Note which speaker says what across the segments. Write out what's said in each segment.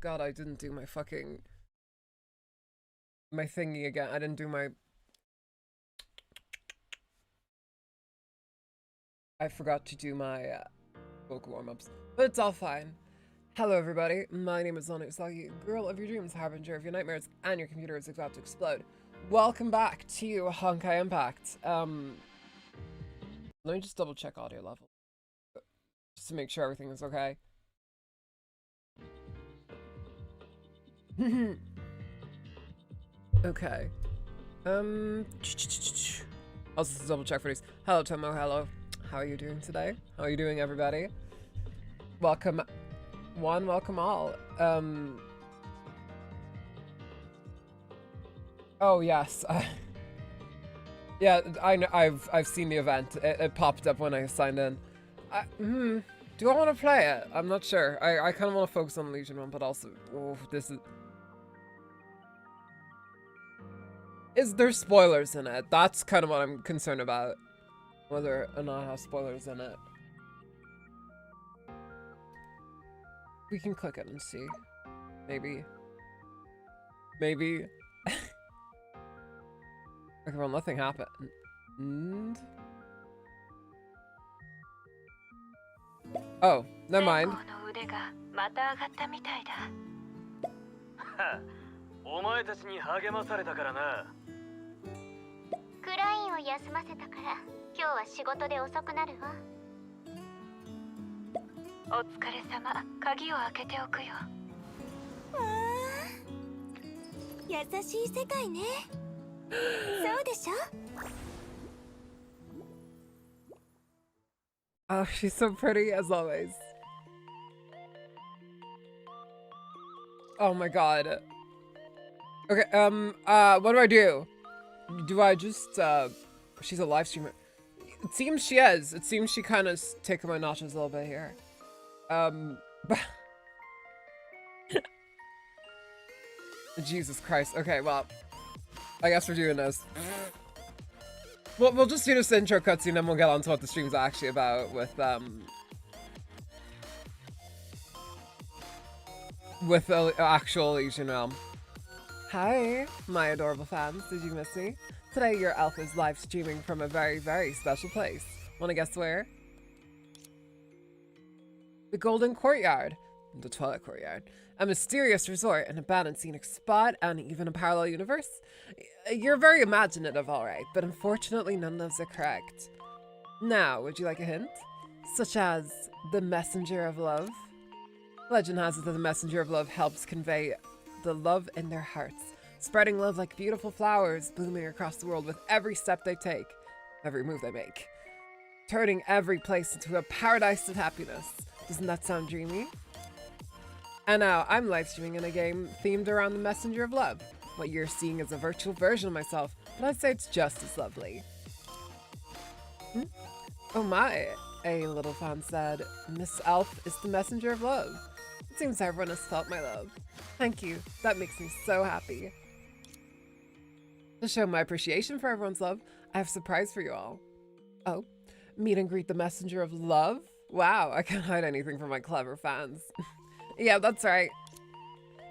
Speaker 1: God, I didn't do my fucking... my thingy again. I didn't do my... I forgot to do my vocal warm-ups. But it's all fine. Hello everybody, my name is Lana Usagi, girl of your dreams, harbinger of your nightmares, and your computer is about to explode. Welcome back to Honkai Impact. Let me just double check audio level. Just to make sure everything is okay. Okay. I'll just double check for these. Hello Tomo, hello. How are you doing today? How are you doing everybody? Welcome one, welcome all. Oh yes. Yeah, I know. I've seen the event. It popped up when I signed in. Do I want to play it? I'm not sure. I kind of want to focus on the Elysian one, but also, oh, this is. Is there spoilers in it? That's kind of what I'm concerned about. Whether or not it has spoilers in it. We can click it and see. Maybe. Maybe. Okay, well, nothing happened. Oh, never mind. Oh, she's so pretty as always. Oh my god. Okay, what do I do? Do I just, she's a live streamer. It seems she is. It seems she kind of taken my notches a little bit here. Jesus Christ. Okay, well, I guess we're doing this. We'll just do this intro cutscene and then we'll get on to what the stream's actually about with the actual Elysian realm. Hi, my adorable fans. Did you miss me? Today, your elf is live streaming from a very, very special place. Wanna guess where? The Golden Courtyard. The Twilight Courtyard. A mysterious resort, an abandoned scenic spot, and even a parallel universe? You're very imaginative, alright, but unfortunately none of those are correct. Now, would you like a hint? Such as the messenger of love? Legend has it that the messenger of love helps convey the love in their hearts, spreading love like beautiful flowers, blooming across the world with every step they take, every move they make, turning every place into a paradise of happiness. Doesn't that sound dreamy? And now, I'm live streaming in a game themed around the messenger of love. What you're seeing is a virtual version of myself, but I'd say it's just as lovely. Oh my, a little fan said, Miss Elf is the messenger of love. It seems everyone has felt my love. Thank you, that makes me so happy. To show my appreciation for everyone's love, I have a surprise for you all. Oh, meet and greet the messenger of love? Wow, I can't hide anything from my clever fans. Yeah, that's right.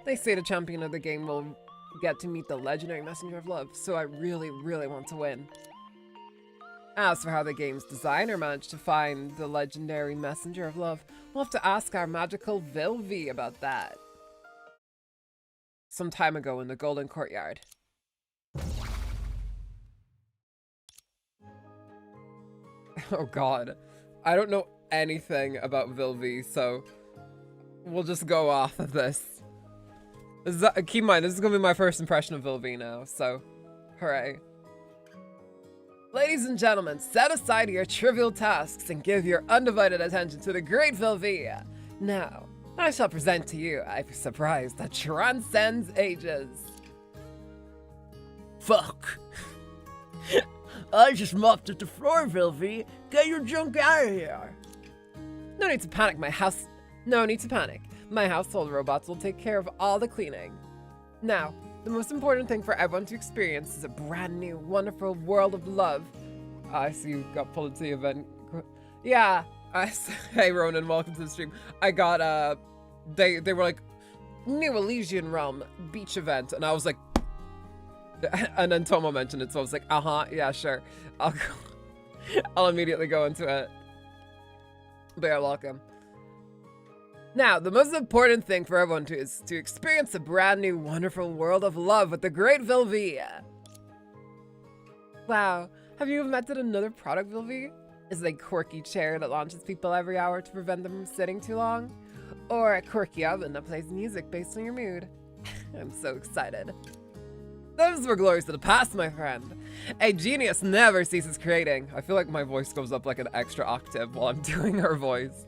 Speaker 1: They say the champion of the game will get to meet the legendary messenger of love, so I really, really want to win. As for how the game's designer managed to find the legendary messenger of love, we'll have to ask our magical Vilvi about that. Some time ago in the Golden Courtyard. Oh god. I don't know anything about Vilvi, so we'll just go off of this. Keep in mind, this is gonna be my first impression of Vilvi now, so hooray. Ladies and gentlemen, set aside your trivial tasks and give your undivided attention to the great Vilvi. Now, I shall present to you a surprise that transcends ages.
Speaker 2: Fuck. I just mopped at the floor, Vilvi. Get your junk out of here.
Speaker 1: No need to panic, No need to panic. My household robots will take care of all the cleaning. Now, the most important thing for everyone to experience is a brand new, wonderful world of love. I see you got pulled into the event. Yeah. Hey Ronan, welcome to the stream. I got, they were like, new Elysian realm beach event. And I was like, and then Tomo mentioned it, so I was like, yeah, sure. I'll immediately go into it. But you're welcome. Now, the most important thing for everyone is to experience a brand new, wonderful world of love with the great Vilvi. Wow, have you invented another product, Vilvi? Is it a quirky chair that launches people every hour to prevent them from sitting too long? Or a quirky oven that plays music based on your mood? I'm so excited. Those were glories of the past, my friend. A genius never ceases creating. I feel like my voice goes up like an extra octave while I'm doing her voice.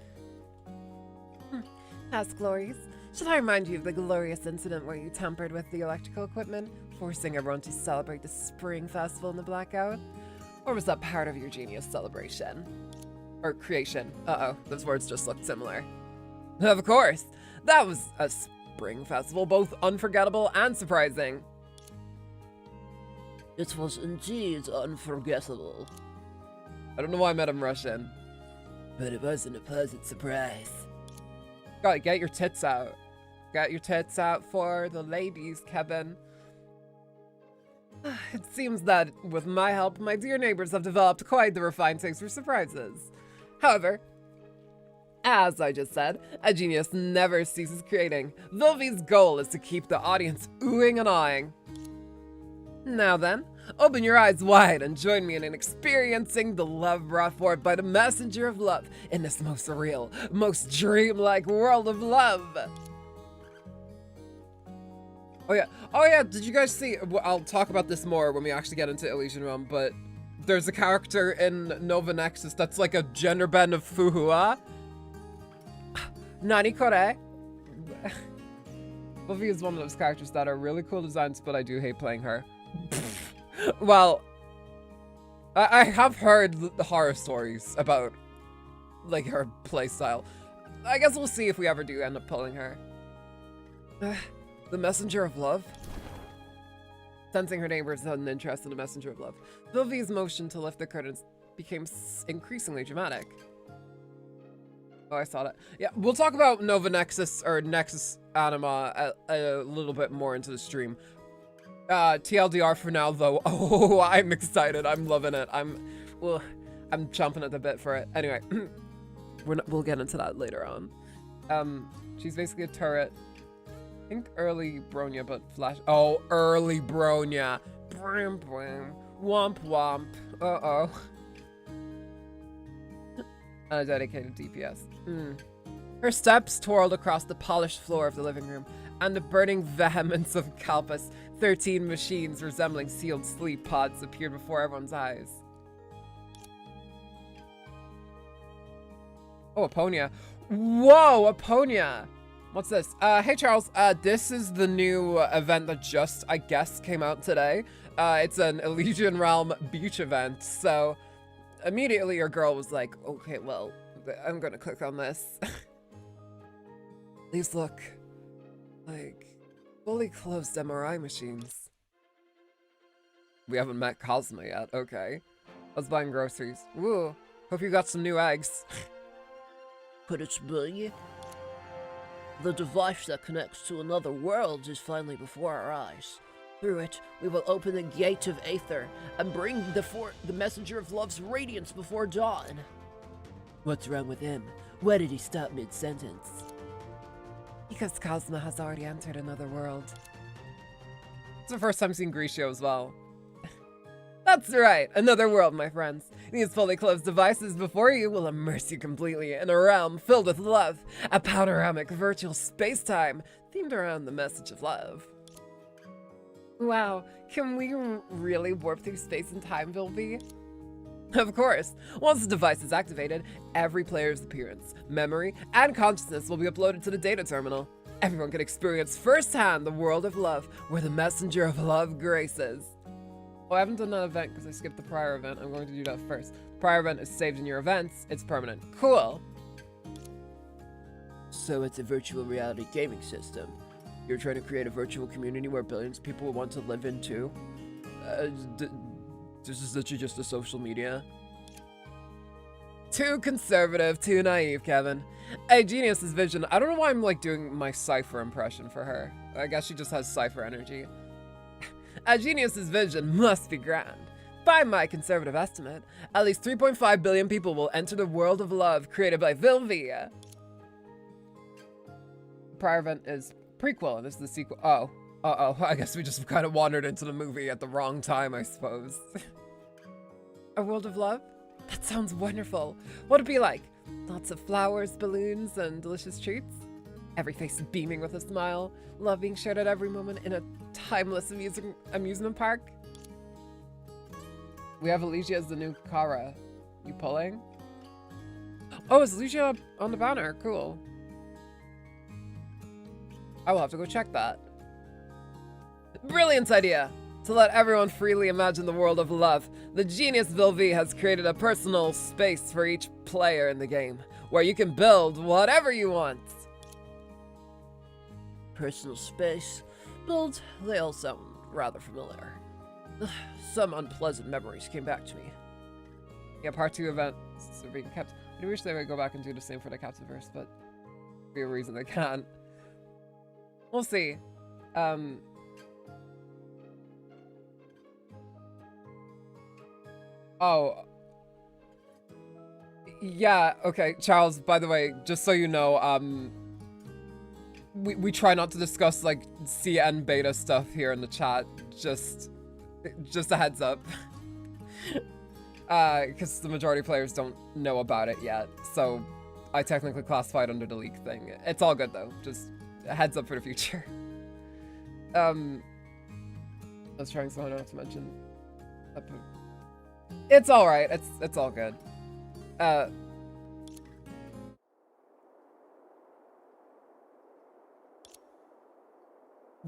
Speaker 1: Past glories. Should I remind you of the glorious incident where you tampered with the electrical equipment, forcing everyone to celebrate the spring festival in the blackout? Or was that part of your genius celebration? Or creation? Uh-oh, those words just looked similar. Of course, that was a spring festival, both unforgettable and surprising.
Speaker 2: It was indeed unforgettable.
Speaker 1: I don't know why I met him Russian.
Speaker 2: But it wasn't a pleasant surprise.
Speaker 1: God, get your tits out. Get your tits out for the ladies, Kevin. It seems that, with my help, my dear neighbors have developed quite the refined taste for surprises. However, as I just said, a genius never ceases creating. Vilvi's goal is to keep the audience oohing and awing. Now then, open your eyes wide and join me in experiencing the love brought forth by the messenger of love in this most surreal, most dreamlike world of love. Oh yeah, did you guys see, I'll talk about this more when we actually get into Elysian Realm, but there's a character in Nova Nexus that's like a gender bend of Fuhua. Nani kore? Buffy is one of those characters that are really cool designs, but I do hate playing her. Well, I have heard the horror stories about, like, her playstyle. I guess we'll see if we ever do end up pulling her. The messenger of love? Sensing her neighbors had an interest in the messenger of love, Vilvi's motion to lift the curtains became increasingly dramatic. Oh, I saw that. Yeah, we'll talk about Nova Nexus, or Nexus Anima, a little bit more into the stream. TLDR for now, though. Oh, I'm excited. I'm loving it. I'm chomping at the bit for it. Anyway, we'll get into that later on. She's basically a turret. I think early Bronya, but flash. Oh, early Bronya. Bram, bram. Womp, womp. Uh-oh. And a dedicated DPS. Her steps twirled across the polished floor of the living room, and the burning vehemence of Kalpus, 13 machines resembling sealed sleep pods appeared before everyone's eyes. Oh, Aponia. Whoa, Aponia! What's this? Hey Charles, this is the new event that just, I guess, came out today. It's an Elysian Realm beach event, so immediately your girl was like, okay, well, I'm gonna click on this. These look like fully closed MRI machines. We haven't met Cosma yet, okay. I was buying groceries. Woo, hope you got some new eggs.
Speaker 2: Could it be? The device that connects to another world is finally before our eyes. Through it, we will open the gate of Aether and bring the messenger of love's radiance before dawn. What's wrong with him? Why did he stop mid-sentence?
Speaker 1: Because Cosma has already entered another world. It's the first time seeing Grisho as well. That's right, another world, my friends. These fully closed devices before you will immerse you completely in a realm filled with love, a panoramic virtual space-time themed around the message of love. Wow, can we really warp through space and time, Vilvi? Of course, once the device is activated, every player's appearance, memory, and consciousness will be uploaded to the data terminal. Everyone can experience firsthand the world of love, where the messenger of love graces. Oh, I haven't done that event because I skipped the prior event. I'm going to do that first. Prior event is saved in your events. It's permanent. Cool.
Speaker 2: So it's a virtual reality gaming system. You're trying to create a virtual community where billions of people will want to live in too?
Speaker 1: This is literally just a social media. Too conservative, too naive, Kevin. Hey, Genius's vision. I don't know why I'm like doing my Cypher impression for her. I guess she just has Cypher energy. A Genius's vision must be grand. By my conservative estimate, at least 3.5 billion people will enter the world of love created by Vilvia. The prior event is prequel and this is the sequel. Oh. Uh-oh. I guess we just kind of wandered into the movie at the wrong time, I suppose. A world of love? That sounds wonderful. What'd it be like? Lots of flowers, balloons, and delicious treats? Every face beaming with a smile. Love being shared at every moment in a timeless amusement park. We have Elysia as the new Kara. You pulling? Oh, is Elysia on the banner? Cool. I will have to go check that. Brilliant idea! To let everyone freely imagine the world of love, the genius Vilvi has created a personal space for each player in the game, where you can build whatever you want.
Speaker 2: Personal space? Build? They all sound rather familiar. Some unpleasant memories came back to me.
Speaker 1: Yeah, part 2 events are being kept. I wish they would go back and do the same for the Captiverse, but for a reason they can't. We'll see. Oh. Yeah, okay, Charles, by the way, just so you know, we try not to discuss, like, CN beta stuff here in the chat. Just a heads up. Because the majority of players don't know about it yet, so I technically classified under the leak thing. It's all good, though. Just a heads up for the future. I was trying so hard not to mention... It's all right. It's all good.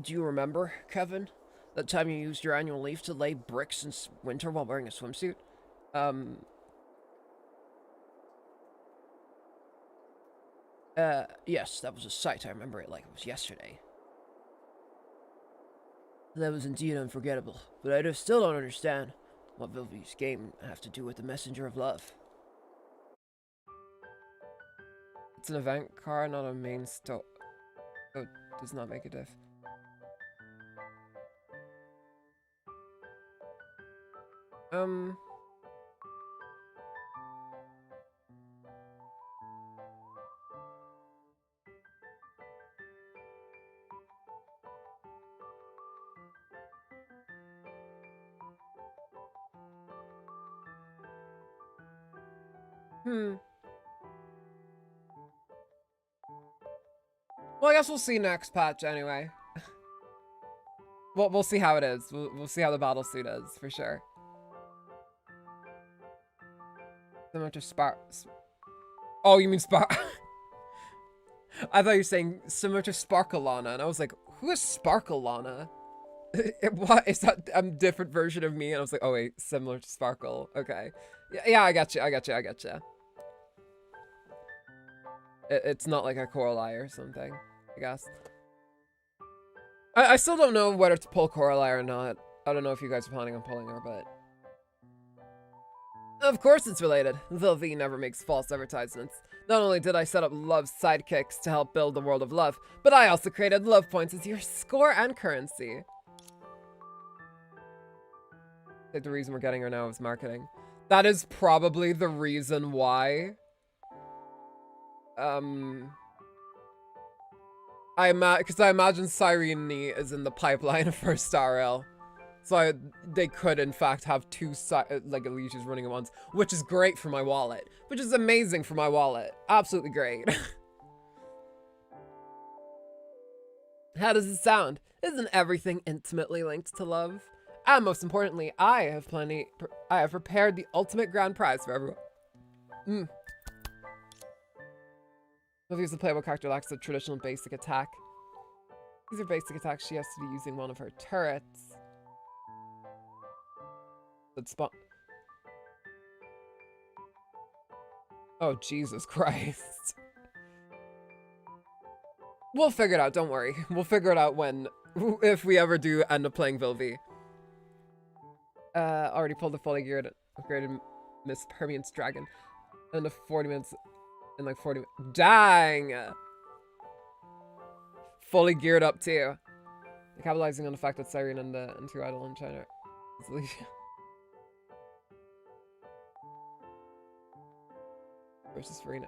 Speaker 2: Do you remember, Kevin? That time you used your annual leave to lay bricks in winter while wearing a swimsuit? Yes, that was a sight. I remember it like it was yesterday. That was indeed unforgettable, but I still don't understand what Vilvi's game have to do with the messenger of love.
Speaker 1: It's an event car, not a main store. So it does not make a diff. Well, I guess we'll see next patch anyway. We'll see how it is. We'll see how the battle suit is, for sure. Similar to Oh, you mean Spark? I thought you were saying similar to Sparkalana, and I was like, who is Sparkalana? What is that? A different version of me? And I was like, oh wait, similar to Sparkle. Okay. Yeah, I got you. It's not like a CORALIE or something, I guess. I still don't know whether to pull CORALIE or not. I don't know if you guys are planning on pulling her, but... Of course it's related. Vilvi never makes false advertisements. Not only did I set up love sidekicks to help build the world of love, but I also created love points as your score and currency. I think the reason we're getting her now is marketing. That is probably the reason why. Because I imagine Cyrene is in the pipeline of first RL. So they could, in fact, have two like Elysians running at once, which is great for my wallet. Which is amazing for my wallet. Absolutely great. How does it sound? Isn't everything intimately linked to love? And most importantly, I have prepared the ultimate grand prize for everyone. Mobius, the playable character, lacks a traditional basic attack. These are basic attacks she has to be using one of her turrets. Oh, Jesus Christ. We'll figure it out, don't worry. We'll figure it out if we ever do end up playing Vilvi. Already pulled the fully geared, upgraded Miss Permian's Dragon. And the 40 minutes in like 40 minutes. Dang! Fully geared up too. Capitalizing on the fact that Siren and two idol in China is Elysian. Versus Farina.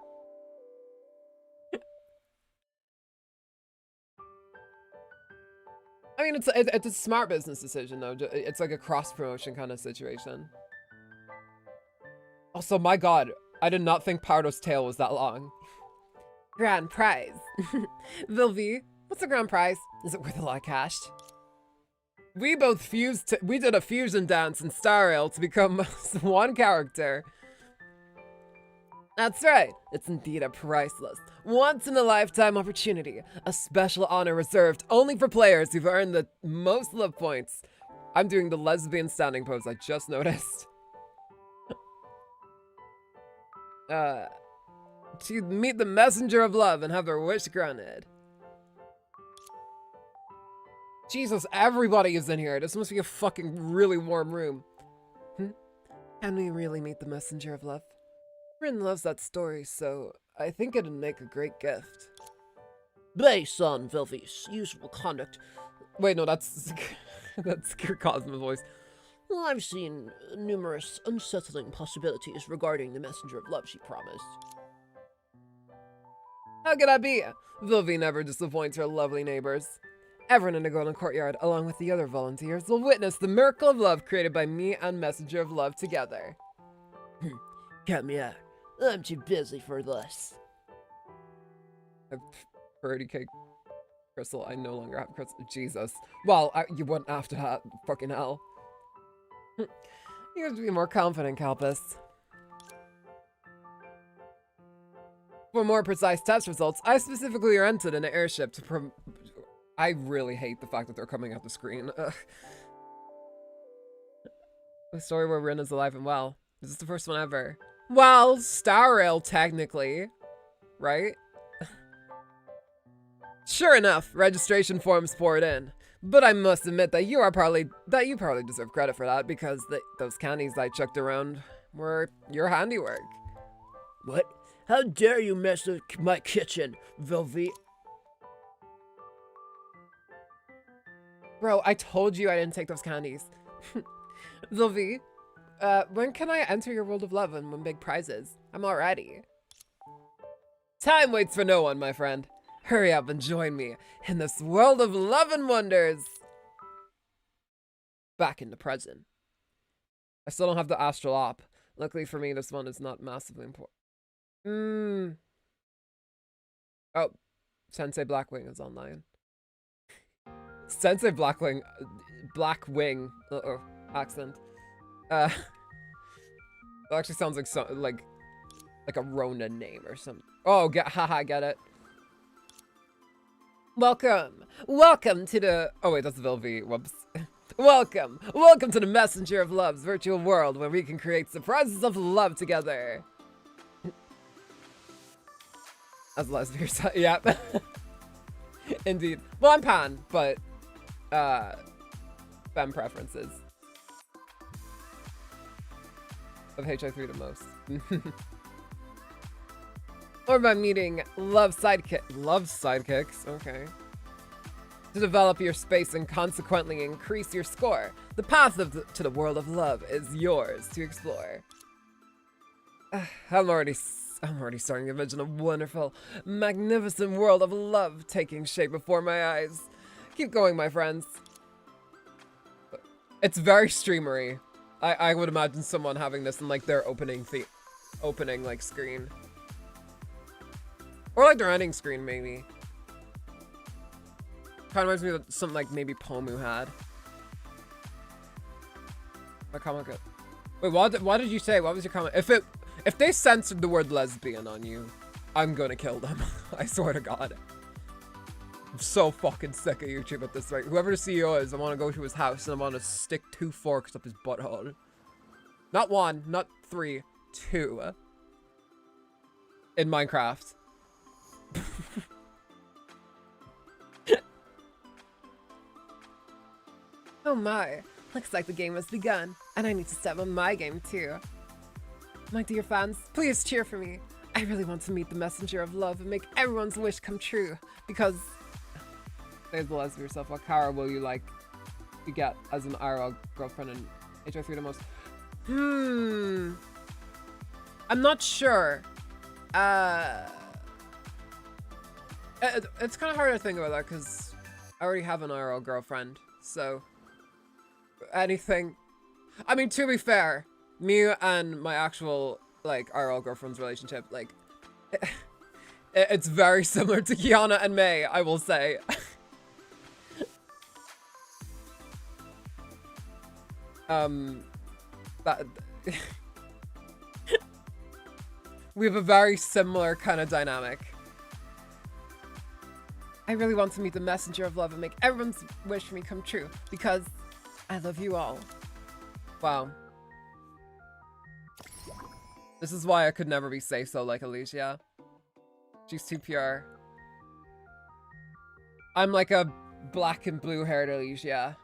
Speaker 1: I mean, it's a smart business decision though. It's like a cross promotion kind of situation. Also, my god, I did not think Pardo's tail was that long. Grand prize. Vilvi, what's the grand prize? Is it worth a lot of cash? We both we did a fusion dance in Star Rail to become one character. That's right, it's indeed a priceless, once-in-a-lifetime opportunity, a special honor reserved only for players who've earned the most love points. I'm doing the lesbian standing pose, I just noticed. To meet the messenger of love and have their wish granted. Jesus, everybody is in here. This must be a fucking really warm room. Can we really meet the messenger of love? Rin loves that story, so I think it'd make a great gift.
Speaker 2: Based on Vilvi's usual conduct.
Speaker 1: Wait, no, that's Cosmo's voice.
Speaker 2: Well, I've seen numerous unsettling possibilities regarding the messenger of love she promised.
Speaker 1: How could I be? Vilvi never disappoints her lovely neighbors. Everyone in the Golden Courtyard, along with the other volunteers, will witness the miracle of love created by me and Messenger of Love together.
Speaker 2: Cut me out. I'm too busy for this.
Speaker 1: I've birdie cake crystal. I no longer have crystal. Jesus. Well, you wouldn't have to have fucking hell. You have to be more confident, Kalpis. For more precise test results, I specifically rented an airship to I really hate the fact that they're coming out the screen. Ugh. A story where Rin is alive and well. This is the first one ever. Well, Star Rail, technically. Right? Sure enough, registration forms poured in. But I must admit that you probably deserve credit for that, because those candies I chucked around were your handiwork.
Speaker 2: What? How dare you mess with my kitchen, Vilvi?
Speaker 1: Bro, I told you I didn't take those candies. Vilvi, when can I enter your world of love and win big prizes? I'm all ready. Time waits for no one, my friend. Hurry up and join me in this world of love and wonders. Back in the present. I still don't have the astral op. Luckily for me, this one is not massively important. Oh, Sensei Blackwing is online. Sensei Blackwing, accent. It actually sounds like like a Ronin name or something. Oh, get it. Welcome to the. Oh wait, that's Vilvi. Whoops. Welcome to the Messenger of Love's virtual world, where we can create surprises of love together. As lesbian, yep. Indeed. Well, I'm pan, but femme preferences of HI3 the most. Or by meeting love sidekicks, okay. To develop your space and consequently increase your score. The path to the world of love is yours to explore. I'm already starting to envision a wonderful, magnificent world of love taking shape before my eyes. Keep going, my friends. It's very streamery. I would imagine someone having this in like their opening like screen. Or like their ending screen, maybe. Kind of reminds me of something like maybe Pomu had. My comment good. Wait, what did you say? What was your comment? If they censored the word lesbian on you, I'm gonna kill them. I swear to God. I'm so fucking sick of YouTube at this rate. Whoever the CEO is, I want to go to his house and I want to stick 2 forks up his butthole. Not 1, not 3, 2. In Minecraft. Oh my, looks like the game has begun, and I need to step on my game too. My dear fans, please cheer for me. I really want to meet the messenger of love and make everyone's wish come true. Because, say as well as for yourself, what Kara will you like to get as an IRL girlfriend in HI3 the most? I'm not sure. It's kind of hard to think about that because I already have an IRL girlfriend. So, anything. I mean, to be fair, me and my actual, like, IRL girlfriend's relationship, like, it's very similar to Kiana and May, I will say. That we have a very similar kind of dynamic. I really want to meet the messenger of love and make everyone's wish for me come true because I love you all. Wow. This is why I could never be say-so like Elysia. She's too pure. I'm like a black and blue haired Elysia.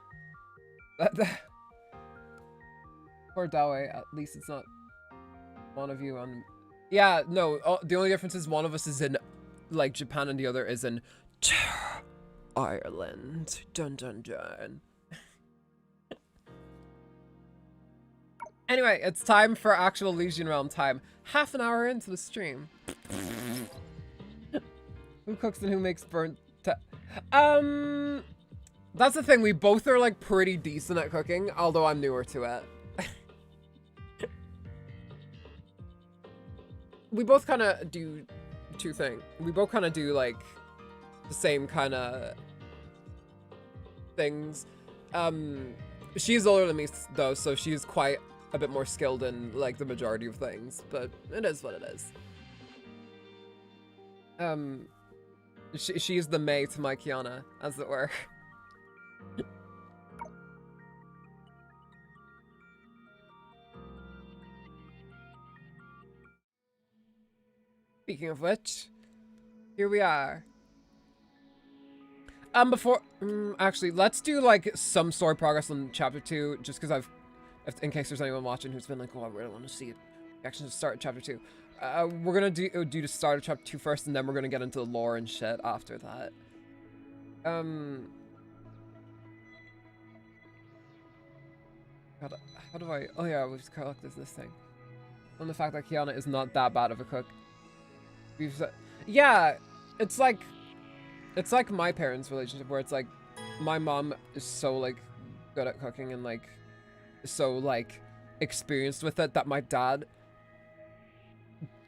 Speaker 1: Poor Dawe, at least it's not one of you on... Yeah, no, the only difference is one of us is in, like, Japan and the other is in Ireland. Dun dun dun. Anyway, it's time for actual Elysian Realm time. Half an hour into the stream. Who cooks and who makes burnt... That's the thing, we both are, like, pretty decent at cooking, although I'm newer to it. We both kind of do two things. We both kind of do, like, the same kind of things. She's older than me, though, so she's quite a bit more skilled in, like, the majority of things, but it is what it is. She's the May to my Kiana, as it were. Speaking of which, here we are. Actually, let's do, like, some story progress on chapter 2, just because in case there's anyone watching who's been like, oh, I really want to see it. Actually, start chapter 2. We're gonna do the start of chapter 2 first, and then we're gonna get into the lore and shit after that. God, how do I... Oh yeah, we've just collected this thing. On the fact that Kiana is not that bad of a cook. Yeah, it's like my parents' relationship where it's like my mom is so like good at cooking and like so like experienced with it that my dad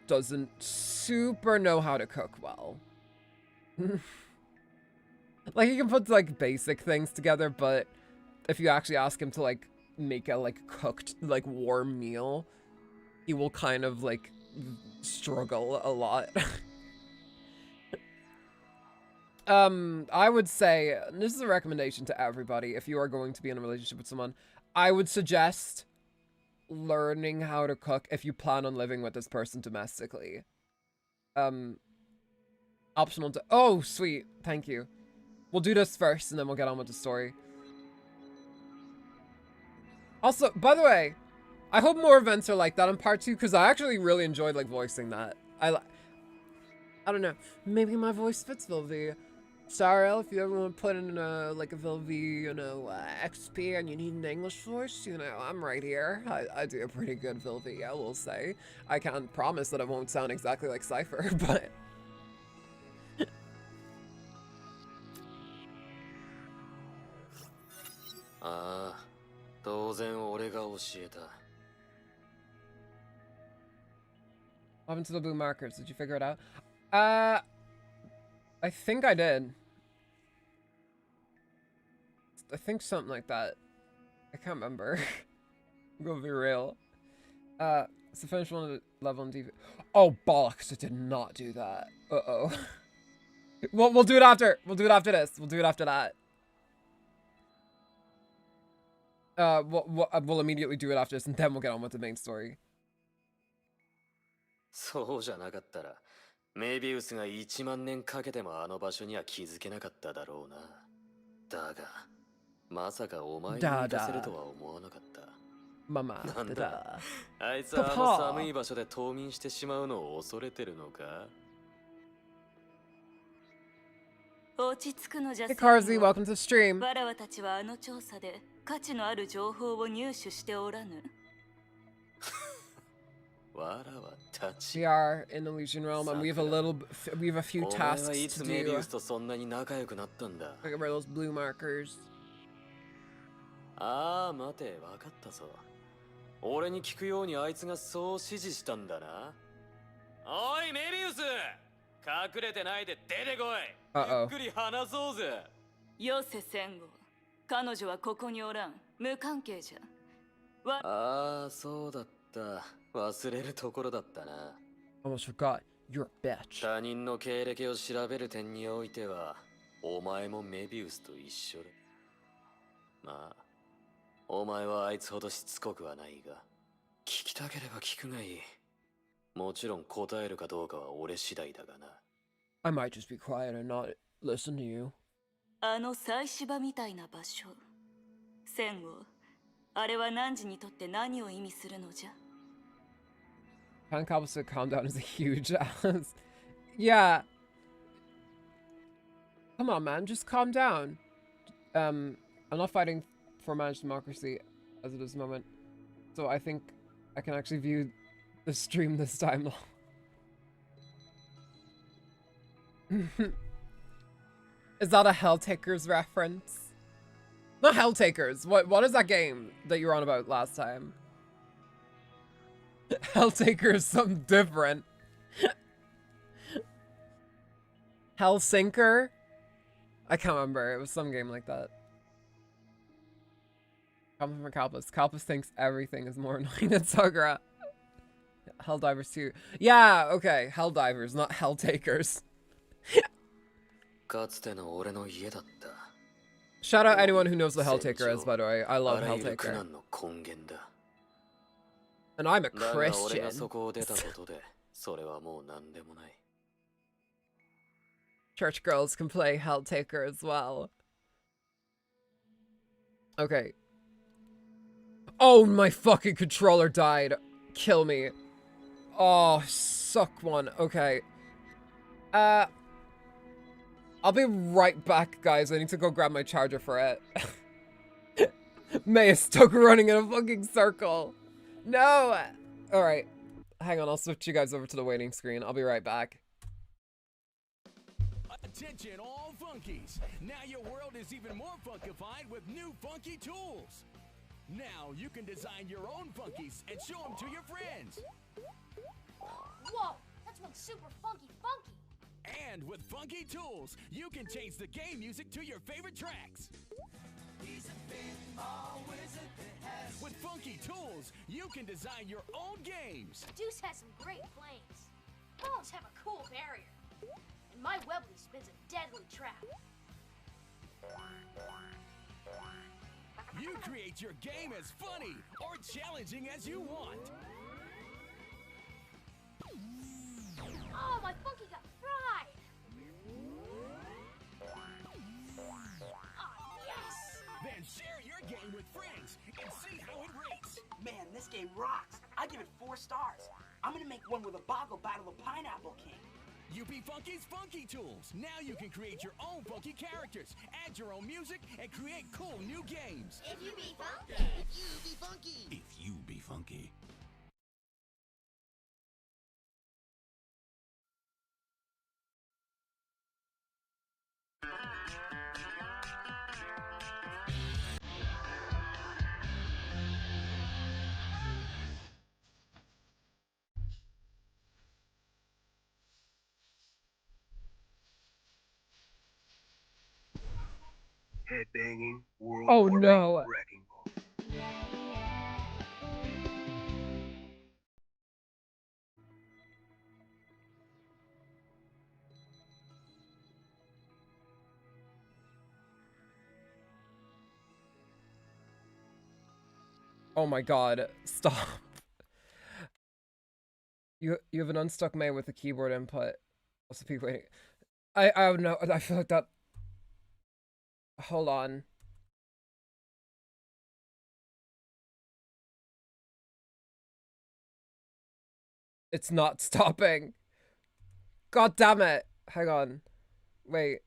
Speaker 1: doesn't super know how to cook well. Like he can put like basic things together, but if you actually ask him to like make a like cooked like warm meal, he will kind of like struggle a lot. I would say, this is a recommendation to everybody, if you are going to be in a relationship with someone, I would suggest learning how to cook if you plan on living with this person domestically. Optional to... Oh, sweet. Thank you. We'll do this first, and then we'll get on with the story. Also, by the way, I hope more events are like that in part 2, because I actually really enjoyed, like, voicing that. I don't know. Maybe my voice fits Vilvi. Sorry, if you ever want to put in a, like, a Vilvi, you know, XP and you need an English voice, you know, I'm right here. I do a pretty good Vilvi, I will say. I can't promise that it won't sound exactly like Cypher, but... What happened to the blue markers? Did you figure it out? I think I did. I think something like that. I can't remember. I'm gonna be real. It's the finish one level on DV. Oh, bollocks, it did not do that. Uh-oh. We'll do it after. We'll do it after this. We'll do it after that. We'll immediately do it after this, and then we'll get on with the main story.
Speaker 3: そうじゃなかったら、メビウスが1万年かけてもあの場所には気づけなかっただろうな。だが、まさかお前に行かせるとは思わなかった。
Speaker 1: Mama.
Speaker 3: なんだ
Speaker 1: Da-da.
Speaker 3: あいつはあの寒い場所で冬眠してしまうのを恐れてるのか
Speaker 1: Hey CORALIE, welcome to the stream.
Speaker 4: わらわたちはあの調査で価値のある情報を入手しておらぬ。
Speaker 3: わらわたち
Speaker 1: We are in the Elysian realm and we have a few
Speaker 3: お前はい
Speaker 1: tasks
Speaker 3: つ
Speaker 1: to
Speaker 3: メビ
Speaker 1: do.
Speaker 3: ウスとそんなに仲良くなったんだ
Speaker 1: Look at those blue markers.
Speaker 3: ああ待てわかったぞ俺に聞くようにあいつがそう指示したんだなおいメビウス隠れてないで出てこいゆっくり話そうぜ
Speaker 4: よせ戦後。彼女はここにおらん。無関係じゃ。
Speaker 3: ああそうだった忘れるところだったな
Speaker 1: Almost forgot. You're a bitch.
Speaker 3: 他人の経歴を調べる点においてはお前もメビウスと一緒だまあお前はあいつほどしつこくはないが聞きたければ聞くがいいもちろん答えるかどうかは俺次第だがな
Speaker 1: I might just be quiet and not listen to you.
Speaker 4: あの祭祀場みたいな場所。戦後。あれは汝にとって何を意味するのじゃ
Speaker 1: Pancobble said calm down is a huge ass. Yeah. Come on, man. Just calm down. I'm not fighting for managed democracy as it is the moment. So I think I can actually view the stream this time. Is that a Helltakers reference? Not Helltakers. What is that game that you were on about last time? Helltaker is something different. Hellsinker? I can't remember. It was some game like that. Comment from Kalpus. Kalpus thinks everything is more annoying than Sagra. Helldivers too. Yeah, okay. Helldivers, not Helltakers.
Speaker 3: かつての俺の家だった
Speaker 1: Shout out anyone who knows the Helltaker is, by the way. I
Speaker 3: あ
Speaker 1: love
Speaker 3: らゆる苦
Speaker 1: Helltaker.
Speaker 3: 難の根源だ
Speaker 1: And I'm a
Speaker 3: だが俺が
Speaker 1: Christian.
Speaker 3: そこを出たことでそれはもう何でもない
Speaker 1: Church girls can play Helltaker as well. Okay. Oh, my fucking controller died. Kill me. Oh, suck one. Okay. I'll be right back, guys. I need to go grab my charger for it. May is stuck running in a fucking circle. No! Alright. Hang on, I'll switch you guys over to the waiting screen. I'll be right back.
Speaker 5: Attention all funkies! Now your world is even more funkified with new funky tools! Now you can design your own funkies and show them to your friends!
Speaker 6: Whoa, that's one super funky.
Speaker 5: And with funky tools, you can change the game music to your favorite tracks! With funky tools, you can design your own games!
Speaker 6: Deuce has some great planes. Phones have a cool barrier. And my Webley spins a deadly trap.
Speaker 5: You create your game as funny or challenging as you want!
Speaker 6: Oh, my funky got fried! Oh, yes!
Speaker 5: Then share your game with friends and see how it rates!
Speaker 7: Man, this game rocks. I give it 4 stars. I'm gonna make one with a boggle battle of Pineapple King.
Speaker 5: UP Funky's Funky Tools. Now you can create your own funky characters, add your own music, and create cool new games.
Speaker 6: If you be funky!
Speaker 8: If you be funky.
Speaker 5: If you be funky.
Speaker 9: Headbanging world.
Speaker 1: Oh, no.
Speaker 9: Wrecking ball.
Speaker 1: Oh my god. Stop. You have an unstuck May with a keyboard input. Also be waiting. I don't know. I feel like that. Hold on. It's not stopping. God damn it. Hang on. Wait.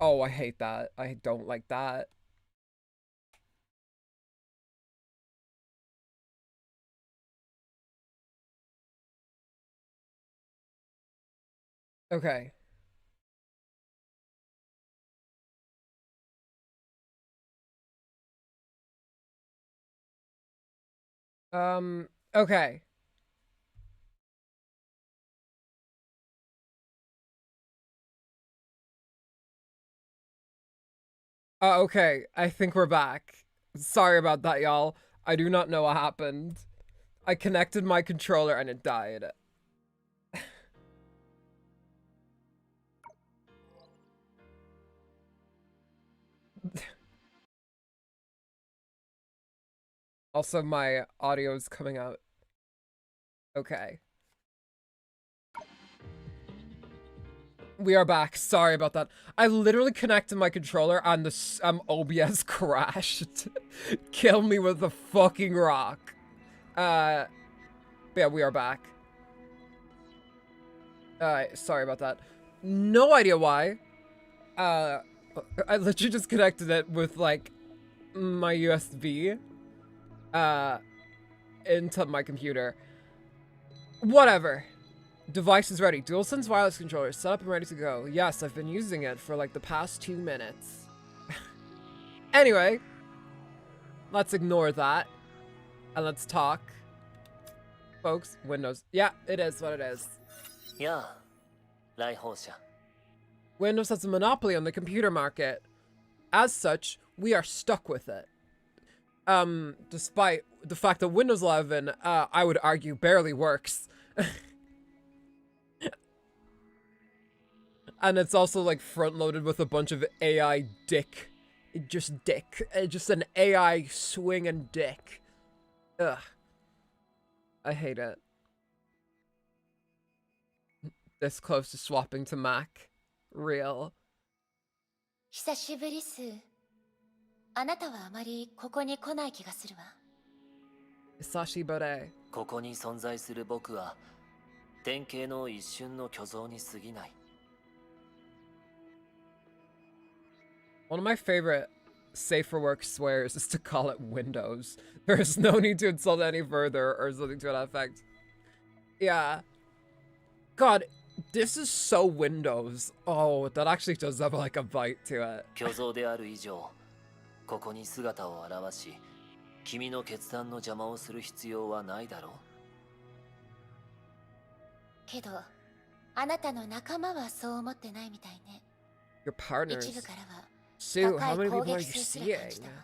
Speaker 1: Oh, I hate that. I don't like that. Okay. Okay. Okay. I think we're back. Sorry about that, y'all. I do not know what happened. I connected my controller and it died. Also, my audio is coming out. Okay. We are back. Sorry about that. I literally connected my controller and the OBS crashed. Kill me with a fucking rock. Yeah, we are back. Sorry about that. No idea why. I literally just connected it with like my USB into my computer. Whatever. Device is ready. DualSense wireless controller set up and ready to go. Yes, I've been using it for like the past 2 minutes. Anyway, let's ignore that and let's talk. Folks, Windows. Yeah, it is what it is.
Speaker 3: Yeah, 来訪者
Speaker 1: Windows has a monopoly on the computer market. As such, we are stuck with it. Despite the fact that Windows 11, I would argue, barely works. And it's also like front-loaded with a bunch of AI dick. Just an AI swinging dick. Ugh. I hate it. This close to swapping to Mac. Real.
Speaker 6: 久しぶりっす。あなたはあまりここに来ない気がするわ。
Speaker 1: Sashi Bode.
Speaker 3: ここに存在する僕は典型の一瞬の虚像に過ぎない
Speaker 1: One of my favorite safe for work swears is to call it Windows. There is no need to insult any further or something to that effect. Yeah. God, this is so Windows. Oh, that actually does have like a bite to it.
Speaker 3: 虚像である以上ここに姿を現し君の決断の邪魔をする必要はないだろう
Speaker 6: けど、あなたの仲間はそう思ってないみたいね。
Speaker 1: Your partners.
Speaker 6: 一部からは
Speaker 1: Sue,
Speaker 6: 高
Speaker 1: how
Speaker 6: い
Speaker 1: many
Speaker 6: 攻
Speaker 1: people are
Speaker 6: 撃
Speaker 1: you
Speaker 6: 性すら感
Speaker 1: seeing?
Speaker 6: じたわ。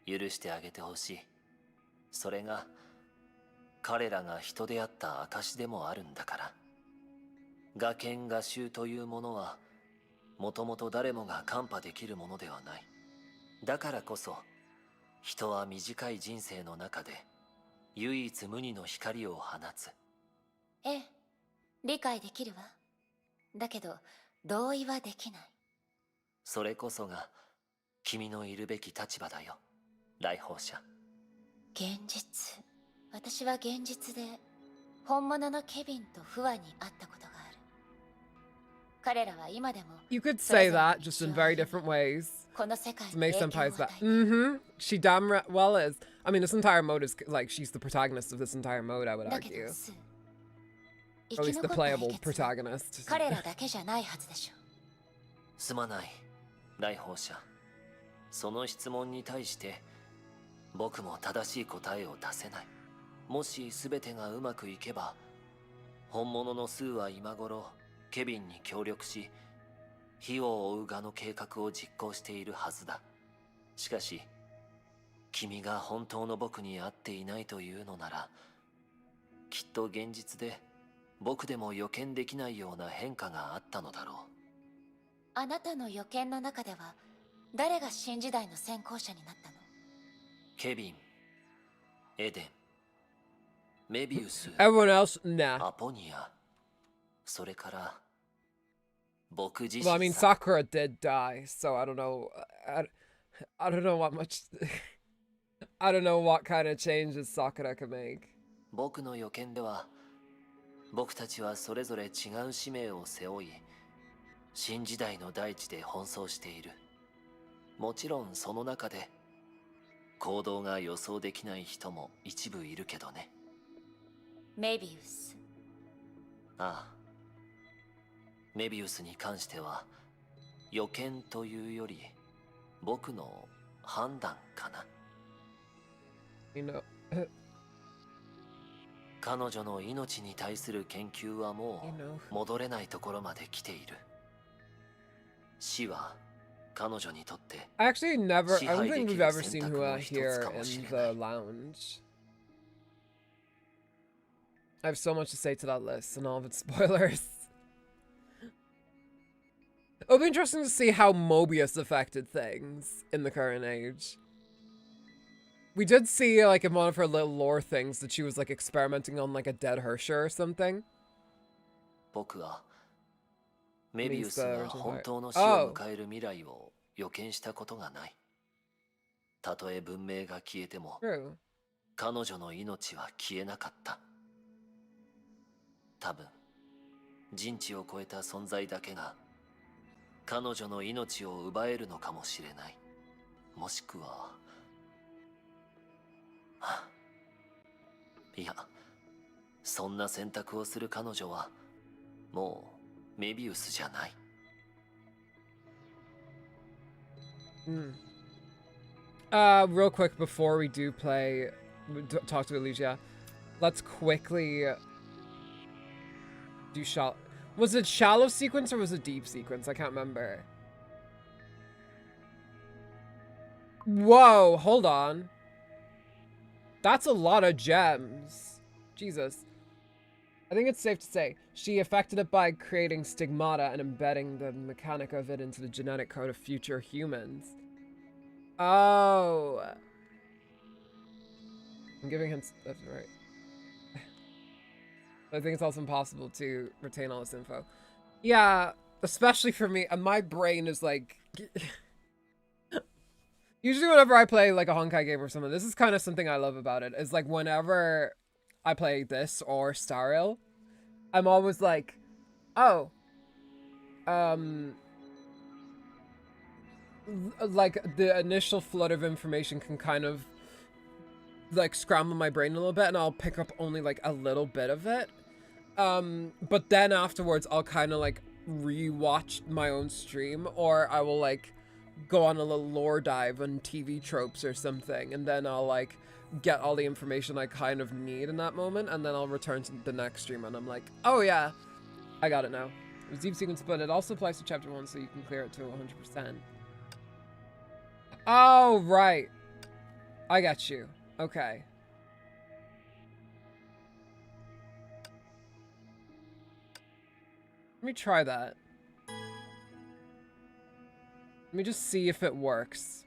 Speaker 3: 許してあげてほしいそれが彼らが人であった証でもあるんだから我見我習というものはもともと誰もが看破できるものではないだからこそ人は短い人生の中で唯一無二の光を放つ
Speaker 6: ええ、理解できるわ。だけど、同意はできない。
Speaker 3: それこそが君のいるべき立場だよ来訪者
Speaker 6: 現実。私は現実で本物のケビンとフワに会ったことがある。彼らは今でも
Speaker 1: You could say that, just in very different ways.
Speaker 6: この世界に
Speaker 1: May
Speaker 6: 影響を
Speaker 1: Senpai's
Speaker 6: 与
Speaker 1: back.
Speaker 6: えている。
Speaker 1: She damn well is. I mean, this entire mode is like she's the protagonist of this entire mode, I would
Speaker 6: だけ
Speaker 1: argue.
Speaker 6: どスー、
Speaker 1: Or
Speaker 6: 生
Speaker 1: at
Speaker 6: き
Speaker 1: least
Speaker 6: 残
Speaker 1: the
Speaker 6: った
Speaker 1: playable
Speaker 6: 秘訣は
Speaker 1: protagonist.
Speaker 6: 彼らだけじゃないはずでしょ。
Speaker 3: すまない来訪者その質問に対して僕も正しい答えを出せないもし全てがうまくいけば本物のスーは今頃ケビンに協力し火を追う側の計画を実行しているはずだしかし君が本当の僕に会っていないというのならきっと現実で僕でも予見できないような変化があったのだろう
Speaker 6: あなたの予見の中では誰が新時代の先行者になったの？
Speaker 3: ケビン、エデン、メビウス、
Speaker 1: Everyone else, nah.
Speaker 3: アポニア、それから僕自身
Speaker 1: Well, I mean,
Speaker 3: さ
Speaker 1: Sakura did die, so I don't know. I don't know what much. I don't know what kind of changes Sakura could make.
Speaker 3: 僕の予見では、僕たちはそれぞれ違う使命を背負い、新時代の大地で奔走している。もちろんその中で、行動が予想できない人も一部いるけどね。
Speaker 6: メビウス。
Speaker 3: ああ。メビウスに関しては、予見というより、僕の判断かな。
Speaker 1: You know.
Speaker 3: 彼女の命に対する研究はもう戻れないところまで来ている。死は彼女にとって
Speaker 1: I actually never, I don't think we've ever seen Hua here in the lounge. I have so much to say to that list and all of its spoilers. It'll be interesting to see how Mobius affected things in the current age. We did see, like, in one of her little lore things that she was, like, experimenting on, like, a dead Hersher or something.
Speaker 3: 僕はメビウスが本当の死を迎える未来を予見したことがない。たとえ文明が消えても、彼女の命は消えなかった。多分、人知を超えた存在だけが彼女の命を奪えるのかもしれない。もしくは、いや、そんな選択をする彼女はもうメビウスじゃない。
Speaker 1: Real quick before we do play, talk to Elysia, let's quickly do shallow. Was it shallow sequence or was it deep sequence? I can't remember. Whoa, hold on. That's a lot of gems. Jesus. I think it's safe to say she affected it by creating stigmata and embedding the mechanic of it into the genetic code of future humans. Oh. I'm giving hints. That's right. I think it's also impossible to retain all this info. Yeah, especially for me. And my brain is like... Usually whenever I play like a Honkai game or something, this is kind of something I love about it. Is like whenever I play this or Staril, I'm always like, oh, like the initial flood of information can kind of like scramble my brain a little bit and I'll pick up only like a little bit of it. But then afterwards I'll kind of like rewatch my own stream, or I will like go on a little lore dive on TV tropes or something, and then I'll like get all the information I kind of need in that moment, and then I'll return to the next stream and I'm like, oh yeah, I got it now. It was deep sequence, but it also applies to chapter 1, so you can clear it to 100%. Oh, right. I got you. Okay. Let me try that. Let me just see if it works.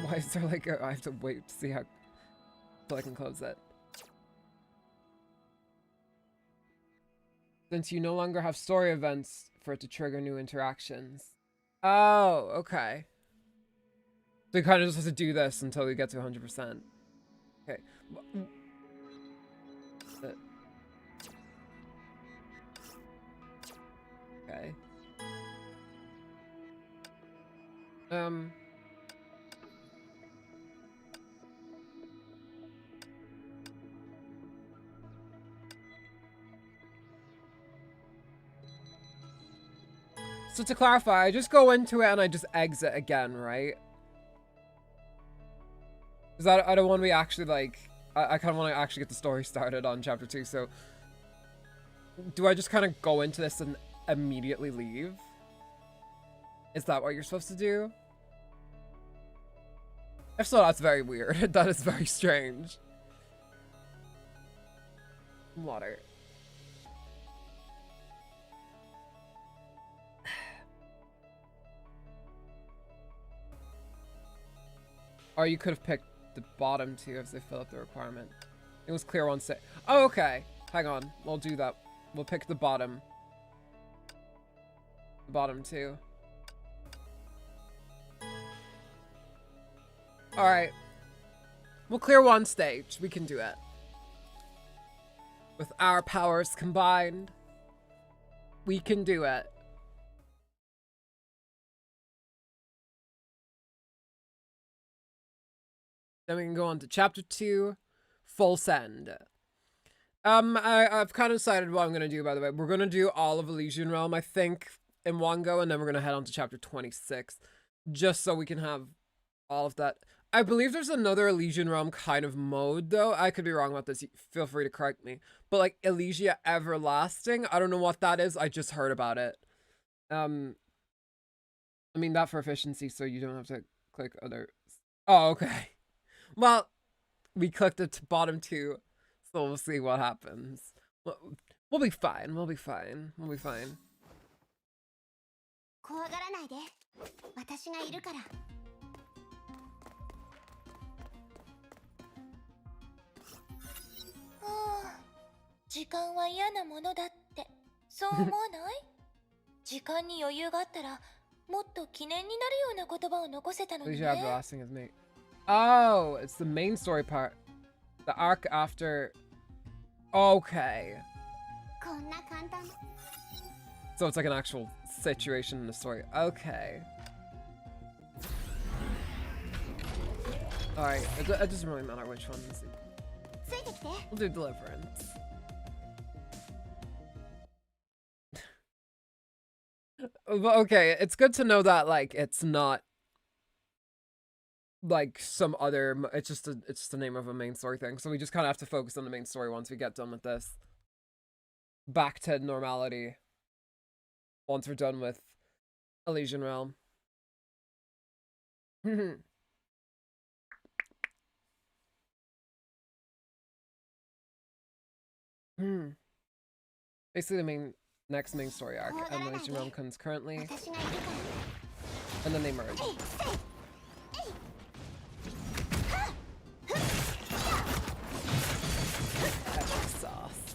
Speaker 1: Why is there like a... I have to wait to see how... so I can close it. Since you no longer have story events for it to trigger new interactions. Oh, okay. So you kind of just have to do this until we get to 100%. Okay. Okay. So to clarify, I just go into it and I just exit again, right? Because I don't want to be actually like... I kind of want to actually get the story started on chapter 2, so... Do I just kind of go into this and immediately leave? Is that what you're supposed to do? If so, that's very weird. That is very strange. Water. Or you could have picked the bottom two as they fill up the requirement. It was clear on set. Oh, okay. Hang on. We'll do that. We'll pick the bottom. Bottom two. Alright. We'll clear one stage. We can do it. With our powers combined, we can do it. Then we can go on to chapter 2, Full Send. I've kind of decided what I'm going to do, by the way. We're going to do all of Elysian Realm, I think, in one go, and then we're going to head on to chapter 26, just so we can have all of that. I believe there's another Elysian Realm kind of mode, though. I could be wrong about this. Feel free to correct me. But, like, Elysia Everlasting, I don't know what that is. I just heard about it. I mean, that for efficiency, so you don't have to click other... Oh, okay. Well, we clicked it to bottom two, so we'll see what happens. We'll be fine. We'll be fine. We'll be fine.
Speaker 6: 怖がらないで。私がいるから。時間は嫌なものだって、そう思わない？時間に余裕があったら、もっと記念になるような言葉を残せたのにね。
Speaker 1: Everlasting is me. Oh, it's the main story part. The arc after. Okay. So it's like an actual situation in the story. Okay. Alright, it doesn't really matter which one. We'll do Deliverance. Okay, it's good to know that, like, it's not like some other, it's just the name of a main story thing. So we just kind of have to focus on the main story once we get done with this. Back to normality once we're done with Elysian Realm. Basically the next main story arc, and Elysian Realm comes currently, and then they merge. Epic sauce.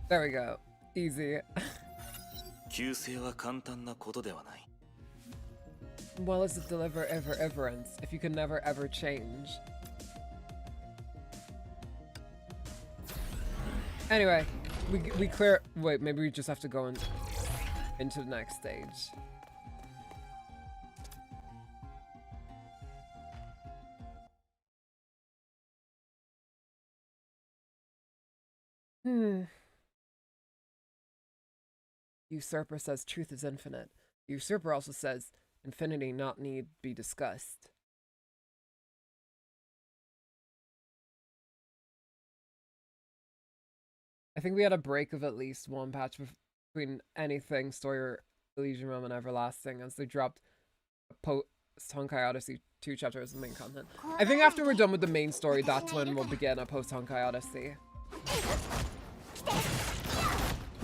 Speaker 1: There we go. Easy. Well, is it deliver everence if you can never ever change? Anyway, we clear. Wait, maybe we just have to go into the next stage. Usurper says truth is infinite. Usurper also says infinity not need be discussed. I think we had a break of at least one patch between anything story or Elysian Realm and Everlasting, as they dropped a post Honkai Odyssey 2 chapter as the main content. I think after we're done with the main story, that's when we'll begin a post Honkai Odyssey.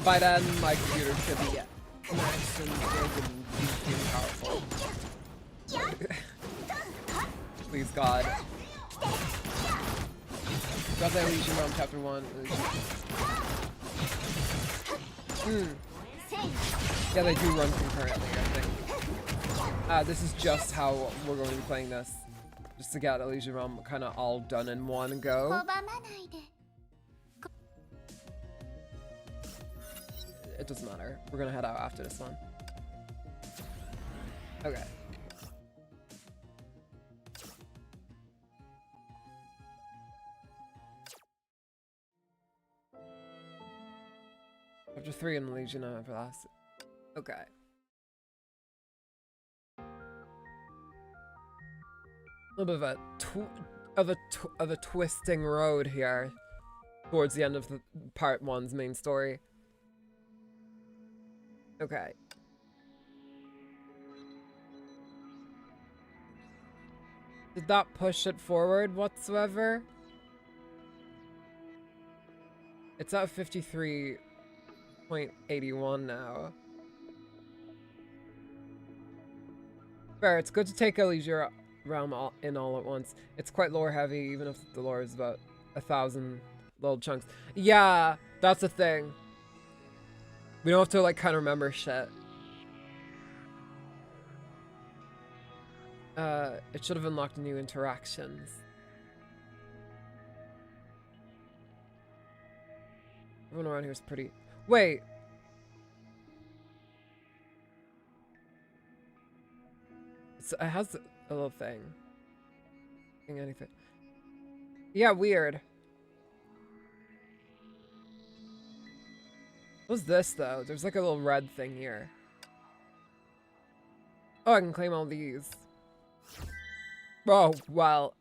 Speaker 1: By then, my computer should be nice and big and beefy and powerful. Please, God. Got the Elysian Realm Chapter 1. Yeah, they do run concurrently, I think. This is just how we're going to be playing this. Just to get Elysian Realm kind of all done in one go. It doesn't matter. We're gonna head out after this one. Okay. Chapter 3 in Elysian and Everlasting. Okay. A little bit of a twisting road here towards the end of the part 1's main story. Okay. Did that push it forward whatsoever? It's at 53 0.81 now. Fair, it's good to take Elysian realm in all at once. It's quite lore heavy, even if the lore is about 1,000 little chunks. Yeah, that's the thing. We don't have to like kind of remember shit. It should have unlocked new interactions. Everyone around here is pretty. Wait. It has a little thing. Anything. Yeah, weird. What's this though? There's like a little red thing here. Oh, I can claim all these. Oh, well.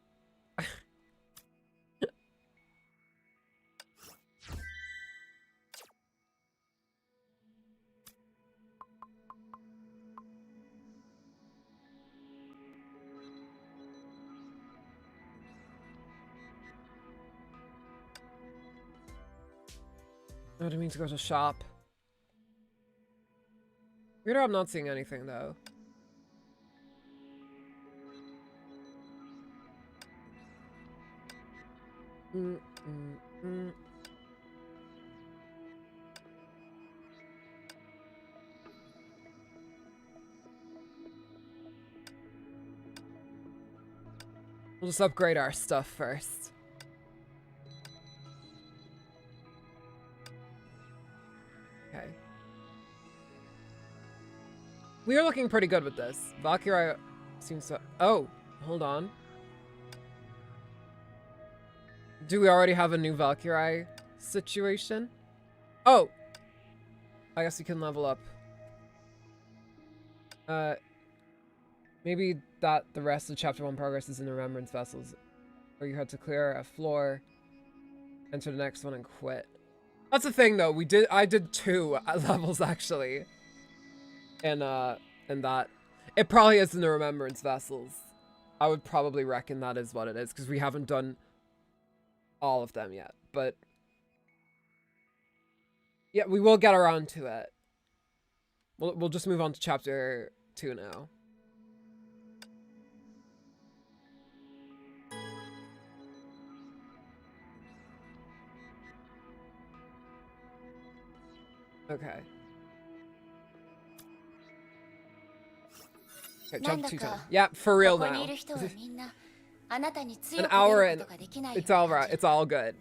Speaker 1: I didn't mean to go to shop. Weird how I'm not seeing anything though. We'll just upgrade our stuff first. Okay. We are looking pretty good with this. Valkyrie seems to... Oh, hold on. Do we already have a new Valkyrie situation? Oh! I guess we can level up. Maybe that the rest of chapter 1 progress is in the remembrance vessels. Or you had to clear a floor, enter the next one and quit. That's the thing though, I did 2 levels actually. And that. It probably is in the remembrance vessels. I would probably reckon that is what it is, because we haven't done all of them yet, but yeah, we will get around to it. We'll just move on to chapter 2 now. Okay. Okay, chapter 2 time. Yeah, for real now. An hour in. It's all right. It's all good.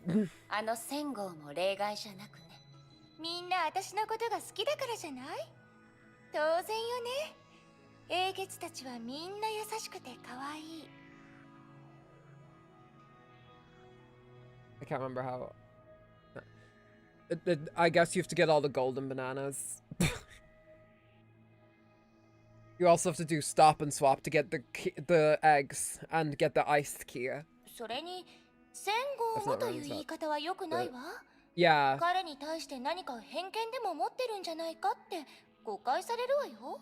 Speaker 6: あの戦後も例外じゃなくね。みんな私のことが好きだからじゃない？当然よね。英傑たちはみんな優しくて可愛い。
Speaker 1: I can't remember how. I guess you have to get all the golden bananas. You also have to do stop and swap to get the eggs and get the iced key.
Speaker 6: それに戦後もという言い方は良くないわ。
Speaker 1: Yeah.
Speaker 6: 彼に対して何か偏見でも持ってるんじゃないかって誤解されるわよ。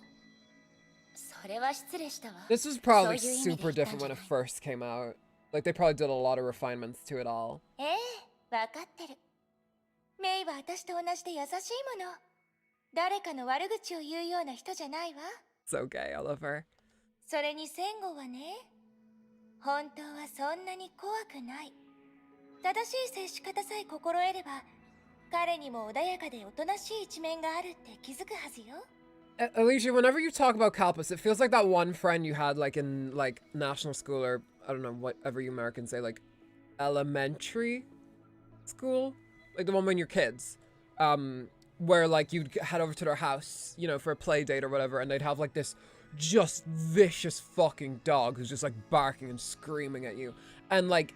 Speaker 6: それは失礼したわ。
Speaker 1: This was probably super different when it first came out. Like they probably did a lot of refinements to it all.
Speaker 6: ええ、わかってる。メイは私と同じで優しいもの。誰かの悪口を言うような人じゃないわ。
Speaker 1: It's okay, I love her.
Speaker 6: それに戦後はね、本当はそんなに怖くない。正しい接し方さえ心得れば、彼にも穏やかでおとなしい一面があるって気づくはずよ。
Speaker 1: Alicia, whenever you talk about Kalpus, it feels like that one friend you had like in like national school or I don't know, whatever you Americans say, like elementary school, like the one when you're kids, where like you'd head over to their house, you know, for a play date or whatever, and they'd have like this just vicious fucking dog who's just like barking and screaming at you, and like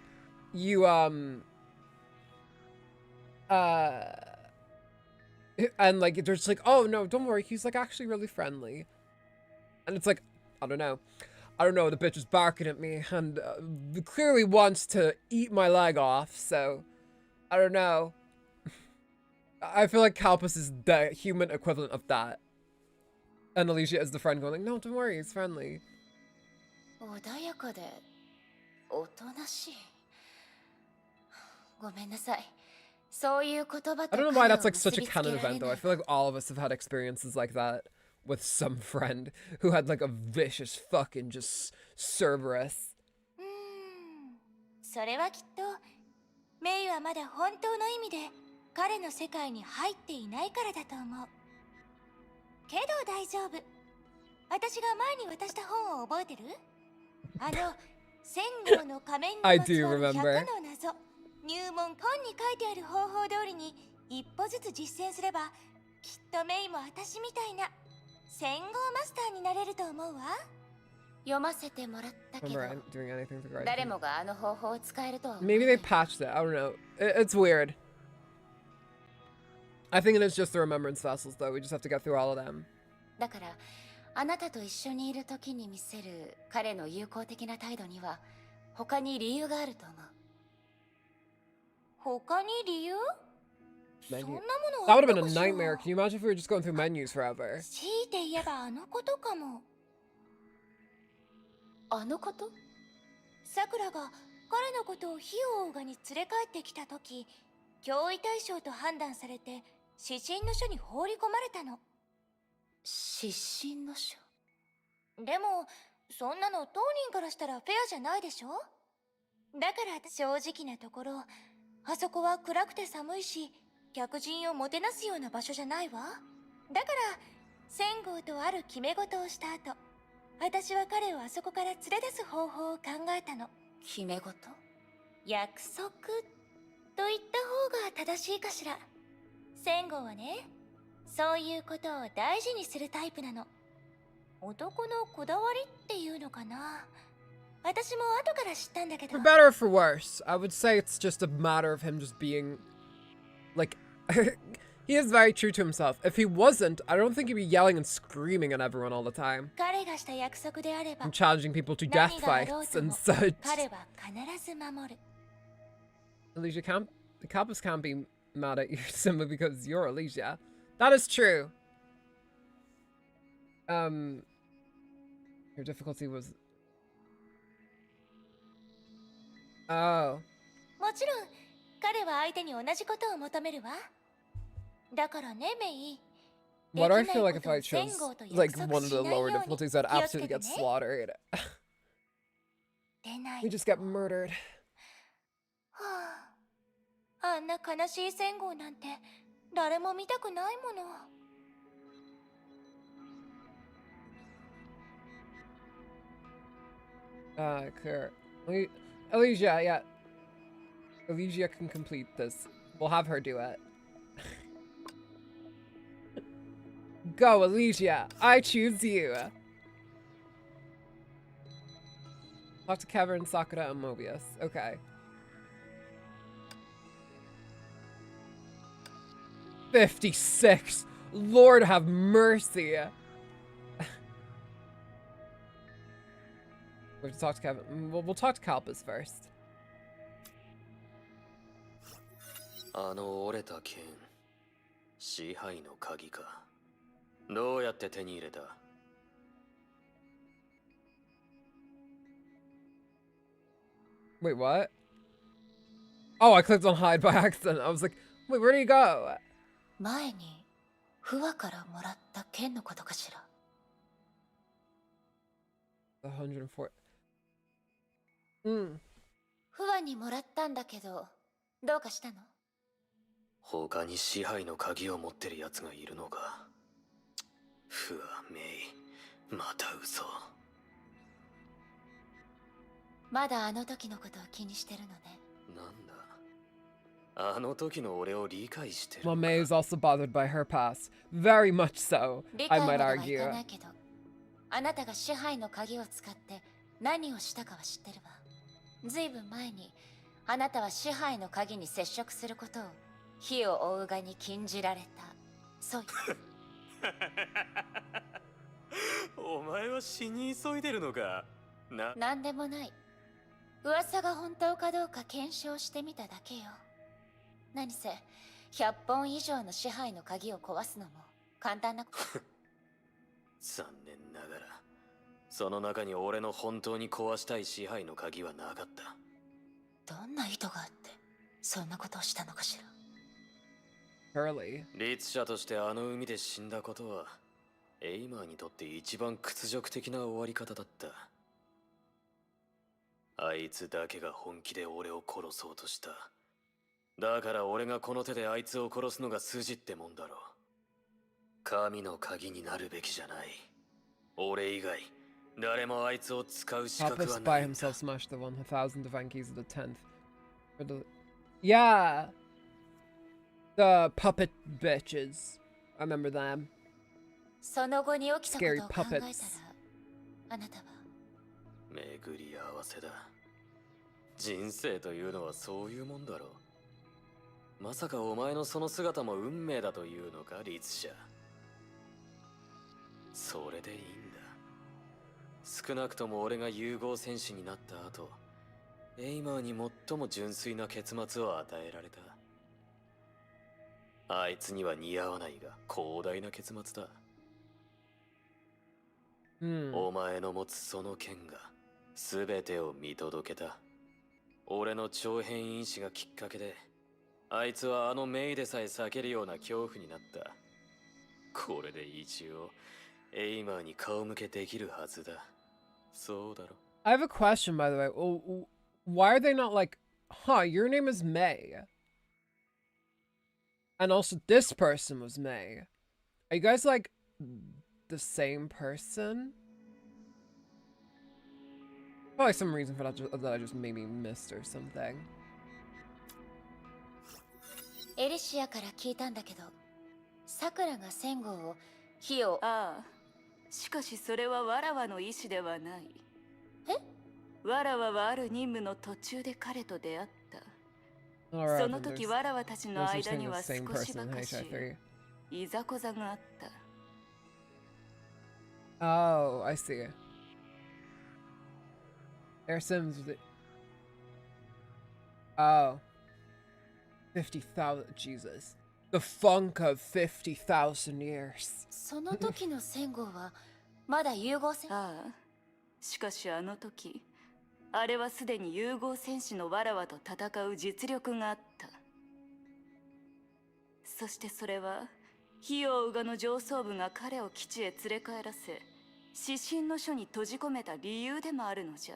Speaker 1: you and like they're just like, oh no, don't worry, he's like actually really friendly, and it's like, I don't know, the bitch is barking at me and clearly wants to eat my leg off, so I don't know. I feel like Kalpus is the human equivalent of that. And Elysian is the friend going like, no, don't worry, he's friendly.
Speaker 6: 穏やかでおとなしい。ごめんなさい。
Speaker 8: そういう言葉
Speaker 1: I
Speaker 8: と
Speaker 1: don't know why that's like
Speaker 8: 結
Speaker 1: such a
Speaker 8: びつけ
Speaker 1: canon
Speaker 8: られ
Speaker 1: event though.
Speaker 8: な
Speaker 1: I
Speaker 8: い
Speaker 1: feel like all of us have had experiences like that with some friend who had like a vicious fucking just Cerberus.
Speaker 6: それはきっとメイはまだ本当の意味で彼の世界に入っていないからだと思う。けど大丈夫。私が前に渡した本を覚えてる？あの戦後の仮面にま
Speaker 1: I
Speaker 6: つ
Speaker 1: do
Speaker 6: わる100
Speaker 1: remember.
Speaker 6: の謎。入門本に書いてある方法通りに一歩ずつ実践すればきっとメイも私みたいな戦後マスターになれると思うわ。
Speaker 8: 読ませてもらったけど
Speaker 1: Remember doing anything to guard
Speaker 8: 誰
Speaker 1: him.
Speaker 8: もがあの方法を使えるとは思わ
Speaker 1: Maybe
Speaker 8: な
Speaker 1: they
Speaker 8: い
Speaker 1: patched it. I don't know. It's weird. I think it is just the remembrance vessels though. We just have to get through all of them.
Speaker 8: だからあなたと一緒にいる時に見せる彼の友好的な態度には他に理由があると思う。
Speaker 6: 他に理由？そん
Speaker 1: Menu.
Speaker 6: なもの
Speaker 1: That
Speaker 6: あ
Speaker 1: would
Speaker 6: っ
Speaker 1: have
Speaker 6: た
Speaker 1: been
Speaker 6: か
Speaker 1: a
Speaker 6: しら？
Speaker 1: nightmare. Can you imagine if we were just going through menus forever?
Speaker 6: 強いて言えばあのことかも。
Speaker 8: あのこと？
Speaker 6: さくらが彼のことを火を追うがに連れ帰ってきた時、脅威対象と判断されて指針の書に放り込まれたの。
Speaker 8: 失神の書。
Speaker 6: でもそんなの当人からしたらフェアじゃないでしょ。だから正直なところ、あそこは暗くて寒いし客人をもてなすような場所じゃないわ。だから千号とある決め事をした後、私は彼をあそこから連れ出す方法を考えたの。
Speaker 8: 決め事？
Speaker 6: 約束と言った方が正しいかしら。千号はね、そういうことを大事にするタイプなの。男のこだわりっていうのかな。私も後から知ったんだけど。
Speaker 1: For better or for worse, I would say it's just a matter of him just being like he is very true to himself. If he wasn't, I don't think he'd be yelling and screaming at everyone all the time
Speaker 6: 彼がした約束であれば
Speaker 1: and challenging people to death
Speaker 6: 何があろう
Speaker 1: fights
Speaker 6: と
Speaker 1: and
Speaker 6: も
Speaker 1: such.
Speaker 6: 彼は必ず守る。
Speaker 1: Elysia can't, the Kappas can't be mad at you simply because you're Elysia. That is true. Your difficulty was. Oh.
Speaker 6: もちろん彼は相手に同じことを求めるわ。だからね、メイ。
Speaker 1: Why do I feel like if I chose like one of the lower difficulties, I'd absolutely get slaughtered?
Speaker 6: 出ない。
Speaker 1: We just get murdered.
Speaker 6: はあ、あんな悲しい戦号なんて誰も見たくないもの。
Speaker 1: Clear. Elysia, yeah. Elysia can complete this. We'll have her do it. Go, Elysia. I choose you. Talk to Kevin, Sakura, and Mobius. Okay. 56. Lord have mercy. We have to talk to Kevin. We'll talk to Kalpas first.
Speaker 3: あの折れた剣、支配の鍵か。どうやって手に入れた？
Speaker 1: Wait, what? Oh, I clicked on hide by accident. I was like, wait, where did he go?
Speaker 8: 前にフワからもらった剣のことかしら。
Speaker 1: 104.
Speaker 8: フワにもらったんだけど、どうかしたの？
Speaker 3: 他に支配の鍵を持ってる奴がいるのか。ふわ、メイ、また嘘。
Speaker 8: まだあの時のことを気にしてるのね。
Speaker 3: なんだ。あの時の俺を理解してる。
Speaker 1: Well, May is also bothered by her past. Very much so,
Speaker 8: 理
Speaker 1: I
Speaker 8: 解ま
Speaker 1: might
Speaker 8: ではいか
Speaker 1: argue.
Speaker 8: ないけど、あなたが支配の鍵を使って何をしたかは知ってるわ。ずいぶん前にあなたは支配の鍵に接触することを火を追うがに禁じられた。そうよ。
Speaker 3: お前は死に急いでるのか。
Speaker 8: なんでもない。噂が本当かどうか検証してみただけよ。何せ100本以上の支配の鍵を壊すのも簡単なこと。
Speaker 3: 残念ながらその中に俺の本当に壊したい支配の鍵はなかった。
Speaker 8: どんな意図があってそんなことをしたのかしら。
Speaker 1: Curly.
Speaker 3: 律者としてあの海で死んだことはエイマーにとって一番屈辱的な終わり方だった。あいつだけが本気で俺を殺そうとした。だから俺がこの手であいつを殺すのが筋ってもんだろう。神の鍵になるべきじゃない。俺以外誰もあいつを使う資格
Speaker 1: Mobius
Speaker 3: は
Speaker 1: by
Speaker 3: ないんだ。
Speaker 1: himself smashed the 1,000 Devankies of the 10th. Yeah! The puppet bitches. I remember them.
Speaker 8: その後に起きたことを考えたら
Speaker 1: Scary puppets.
Speaker 8: あなたは
Speaker 3: 巡り合わせだ。人生というのはそういうもんだろう。まさかお前のその姿も運命だというのか、律者。それでいいんだ。少なくとも俺が融合戦士になった後、エイマーに最も純粋な結末を与えられた。あいつには似合わないが広大な結末だ。お前の持つその剣が全てを見届けた。俺の長編因子がきっかけで、あいつはあのメイでさえ避けるような恐怖になった。これで一応エイマーに顔向けできるはずだ。そうだろ。
Speaker 1: I have a question, by the way. Why are they not like, huh, your name is May? And also this person was May. Are you guys like the same person? Probably some reason for that, that I just maybe missed or something.
Speaker 8: エリシアから聞いたんだけど、さくらが戦後を火を。
Speaker 4: ああ、しかしそれはわらわの意志ではない。
Speaker 8: え？
Speaker 4: わらわはある任務の途中で彼と出会った。
Speaker 1: Alright,
Speaker 4: その時わらわたちの間には少
Speaker 1: same
Speaker 4: し
Speaker 1: person
Speaker 4: ば
Speaker 1: in
Speaker 4: かし
Speaker 1: HI3.
Speaker 4: いざこざがあった。
Speaker 1: Oh, I see. Air Sims with it. Oh. 50,000. Jesus. The funk of 50,000 years.
Speaker 8: その時の戦後はまだ融合戦。
Speaker 4: ああ、しかしあの時、あれはすでに融合戦士のわらわと戦う実力があった。そしてそれは、火をうがの上層部が彼を基地へ連れ帰らせ、指針の書に閉じ込めた理由でもあるのじゃ。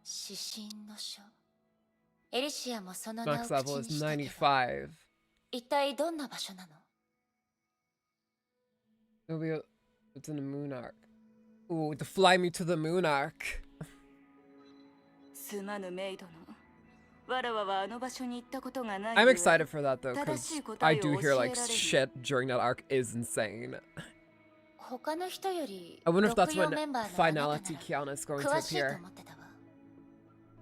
Speaker 8: 指針の書。エリシアもその名を
Speaker 1: Max
Speaker 8: 口
Speaker 1: level
Speaker 8: に
Speaker 1: is
Speaker 8: したけど、
Speaker 1: 95.
Speaker 8: 一体どんな場所なの？
Speaker 1: It'll be it's in the moon arc. Ooh, to fly me to the moon arc.
Speaker 4: すまぬメイ殿。わらわはあの場所に行ったことがない。
Speaker 1: I'm excited for that though, because I do hear like shit during that arc is insane.
Speaker 8: 他の人より
Speaker 1: I wonder if that's
Speaker 8: 独用
Speaker 1: when
Speaker 8: メンバーのあなたなら
Speaker 1: finality Kiana is going to
Speaker 8: 詳しいと
Speaker 1: appear.
Speaker 8: 思ってたわ。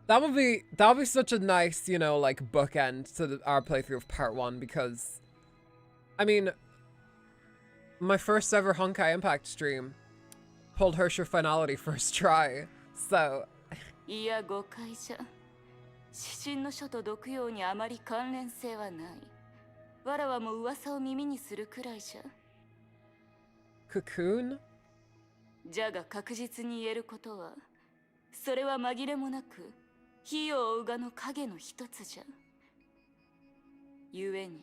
Speaker 1: That would be such a nice, you know, like bookend to our playthrough of part 1 because, I mean, my first ever Honkai Impact stream pulled Hersher finality first try, so.
Speaker 4: いや誤解じゃ。指針の書と毒用にあまり関連性はない。わらわも噂を耳にするくらいじゃ。
Speaker 1: Cocoon?
Speaker 4: じゃが確実に言えることは、それは紛れもなく火を追うがの影の一つじゃ。故に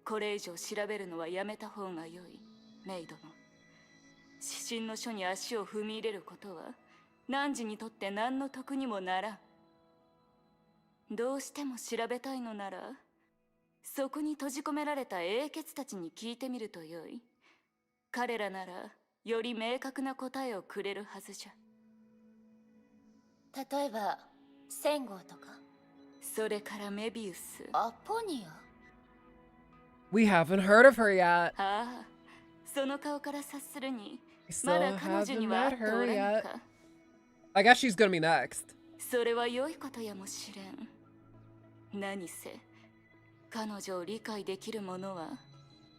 Speaker 4: これ以上調べるのはやめた方がよい、メイドの。指針の書に足を踏み入れることは汝にとって何の得にもならん。どうしても調べたいのなら、そこに閉じ込められた英傑たちに聞いてみるとよい。彼らならより明確な答えをくれるはずじゃ。
Speaker 8: 例えば戦号とか。
Speaker 4: それからメビウス。
Speaker 8: アポニア。
Speaker 1: We haven't heard of her yet.
Speaker 4: ああ、その顔から察するに、
Speaker 1: We
Speaker 4: ま
Speaker 1: still
Speaker 4: だ彼女に
Speaker 1: haven't
Speaker 4: は会
Speaker 1: met
Speaker 4: ってお
Speaker 1: her
Speaker 4: らぬ
Speaker 1: yet.
Speaker 4: か。
Speaker 1: I guess she's gonna be next.
Speaker 4: それは良いことやもしれん。何せ、彼女を理解できるものは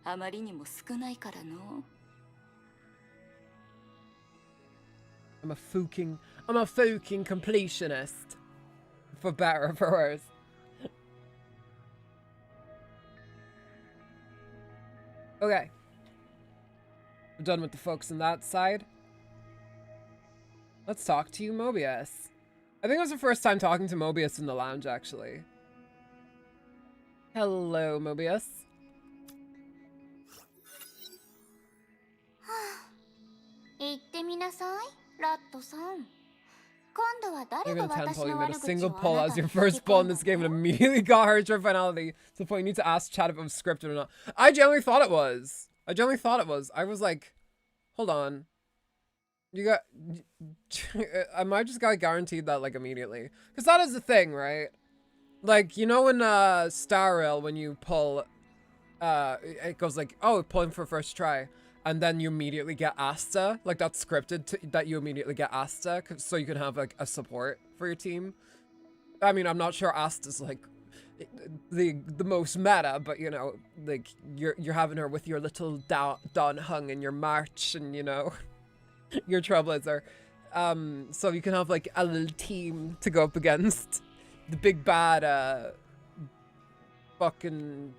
Speaker 4: あまりにも少ないからの。
Speaker 1: I'm a fucking completionist. For better or for worse. Okay. We're done with the folks on that side. Let's talk to you, Mobius. I think it was the first time talking to Mobius in the lounge, actually. Hello, Mobius.
Speaker 6: 言ってみなさい、ラットさん。今度は誰
Speaker 1: You're
Speaker 6: が
Speaker 1: gonna 10
Speaker 6: 私
Speaker 1: pull. You
Speaker 6: の
Speaker 1: made a
Speaker 6: 悪口
Speaker 1: single
Speaker 6: をあ
Speaker 1: pull
Speaker 6: な
Speaker 1: as
Speaker 6: た
Speaker 1: your
Speaker 6: に吹き
Speaker 1: first pull
Speaker 6: 込
Speaker 1: in
Speaker 6: んだ
Speaker 1: this game and
Speaker 6: の？
Speaker 1: immediately got her to finality to the point you need to ask chat if it was scripted or not. I genuinely thought it was. I was like, hold on. You got... I might just got guaranteed that, like, immediately. Because that is the thing, right? Like, you know in Star Rail, when you pull... it goes like, oh, pulling for first try. And then you immediately get Asta. Like, that's scripted that you immediately get Asta. So you can have, like, a support for your team. I mean, I'm not sure Asta's, like, the most meta, but, you know, like, you're having her with your little Don Hung and your March and, you know, your Trailblazer. So you can have, like, a little team to go up against the big bad, fucking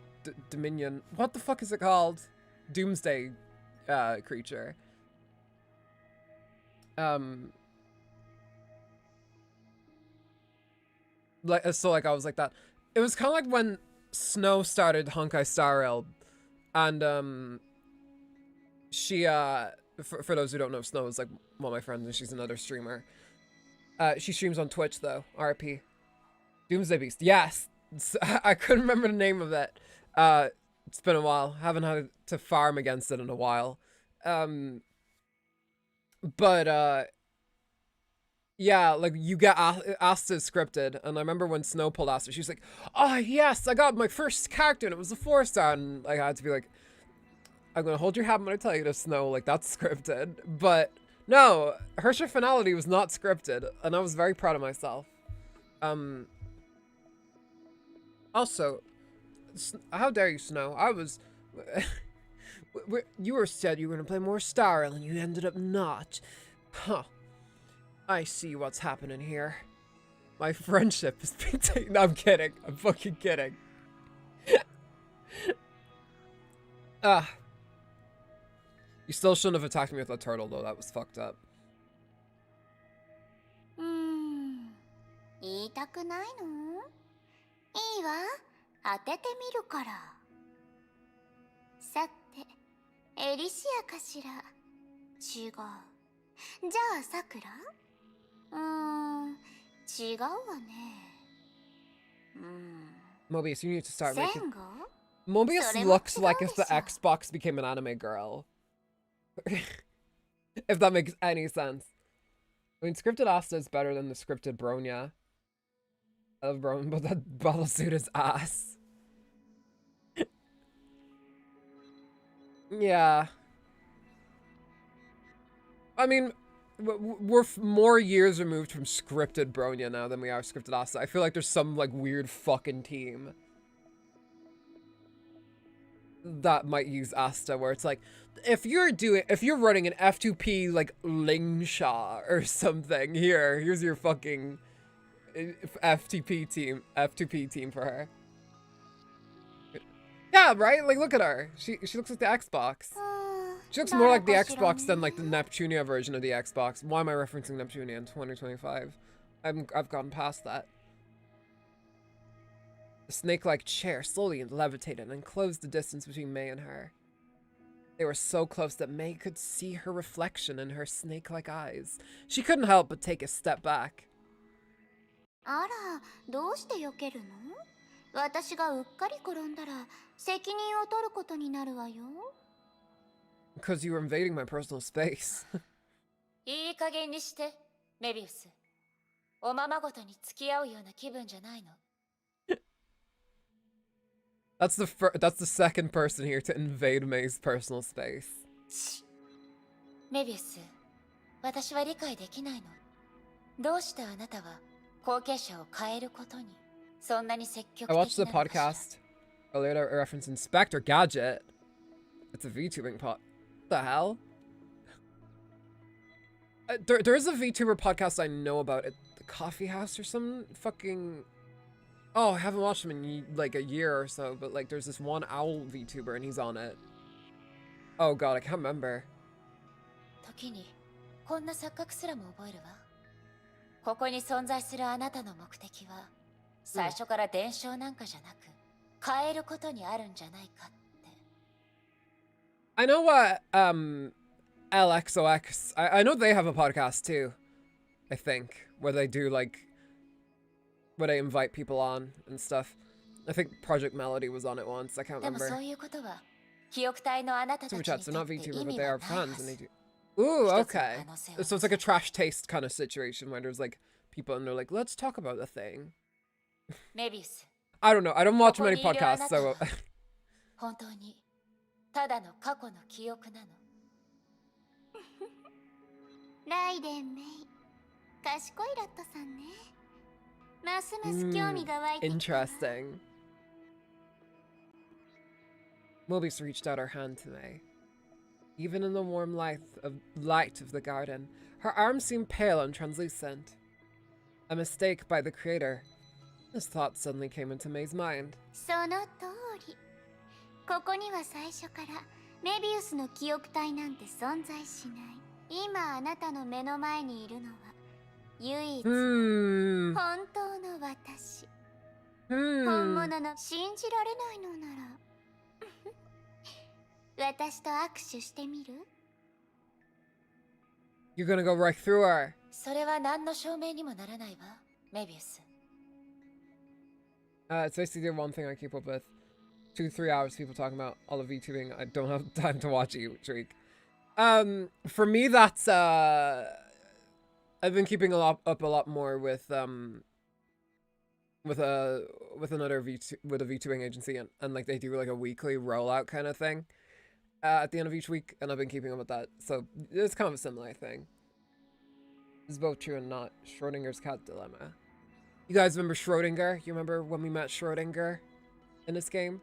Speaker 1: Dominion. What the fuck is it called? Doomsday creature. Like, so like I was like that. It was kind of like when Snow started Honkai Star Rail, and she for those who don't know, Snow is like one of my friends and she's another streamer. She streams on Twitch though. RP. Doomsday Beast. Yes, I couldn't remember the name of it. It's been a while. Haven't had to farm against it in a while. But yeah, like you get Asta scripted, and I remember when Snow pulled Asta, she was like, "Oh yes, I got my first character, and it was a 4-star," and I had to be like, "I'm gonna hold your hand when I tell you to, Snow. Like that's scripted." But no, her finality was not scripted, and I was very proud of myself. Also, how dare you, Snow? I was... you were said you were gonna play more Star Rail, and you ended up not. Huh. I see what's happening here. My friendship is being taken... No, I'm kidding. I'm fucking kidding. You still shouldn't have attacked me with a turtle, though. That was fucked up.
Speaker 6: 言いたくないの？いいわ、当ててみるから。さて、エリシアかしら？違う。じゃあ、さくら？違うわね。
Speaker 1: Mobius, you need to start making...
Speaker 6: 戦後？
Speaker 1: Mobius
Speaker 6: それも違うでしょ。
Speaker 1: looks like if the Xbox became an anime girl. If that makes any sense. I mean, scripted Asta is better than the scripted Bronya. I love Bronya, but that bottlesuit is ass. Yeah. I mean, we're more years removed from scripted Bronya now than we are scripted Asta. I feel like there's some, like, weird fucking team that might use Asta where it's like, if you're running an F2P, like, Lingshaw or something, here's your fucking F2P team for her. Yeah, right? Like, look at her. She looks like the Xbox. She looks more like the Xbox than, like, the Neptunia version of the Xbox. Why am I referencing Neptunia in 2025? I've gone past that. The snake-like chair slowly levitated and closed the distance between May and her. They were so close that May could see her reflection in her snake-like eyes. She couldn't help but take a step back.
Speaker 6: あら、どうして避けるの？私がうっかり転んだら責任を取ることになるわよ。
Speaker 1: Because you were invading my personal space.
Speaker 8: いい加減にして、メビウス。おままごとに付き合うような気分じゃないの。
Speaker 1: That's the second person here to invade May's personal space.
Speaker 8: メビウス、私は理解できないの。どうしてあなたは後継者を変えることにそんなに積極的な
Speaker 1: I
Speaker 8: の
Speaker 1: watched the
Speaker 8: かしら。
Speaker 1: podcast earlier to reference Inspector Gadget. It's a VTubing pod. What the hell? There's a VTuber podcast I know about at the coffee house or some fucking... Oh, I haven't watched him in like a year or so, but like there's this one owl VTuber and he's on it. Oh god, I can't remember.
Speaker 8: 時にこんな錯覚すらも覚えるわ。ここに存在するあなたの目的は最初から伝承なんかじゃなく変えることにあるんじゃないかって。
Speaker 1: I know what LXOX, I know they have a podcast too, I think, where they do like, where they invite people on and stuff. I think Project Melody was on it once, I can't
Speaker 8: でも
Speaker 1: remember.
Speaker 8: そういうことは記憶体のあなたた
Speaker 1: Super
Speaker 8: ちに
Speaker 1: chats, they're
Speaker 8: と
Speaker 1: not
Speaker 8: って意
Speaker 1: VTuber, but
Speaker 8: 味
Speaker 1: they
Speaker 8: は
Speaker 1: are
Speaker 8: ないは
Speaker 1: fans and they
Speaker 8: ず。
Speaker 1: do. Ooh,
Speaker 8: 一つの
Speaker 1: okay.
Speaker 8: 可能性を
Speaker 1: So it's like a trash taste kind of situation where there's like people and they're like, let's talk about the thing.
Speaker 8: メビウス、
Speaker 1: I don't know, I don't watch many
Speaker 8: ここにいるあ
Speaker 1: podcasts,
Speaker 8: なた
Speaker 1: so
Speaker 8: は本当にただの過去の記憶なの。
Speaker 6: ライデンメイ、賢いラットさんね。ますます興味が湧いてきたわ。
Speaker 1: interesting. Mobius reached out her hand to May. Even in the warm light of the garden, her arms seemed pale and translucent. A mistake by the creator. This thought suddenly came into May's mind.
Speaker 6: その通り。ここには最初からメビウスの記憶体なんて存在しない。今あなたの目の前にいるのは唯一本当の私。本物の信じられないのなら私と握手してみる？
Speaker 1: You're gonna go right through her.
Speaker 8: それは何の証明にもならないわ、メビウス。
Speaker 1: It's basically the one thing I keep up with. 2-3 hours people talking about all of VTubing. I don't have time to watch each week. For me, that's I've been keeping up a lot more with another VTubing agency, and like they do like a weekly rollout kind of thing at the end of each week, and I've been keeping up with that. So it's kind of a similar thing. It's both true and not. Schrodinger's cat dilemma. You guys remember Schrodinger? You remember when we met Schrodinger in this game?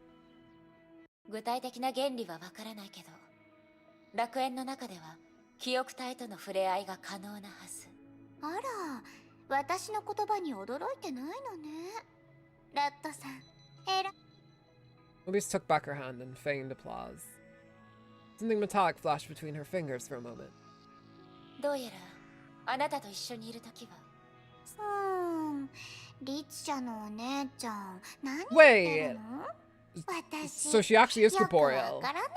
Speaker 8: 具体的な原理はわからないけど、楽園の中では記憶体との触れ合いが可能なはず。
Speaker 6: あら、私の言葉に驚いてないのね。ラットさん、えら。
Speaker 1: Mobius took back her hand and feigned applause. Something metallic flashed between her fingers for a moment.
Speaker 8: どうやらあなたと一緒にいるときは。
Speaker 6: リツシャのお姉ちゃん、何言って
Speaker 1: Wait.
Speaker 6: るの？私、
Speaker 1: So she actually is
Speaker 6: よくわ
Speaker 1: corporeal.
Speaker 6: からない。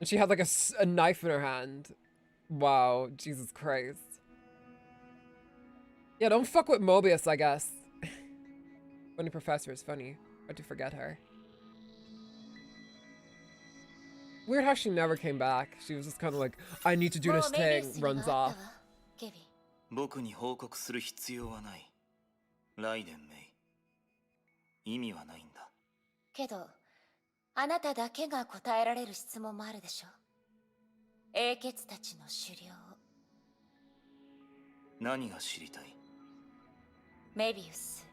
Speaker 1: And she had like a knife in her hand. Wow, Jesus Christ. Yeah, don't fuck with Mobius, I guess. Funny professor is funny. Hard to forget her. Weird how she never came back. She was just kind of like, I need to do this thing, runs off.
Speaker 8: ケビン。
Speaker 3: 僕に報告する必要はない。ライデンメイ。意味はないんだ。
Speaker 8: けど、あなただけが答えられる質問もあるでしょ。英傑たちの狩猟。
Speaker 3: 何が知りたい？
Speaker 8: メビウス。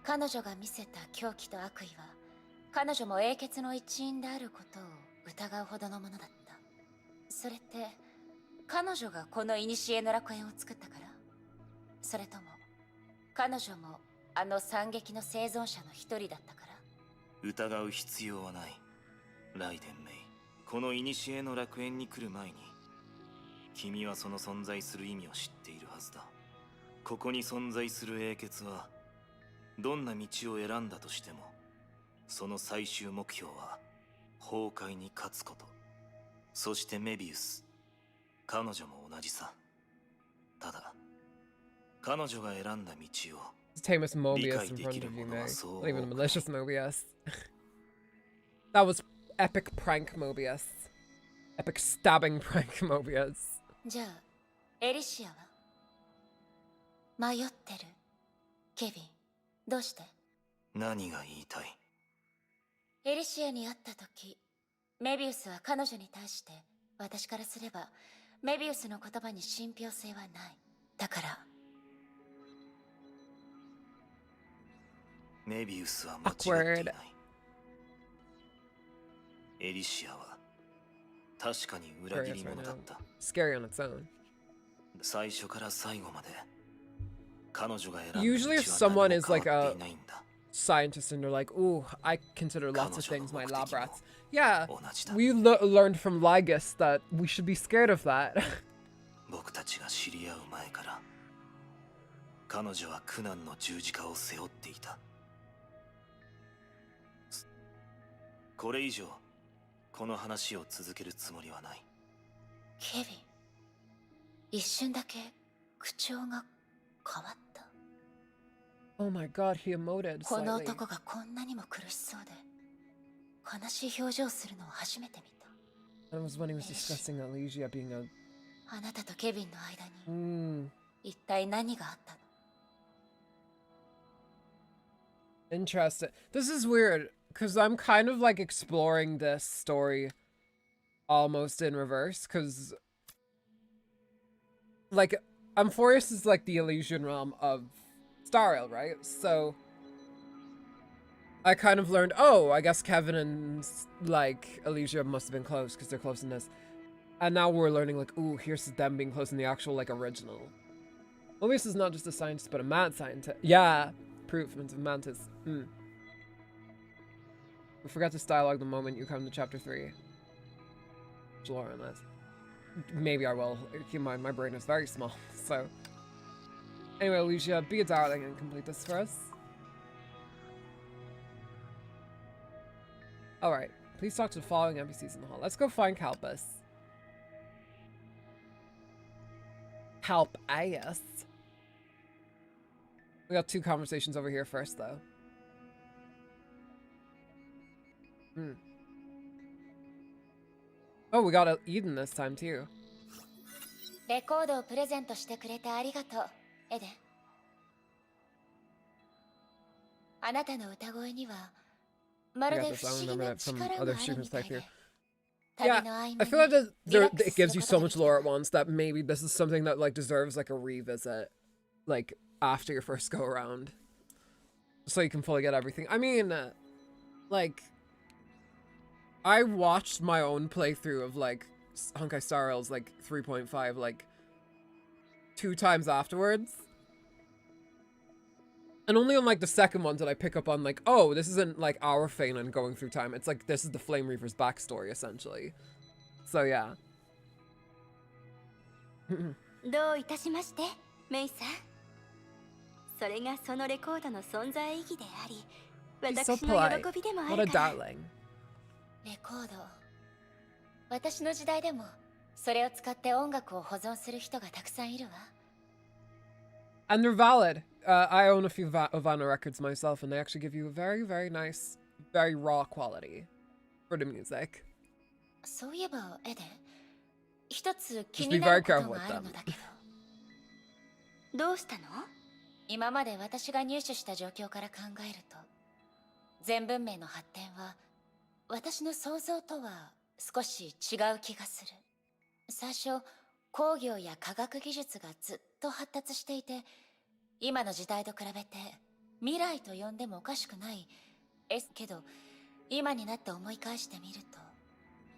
Speaker 8: 彼女が見せた狂気と悪意は、彼女も英傑の一員であることを疑うほどのものだった。それって、彼女がこの古の楽園を作ったから？それとも、彼女もあの惨劇の生存者の一人だったから？
Speaker 3: 疑う必要はない。ライデンメイ。この古の楽園に来る前に、君はその存在する意味を知っているはずだ。ここに存在する英傑は、どんな道を選んだとしても、その最終目標は崩壊に勝つこと。そしてメビウス、彼女も同じさ。ただ、彼女が選んだ道を
Speaker 1: Famous Mobius in front of you, May. Not even malicious Mobius. That was epic prank Mobius. Epic stabbing prank Mobius.
Speaker 8: じゃあ、エリシアは迷ってる。ケビン、どうして？
Speaker 3: 何が言いたい？
Speaker 8: エリシアに会った時、メビウスは彼女に対して、私からすれば、メビウスの言葉に信憑性はない。だから、
Speaker 3: メビウスは間違っていない。エリシアは確かに裏切り者だった。
Speaker 1: Scary on its own.
Speaker 3: 最初から最後まで彼女が選んだ道
Speaker 1: Usually if
Speaker 3: は
Speaker 1: someone
Speaker 3: 何
Speaker 1: is
Speaker 3: も
Speaker 1: like
Speaker 3: 変わっ
Speaker 1: a
Speaker 3: ていないんだ。
Speaker 1: scientist and they're like, ooh, I consider lots of things my lab rats. Yeah,
Speaker 3: 同じだ。
Speaker 1: we learned from Lygus that we should be scared of that.
Speaker 3: 僕たちが知り合う前から彼女は苦難の十字架を背負っていた。これ以上この話を続けるつもりはない。
Speaker 8: ケビン、一瞬だけ口調が変わった。
Speaker 1: Oh my god, he emoted
Speaker 8: この
Speaker 1: slightly.
Speaker 8: 男がこんなにも苦しそうで悲しい表情をするのを初めて見た。
Speaker 1: That was when he was discussing Elysia being a...
Speaker 8: あなたとケビンの間に一体何があったの？
Speaker 1: Interesting. This is weird, because I'm kind of like exploring this story almost in reverse, because like Amphorius is like the Elysian realm of Stariel, right? So I kind of learned, oh, I guess Kevin and like Elysia must have been close because they're close in this. And now we're learning like, ooh, here's them being close in the actual like original. Mobius is not just a scientist, but a mad scientist. Yeah, proof of mantis. We forgot to dialogue the moment you come to chapter 3. Lore on this. Maybe I will. Keep in mind, my brain is very small, so. Anyway, Elysia, be a darling and complete this for us. Alright, please talk to the following NPCs in the hall. Let's go find Kalpus. Kalpus. We got 2 conversations over here first, though. Oh, we got Eden this time, too.
Speaker 8: レコードをプレゼントしてくれてありがとう、エデン。あなたの歌声にはまるで不思議な力があるみたいで。
Speaker 1: Yeah, I feel like it gives you so much lore at once that maybe this is something that like deserves like a revisit, like after your first go around, so you can fully get everything. I mean, like, I watched my own playthrough of like Honkai Star Rail's like 3.5 like 2 times afterwards. And only on like the second one did I pick up on like, oh, this isn't like our Phelan going through time. It's like this is the Flame Reaper's backstory essentially. So yeah.
Speaker 6: どういたしまして、メイさん。それがそのレコードの存在意義であり、
Speaker 1: He's so
Speaker 6: 私の
Speaker 1: polite.
Speaker 6: 喜びでもあ
Speaker 1: What a
Speaker 6: るから。
Speaker 1: darling.
Speaker 8: レコード。私の時代でもそれを使って音楽を保存する人がたくさんいるわ。
Speaker 1: And they're valid. I own a few Havana records myself, and they actually give you a very, very nice, very raw quality for the music.
Speaker 8: そういえば、エデン、一つ気になることがあるのだけど。
Speaker 6: どうしたの？
Speaker 8: 今まで私が入手した状況から考えると、全文明の発展は私の想像とは少し違う気がする。最初、工業や科学技術がずっと発達していて、今の時代と比べて未来と呼んでもおかしくないけど、今になって思い返してみると、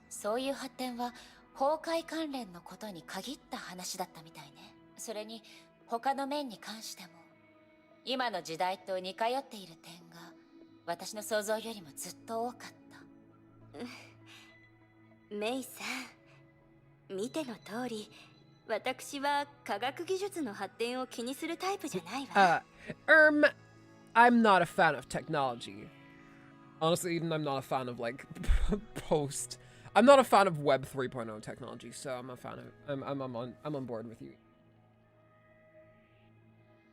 Speaker 8: そういう発展は崩壊関連のことに限った話だったみたいね。それに他の面に関しても今の時代と似通っている点が私の想像よりもずっと多かった。
Speaker 6: メイさん、見ての通り、私は科学技術の発展を気にするタイプじゃないわ。
Speaker 1: I'm not a fan of technology. Honestly, Eden, I'm not a fan of like post. I'm not a fan of Web 3.0 technology, so I'm a fan of. I'm on board with you.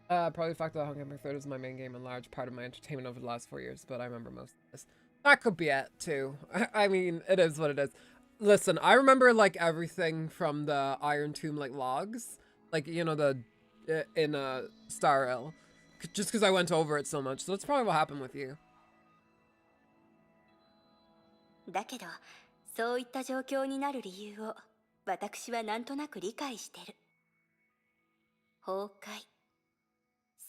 Speaker 1: Probably the fact that Honkai Impact 3 is my main game and large part of my entertainment over the last 4 years, but I remember most of this. That could be it too. I mean, it is what it is. Listen, I remember like everything from the Iron Tomb like logs, like you know the in Star Rail, just because I went over it so much. So that's probably what happened with you.
Speaker 6: だけど、そういった状況になる理由を私はなんとなく理解してる。崩壊。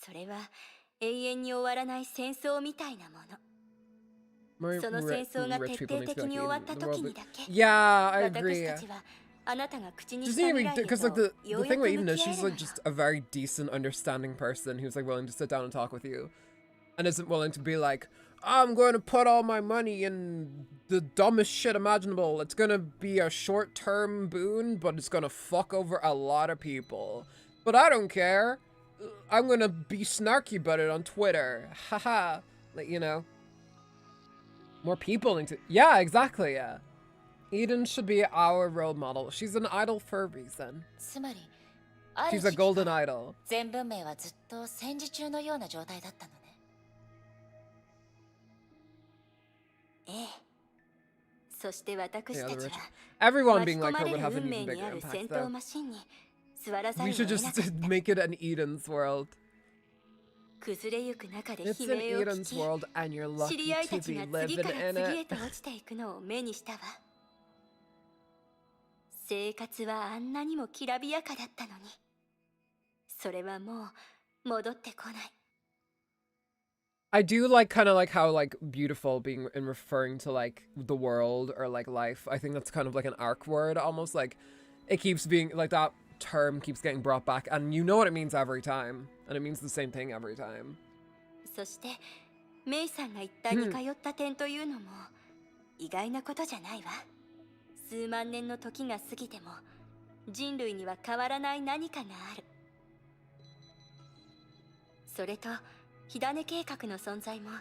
Speaker 6: それは永遠に終わらない戦争みたいなもの。その戦争が徹底的に終わった時にだけ、
Speaker 1: Yeah, I agree.
Speaker 6: 私たちはあなたが口に
Speaker 1: Just
Speaker 6: した
Speaker 1: need
Speaker 6: 未
Speaker 1: to
Speaker 6: 来
Speaker 1: because like
Speaker 6: と
Speaker 1: the
Speaker 6: よう
Speaker 1: thing
Speaker 6: やく
Speaker 1: with
Speaker 6: 向
Speaker 1: Eden
Speaker 6: き
Speaker 1: is
Speaker 6: 合え
Speaker 1: she's
Speaker 6: るの
Speaker 1: like just a very decent, understanding person who's like willing to sit down and talk with you, and isn't willing to be like, I'm going to put all my money in the dumbest shit imaginable. It's gonna be a short-term boon, but it's gonna fuck over a lot of people. But I don't care. I'm gonna be snarky about it on Twitter. Haha. Like, you know. More people into... Yeah, exactly, yeah. Eden should be our role model. She's an idol for a reason.
Speaker 8: つまり
Speaker 1: She's a golden idol.
Speaker 8: 全文明はずっと戦時中のような状態だったのね。
Speaker 4: ええ。そして私
Speaker 1: Yeah,
Speaker 4: た
Speaker 1: the
Speaker 4: ち
Speaker 1: rich.
Speaker 4: は
Speaker 1: Everyone
Speaker 4: 巻き
Speaker 1: being
Speaker 4: 込
Speaker 1: like
Speaker 4: ま
Speaker 1: her
Speaker 4: れ
Speaker 1: would
Speaker 4: る
Speaker 1: have an
Speaker 4: 運
Speaker 1: even
Speaker 4: 命に
Speaker 1: bigger
Speaker 4: ある
Speaker 1: impact,
Speaker 4: 戦闘
Speaker 1: though.
Speaker 4: マシンに座らざ
Speaker 1: We
Speaker 4: るを
Speaker 1: should
Speaker 4: 得な
Speaker 1: just
Speaker 4: かった。
Speaker 1: make it an Eden's world.
Speaker 4: 崩れゆく中で
Speaker 1: It's
Speaker 4: 悲
Speaker 1: an
Speaker 4: 鳴を聞
Speaker 1: Eden's
Speaker 4: き、
Speaker 1: world, and you're
Speaker 4: 知
Speaker 1: lucky
Speaker 4: り合い
Speaker 1: to
Speaker 4: たち
Speaker 1: be
Speaker 4: が
Speaker 1: living
Speaker 4: 次から
Speaker 1: in
Speaker 4: 次へ
Speaker 1: it.
Speaker 4: と落ちていくのを目にしたわ。生活はあんなにもきらびやかだったのに、それはもう戻ってこない。
Speaker 1: I do like kind of like how like beautiful being in referring to like the world or like life. I think that's kind of like an arc word almost, like it keeps being like that term keeps getting brought back and you know what it means every time and it means the same thing every time.
Speaker 4: そしてメイさんが一帯に通った点というのも意外なことじゃないわ。数万年の時が過ぎても人類には変わらない何かがある。それと火種計画の存在も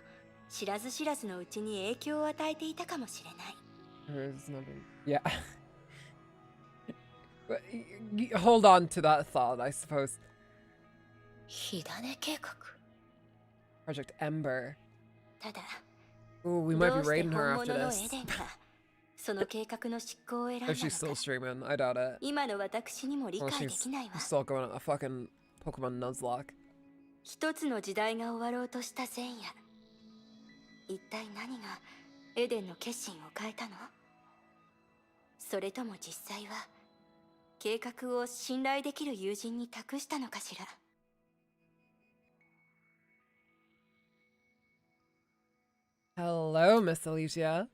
Speaker 4: 知らず知らずのうちに影響を与えていたかもしれない。
Speaker 1: Yeah. Hold on to that thought, I suppose.
Speaker 8: 火種計画
Speaker 1: Project Ember.
Speaker 4: ただ、
Speaker 1: Ooh, we
Speaker 4: ど
Speaker 1: might
Speaker 4: う
Speaker 1: be
Speaker 4: して
Speaker 1: raiding her
Speaker 4: 本
Speaker 1: after
Speaker 4: 物の
Speaker 1: this.
Speaker 4: エデンがその計画の執行を選んだ
Speaker 1: If
Speaker 4: の
Speaker 1: she's still
Speaker 4: か、
Speaker 1: streaming, I doubt it.
Speaker 4: 今の私にも理
Speaker 1: Or
Speaker 4: 解で
Speaker 1: she's
Speaker 4: きないわ。
Speaker 1: still going on a fucking Pokemon Nuzlocke.
Speaker 4: 一つの時代が終わろうとした前夜、一体何がエデンの決心を変えたの？それとも実際は計画を信頼できる友人に託したのかしら。
Speaker 1: Hello, Miss Elysia.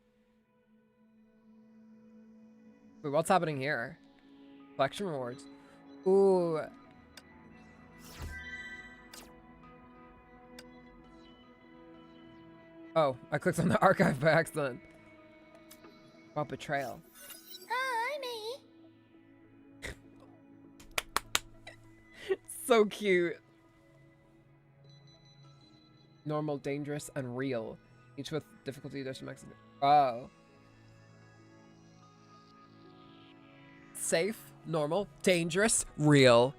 Speaker 1: Wait, what's happening here? Collection rewards. Ooh. Oh, I clicked on the archive by accident. About betrayal.
Speaker 6: Hi, Mei.
Speaker 1: So cute. Normal, dangerous, and real. Each with difficulty dash max. Oh. Safe, normal, dangerous, real.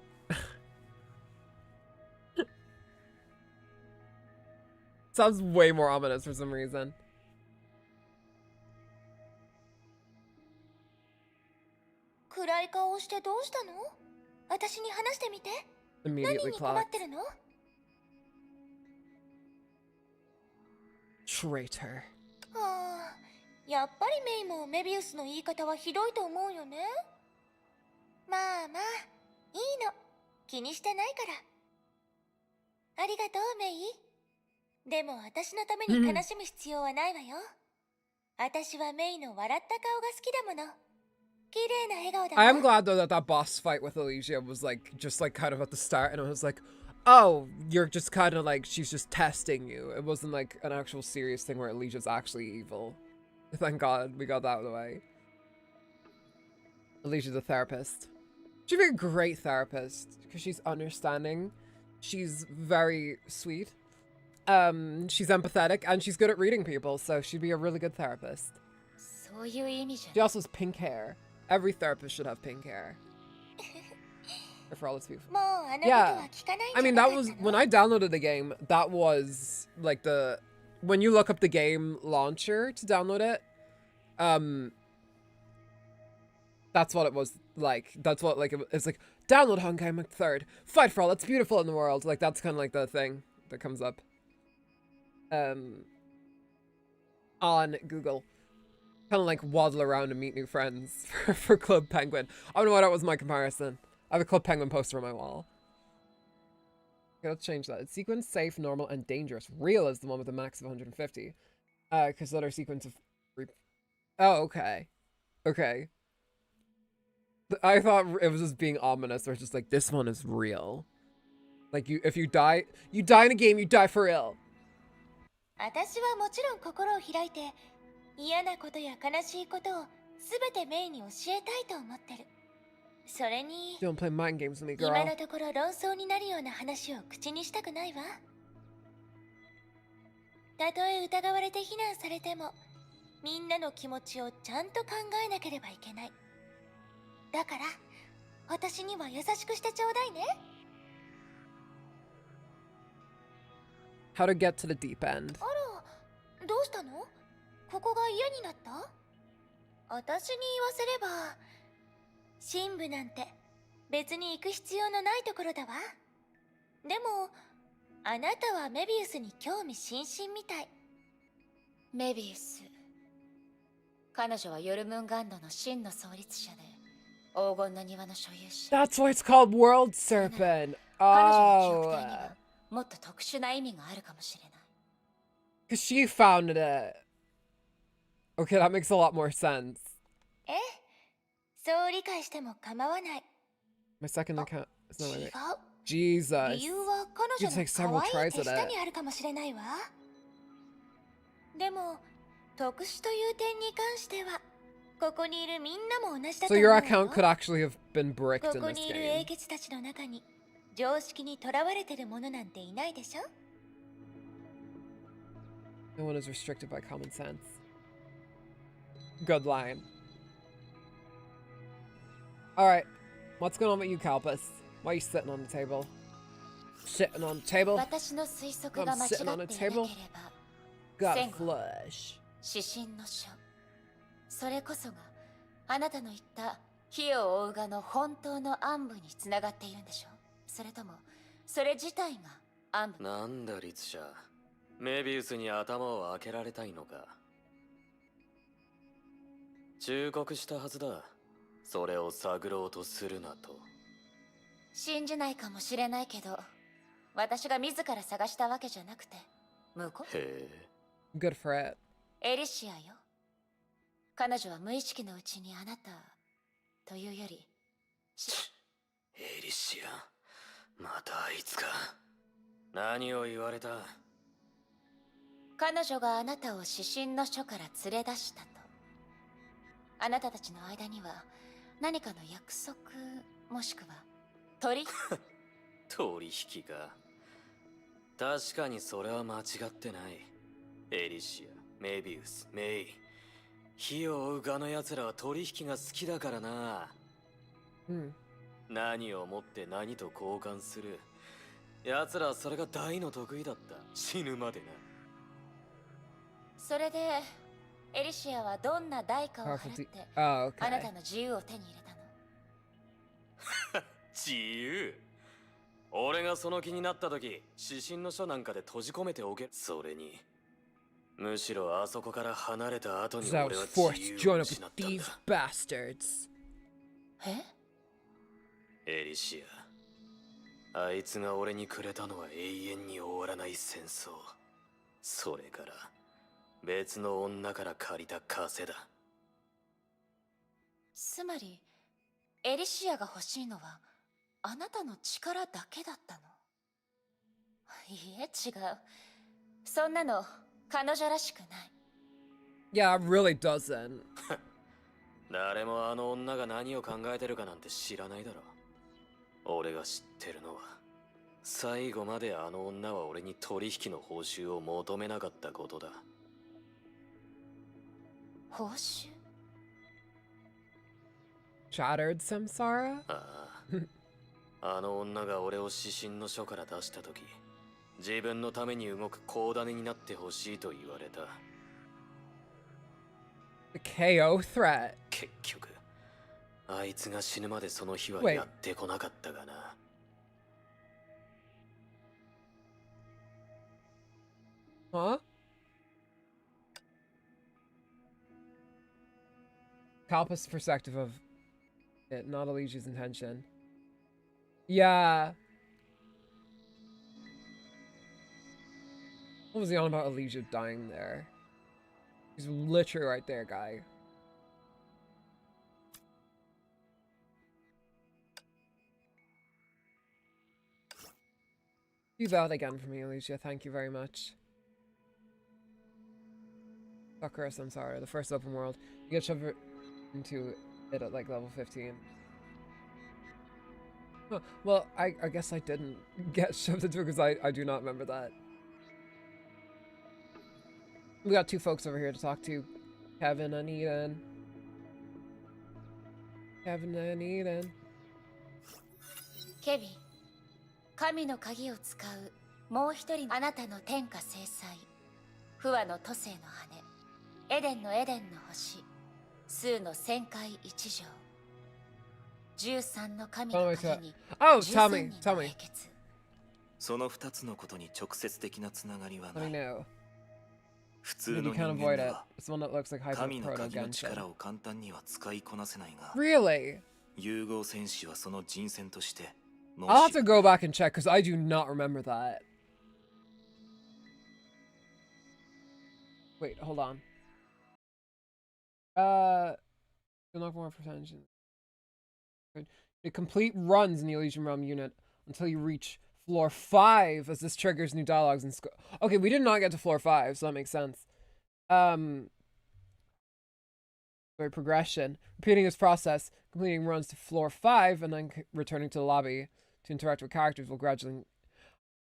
Speaker 1: Sounds way more ominous for some reason.
Speaker 6: 暗い顔をしてどうしたの？私に話してみて。何
Speaker 1: Immediately
Speaker 6: に困
Speaker 1: clocked.
Speaker 6: ってるの？
Speaker 1: Traitor.
Speaker 6: ああ、やっぱりメイもメビウスの言い方はひどいと思うよね。まあまあ、いいの。気にしてないから。ありがとう、メイ。でも私のために悲しむ必要はないわよ。私はメイの笑った顔が好きだもの。綺麗な笑顔だわ。
Speaker 1: I am glad though that that boss fight with Elysia was like just like kind of at the start, and it was like, oh, you're just kind of like she's just testing you. It wasn't like an actual serious thing where Elysia's actually evil. Thank God we got that out of the way. Elysia the therapist. She'd be a great therapist because she's understanding. She's very sweet. She's empathetic and she's good at reading people, so she'd be a really good therapist.
Speaker 8: そういう意味じゃ
Speaker 1: She also has pink hair. Every therapist should have pink hair. For all its beautiful.
Speaker 6: もうあのこと
Speaker 1: Yeah.
Speaker 6: は聞かないん
Speaker 1: I
Speaker 6: じゃ
Speaker 1: mean,
Speaker 6: な
Speaker 1: that
Speaker 6: かった
Speaker 1: was
Speaker 6: の？
Speaker 1: when I downloaded the game. That was like when you look up the game launcher to download it. That's what it was like. That's what like it's like. Download Honkai Mac 3rd. Fight for all that's beautiful in the world. Like that's kind of like the thing that comes up. On Google. Kind of like waddle around and meet new friends for Club Penguin. I don't know why that was my comparison. I have a Club Penguin poster on my wall. Okay, let's change that. It's sequence, safe, normal, and dangerous. Real is the one with the max of 150. Because the other sequence of... Oh, okay. Okay. I thought it was just being ominous, or just like, this one is real. Like, if you die in a game, you die for real.
Speaker 6: 私はもちろん心を開いて、嫌なことや悲しいことをすべてメイに教えたいと思ってる。それに
Speaker 1: Don't play mind games with me,
Speaker 6: 今
Speaker 1: girl.
Speaker 6: のところ論争になるような話を口にしたくないわ。たとえ疑われて非難されても、みんなの気持ちをちゃんと考えなければいけない。だから私には優しくしてちょうだいね。
Speaker 1: How to get to the deep end.
Speaker 6: あら、どうしたの？ここが嫌になった？私に言わせれば、深部なんて別に行く必要のないところだわ。でも、あなたはメビウスに興味津々みたい。
Speaker 8: メビウス。彼女はヨルムンガンドの真の創立者で、黄金の庭の所有者。
Speaker 1: That's why it's called World Serpent.
Speaker 8: 彼女の記憶
Speaker 1: Oh.
Speaker 8: 体にはもっと特殊な意味があるかもしれない。
Speaker 1: Because she founded it. Okay, that makes a lot more sense.
Speaker 6: ええ、そう理解しても構わない。
Speaker 1: My second account is
Speaker 6: 違
Speaker 1: not
Speaker 6: う。
Speaker 1: my Jesus.
Speaker 6: 理由は彼
Speaker 1: You
Speaker 6: 女
Speaker 1: take
Speaker 6: の
Speaker 1: several
Speaker 6: 可愛い
Speaker 1: tries
Speaker 6: 手
Speaker 1: at
Speaker 6: 下
Speaker 1: it.
Speaker 6: にあるかもしれないわ。でも、特殊という点に関しては、ここにいるみんなも同じだと
Speaker 1: So
Speaker 6: 思う
Speaker 1: your
Speaker 6: わ
Speaker 1: account could actually have been
Speaker 6: こ
Speaker 1: bricked in
Speaker 6: こ
Speaker 1: this
Speaker 6: にいる英
Speaker 1: game.
Speaker 6: 傑たちの中に常識にとらわれてるものなんていないでしょ。
Speaker 1: No one is restricted by common sense. Good line. Alright. What's going on with you, Kalpus? Why are you sitting on the table? Sitting on the table?
Speaker 8: 私の推測が
Speaker 1: I'm
Speaker 8: 間違
Speaker 1: sitting on
Speaker 8: っ
Speaker 1: a
Speaker 8: ていな
Speaker 1: table.
Speaker 8: ければ、
Speaker 1: Got a
Speaker 8: 戦後
Speaker 1: flush.
Speaker 8: 指針の書。それこそがあなたの言った火を追うがの本当の暗部につながっているんでしょう。それともそれ自体が暗部。
Speaker 3: なんだ律者、メビウスに頭を開けられたいのか。忠告したはずだ。それを探ろうとするなと。
Speaker 8: 信じないかもしれないけど、私が自ら探したわけじゃなくて、向こう。
Speaker 3: へえ。
Speaker 1: Good for it.
Speaker 8: エリシアよ。彼女は無意識のうちにあなたというより
Speaker 3: エリシア、またあいつか。何を言われた？
Speaker 8: 彼女があなたを指針の書から連れ出したと。あなたたちの間には何かの約束もしくは取
Speaker 3: 引か。確かにそれは間違ってない。エリシア、メビウス、メイ。火を追う側の奴らは取引が好きだからな。何をもって何と交換する。奴らはそれが大の得意だった。死ぬまでな。
Speaker 8: それでエリシアはどんな代価を払って
Speaker 1: Oh,
Speaker 8: あな
Speaker 1: okay.
Speaker 8: たの自由を手に入れたの？
Speaker 3: 自由？俺がその気になった時、指針の書なんかで閉じ込めておけ。それにむしろあそこから離れた後に
Speaker 1: So I
Speaker 3: 俺
Speaker 1: was
Speaker 3: は
Speaker 1: forced
Speaker 3: 自
Speaker 1: to
Speaker 3: 由を
Speaker 1: join up
Speaker 3: 失
Speaker 1: with
Speaker 3: ったん
Speaker 1: these
Speaker 3: だ。
Speaker 1: bastards.
Speaker 3: エリシア、あいつが俺にくれたのは永遠に終わらない戦争。それから別の女から借りた枷だ。
Speaker 8: つまりエリシアが欲しいのはあなたの力だけだったの？いえ、違う。そんなの彼女らしくない。
Speaker 1: Yeah, it really doesn't.
Speaker 3: 誰もあの女が何を考えてるかなんて知らないだろ。俺が知ってるのは、最後まであの女は俺に取引の報酬を求めなかったことだ。
Speaker 8: 報酬？
Speaker 1: Shattered Samsara?
Speaker 3: ああ。あの女が俺を指針の書から出した時、自分のために動くコーダネになってほしいと言われた。
Speaker 1: The KO threat.
Speaker 3: 結局あいつが死ぬまでその日は
Speaker 1: Wait.
Speaker 3: やってこなかったがな。
Speaker 1: Huh? Kalpus' perspective of it, not Elysia's intention. Yeah. What was he on about Elysia dying there? He's literally right there, guy. Do that again for me, Elysia. Thank you very much. Sakura Samsara, the first open world. You get shoved into it at like level 15. Well, I guess I didn't get shoved into it because I do not remember that. We got 2 folks over here to talk to. Kevin and Eden. Kevin and Eden.
Speaker 8: ケビン、神の鍵を使うもう一人あなたの天下制裁、不和の都政の羽、エデンの星、数の旋回一条、13の神の鍵に
Speaker 1: Oh,
Speaker 8: 13
Speaker 1: tell me,
Speaker 8: 人
Speaker 1: tell
Speaker 8: の
Speaker 1: me.
Speaker 8: 英傑。
Speaker 3: その2つのことに直接的なつながりは
Speaker 1: Let
Speaker 3: な
Speaker 1: me
Speaker 3: い。
Speaker 1: know.
Speaker 3: 普通
Speaker 1: Maybe
Speaker 3: の
Speaker 1: you
Speaker 3: 人
Speaker 1: can't
Speaker 3: 間
Speaker 1: avoid
Speaker 3: で
Speaker 1: it.
Speaker 3: は
Speaker 1: It's one that looks like
Speaker 3: 神の
Speaker 1: Hyper
Speaker 3: 鍵の
Speaker 1: Proto
Speaker 3: 力
Speaker 1: Genshin.
Speaker 3: を簡単には使いこなせないが、
Speaker 1: Really?
Speaker 3: 融合戦士はその人選として
Speaker 1: I'll have to go back and check because I do not remember that. Wait, hold on. Unlock more percentage. It complete runs in the Elysian Realm unit until you reach floor 5, as this triggers new dialogues and okay, we did not get to floor 5, so that makes sense. Story progression. Repeating this process, completing runs to floor 5, and then returning to the lobby to interact with characters will gradually...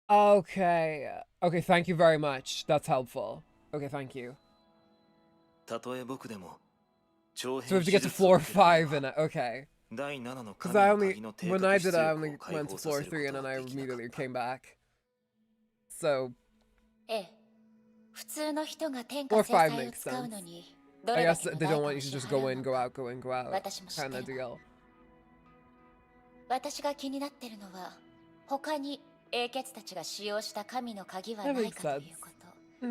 Speaker 1: Okay. Okay, thank you very much. That's helpful. Okay, thank you.
Speaker 3: たとえ僕でも
Speaker 1: So we have to get to floor 5 and okay.
Speaker 3: 第7の
Speaker 1: Because
Speaker 3: 神
Speaker 1: I
Speaker 3: の
Speaker 1: only,
Speaker 3: 鍵の帝
Speaker 1: when
Speaker 3: 国
Speaker 1: I
Speaker 3: 出
Speaker 1: did it, I
Speaker 3: 力
Speaker 1: only
Speaker 3: を解
Speaker 1: went to
Speaker 3: 放さ
Speaker 1: floor
Speaker 3: せるこ
Speaker 1: 3 and
Speaker 3: と
Speaker 1: then
Speaker 3: は
Speaker 1: I
Speaker 3: できなかっ
Speaker 1: immediately
Speaker 3: た。
Speaker 1: came back. So,
Speaker 8: ええ、普通の人が天
Speaker 1: floor
Speaker 8: 下制
Speaker 1: 5
Speaker 8: 裁を
Speaker 1: makes
Speaker 8: 使うの
Speaker 1: sense.
Speaker 8: にど
Speaker 1: I
Speaker 8: れだ
Speaker 1: guess
Speaker 8: けの
Speaker 1: they
Speaker 8: 代
Speaker 1: don't
Speaker 8: 価
Speaker 1: want
Speaker 8: を
Speaker 1: you
Speaker 8: 支
Speaker 1: to just
Speaker 8: 払
Speaker 1: go
Speaker 8: う
Speaker 1: in,
Speaker 8: の
Speaker 1: go
Speaker 8: か
Speaker 1: out, go in, go out
Speaker 8: 私も知って
Speaker 1: kind of
Speaker 8: るわ。
Speaker 1: deal.
Speaker 8: 私が気になってるのは他に英傑たちが使用した神の鍵は
Speaker 1: That
Speaker 8: ない
Speaker 1: makes
Speaker 8: かと
Speaker 1: sense.
Speaker 8: いうこと。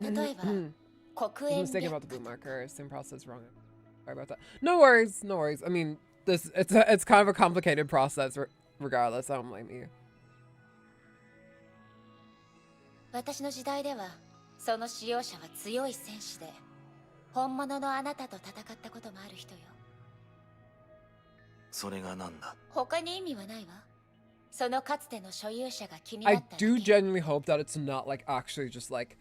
Speaker 8: 例えば
Speaker 1: I
Speaker 8: 黒
Speaker 1: was
Speaker 8: 煙
Speaker 1: mistaken
Speaker 8: 略
Speaker 1: about the
Speaker 8: 下
Speaker 1: boot
Speaker 8: とか
Speaker 1: marker. Same process wrong. Sorry about that. No worries, no worries. I mean, it's kind of a complicated process regardless. I don't blame you.
Speaker 8: 私の時代ではその使用者は強い戦士で本物のあなたと戦ったこともある人よ。
Speaker 3: それがなんだ。
Speaker 8: 他に意味はないわ。そのかつての所有者が気に
Speaker 1: I
Speaker 8: なっただけ。
Speaker 1: do genuinely hope that it's not like actually just like,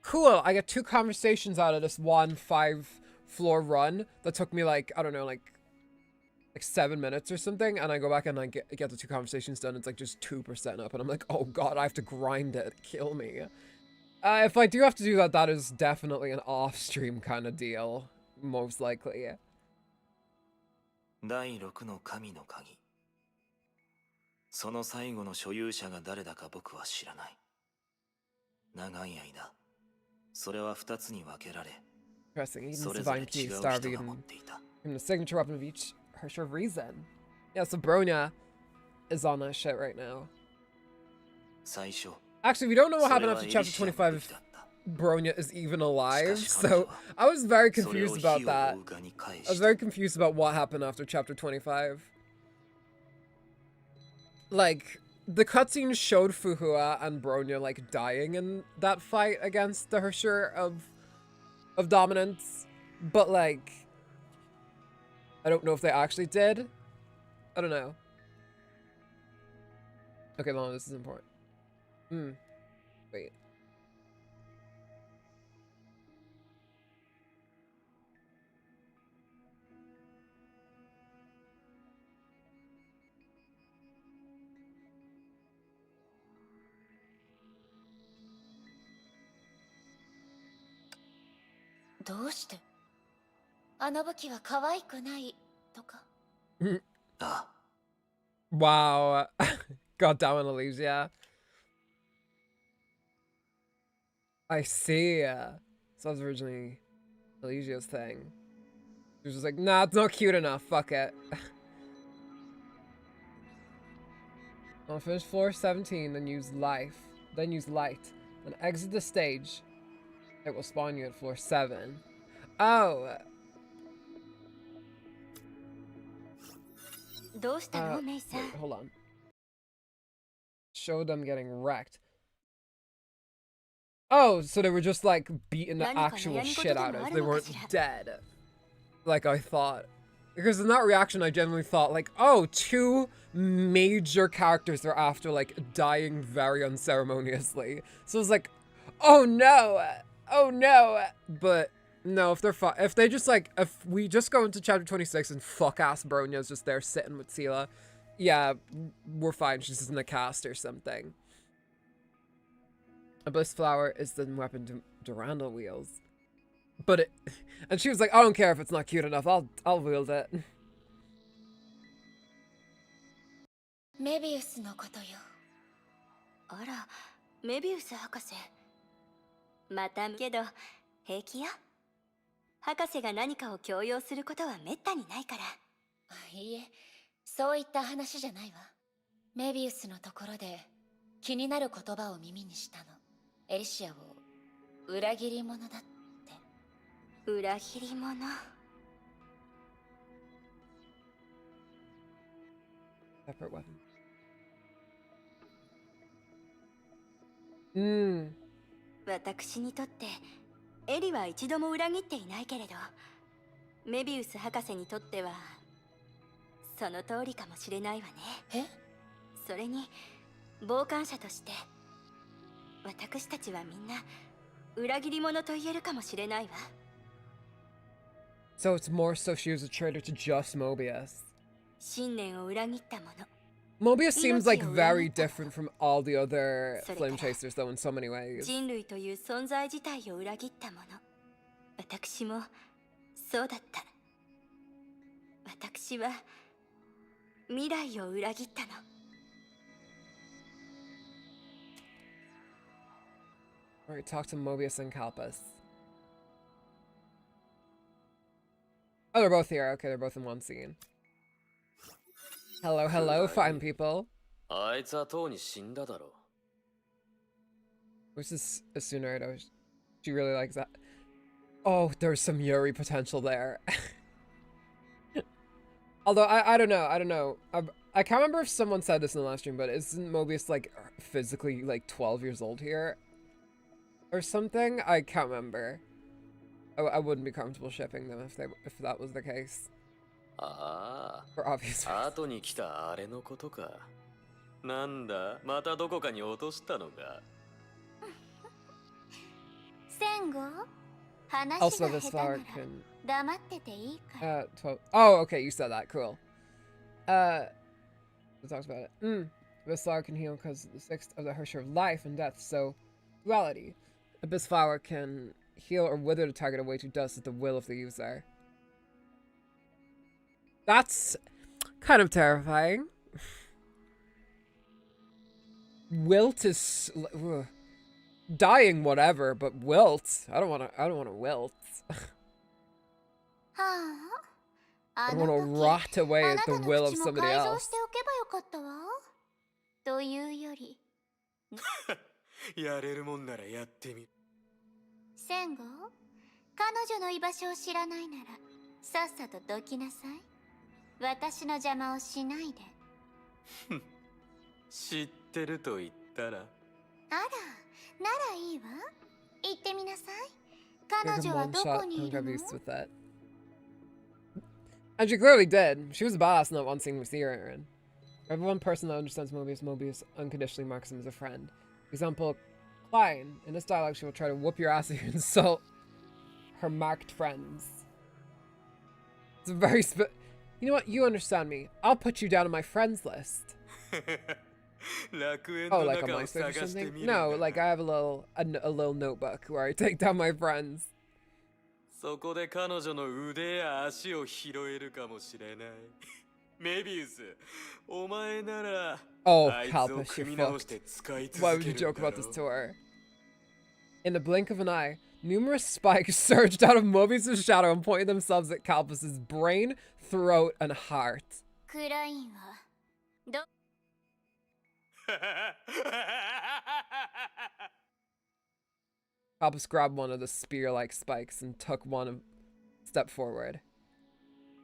Speaker 1: cool, I get 2 conversations out of this 1 5-floor run that took me like, I don't know, like 7 minutes or something, and I go back and I get the 2 conversations done. It's like just 2% up, and I'm like, oh god, I have to grind it. Kill me. If I do have to do that, that is definitely an off-stream kind of deal. Most likely.
Speaker 3: 第6の神の鍵。その最後の所有者が誰だか僕は知らない。長い間、それは2つに分けられ、
Speaker 1: Interesting. Eden's
Speaker 3: それぞれ
Speaker 1: divine
Speaker 3: 違う
Speaker 1: key,
Speaker 3: 人
Speaker 1: Star of
Speaker 3: が持っ
Speaker 1: Eden.
Speaker 3: ていた。
Speaker 1: From the signature weapon of each Hersher of Reason. Yeah, so Bronya is on that shit right now.
Speaker 3: 最初、
Speaker 1: Actually, we don't know what
Speaker 3: それ
Speaker 1: happened
Speaker 3: は
Speaker 1: after
Speaker 3: エリ
Speaker 1: chapter
Speaker 3: シアの
Speaker 1: 25 if
Speaker 3: 武器だった。
Speaker 1: Bronya is even alive,
Speaker 3: しかし彼女
Speaker 1: so
Speaker 3: は
Speaker 1: I was very
Speaker 3: それを
Speaker 1: confused
Speaker 3: 火
Speaker 1: about
Speaker 3: を追
Speaker 1: that.
Speaker 3: うがに返
Speaker 1: I was
Speaker 3: した。
Speaker 1: very confused about what happened after chapter 25. Like, the cutscene showed Fuhua and Bronya, like, dying in that fight against the Hersher of Dominance, but, like, I don't know if they actually did. I don't know. Okay, hold on, this is important. Wait.
Speaker 8: 「どうしてあの武器は可愛くないとか?」
Speaker 3: ああ、
Speaker 1: Wow. God damn it, Elysia. I see. So that was originally Elysia's thing. She was just like, nah, it's not cute enough. Fuck it. I'll finish floor 17, then use life. Then use light. Then exit the stage. It will spawn you at floor 7. Oh.
Speaker 6: どうしたのメイさん
Speaker 1: Wait, hold on. Show them getting wrecked. Oh, so they were just like beating the actual shit out of. They weren't dead. Like I thought. Because in that reaction, I genuinely thought like, oh, 2 major characters are after like dying very unceremoniously. So it's like, oh no, oh no. But no, if they just like, if we just go into chapter 26 and fuck ass Bronya's just there sitting with Sela, yeah, we're fine. She's just in the cast or something. Abyss flower is the weapon Durandal wields. But it, and she was like, I don't care if it's not cute enough. I'll wield it.
Speaker 8: メビウスのことよ。
Speaker 6: あら、メビウス博士。またけど、平気よ。博士が何かを強要することはめったにないから。
Speaker 8: いいえ、そういった話じゃないわ。メビウスのところで気になる言葉を耳にしたの。エリシアを裏切り者だって。
Speaker 6: 裏切り者。
Speaker 1: Separate weapon. うん。
Speaker 6: 私にとってエリは一度も裏切っていないけれど、メビウス博士にとってはその通りかもしれないわね。
Speaker 8: え？
Speaker 6: それに傍観者として私たちはみんな裏切り者と言えるかもしれないわ。
Speaker 1: So it's more so she was a traitor to just Mobius.
Speaker 6: 信念を裏切った者。
Speaker 1: Mobius seems like very different from all the other flame chasers though in so many ways.
Speaker 6: 人類という存在自体を裏切った者。私もそうだった。私は未来を裏切ったの。
Speaker 1: Alright, talk to Mobius and Kalpus. Oh, they're both here. Okay, they're both in one scene. Hello, hello, fine people.
Speaker 3: あいつはとうに死んだだろう。
Speaker 1: This is a Tsunardo. She really likes that. Oh, there's some Yuri potential there. Although, I don't know. I can't remember if someone said this in the last stream, but isn't Mobius, like, physically, like, 12 years old here? Or something? I can't remember. I wouldn't be comfortable shipping them if that was the case.
Speaker 3: あ
Speaker 1: For obvious
Speaker 3: あ、
Speaker 1: reasons.
Speaker 3: 後に来たあれのことか。なんだ、またどこかに落としたのか。
Speaker 6: 戦後、話
Speaker 1: Also,
Speaker 6: が
Speaker 1: this
Speaker 6: 下手なら
Speaker 1: flower can...
Speaker 6: 黙ってていいから。
Speaker 1: 12... Oh, okay, you said that. Cool. It talks about it. This flower can heal because the sixth of the Hersher of life and death, so... Duality. Abyss flower can heal or wither the target away to dust at the will of the user. That's kind of terrifying. Wilt is dying, whatever, but wilt. I don't want to wilt. I don't want to rot away at the will of somebody else.
Speaker 6: というより、
Speaker 3: やれるもんならやってみる。
Speaker 6: 戦後、彼女の居場所を知らないなら、さっさとどきなさい。私の邪魔をしないで。
Speaker 3: 知ってると言ったら。
Speaker 6: あら、ならいいわ。言ってみなさい。彼
Speaker 1: Like
Speaker 6: 女
Speaker 1: a
Speaker 6: はどこ
Speaker 1: one-shot
Speaker 6: にいるの？
Speaker 1: Honkai with that. And she clearly did. She was a badass in that one scene with Eren. Every one person that understands Mobius unconditionally marks him as a friend. Example, Klein. In this dialogue, she will try to whoop your ass if you insult her marked friends. It's a very You know what? You understand me. I'll put you down on my friends list. Oh, like on MySpace or something? No, like I have a little notebook where I take down my friends.
Speaker 3: そこで彼女の腕や足を拾えるかもしれない。メビウス、お前なら
Speaker 1: Oh,
Speaker 3: あいつを
Speaker 1: Kalpus,
Speaker 3: 組
Speaker 1: you're
Speaker 3: み直して
Speaker 1: fucked.
Speaker 3: 使い
Speaker 1: Why
Speaker 3: 続
Speaker 1: would
Speaker 3: け
Speaker 1: you
Speaker 3: る
Speaker 1: joke
Speaker 3: んだ
Speaker 1: about
Speaker 3: ろ
Speaker 1: this
Speaker 3: う。
Speaker 1: tour? In the blink of an eye, numerous spikes surged out of Mobius' shadow and pointed themselves at Kalpus' brain, throat, and heart.
Speaker 6: クラインはど
Speaker 1: Kalpus grabbed one of the spear-like spikes and took one step forward.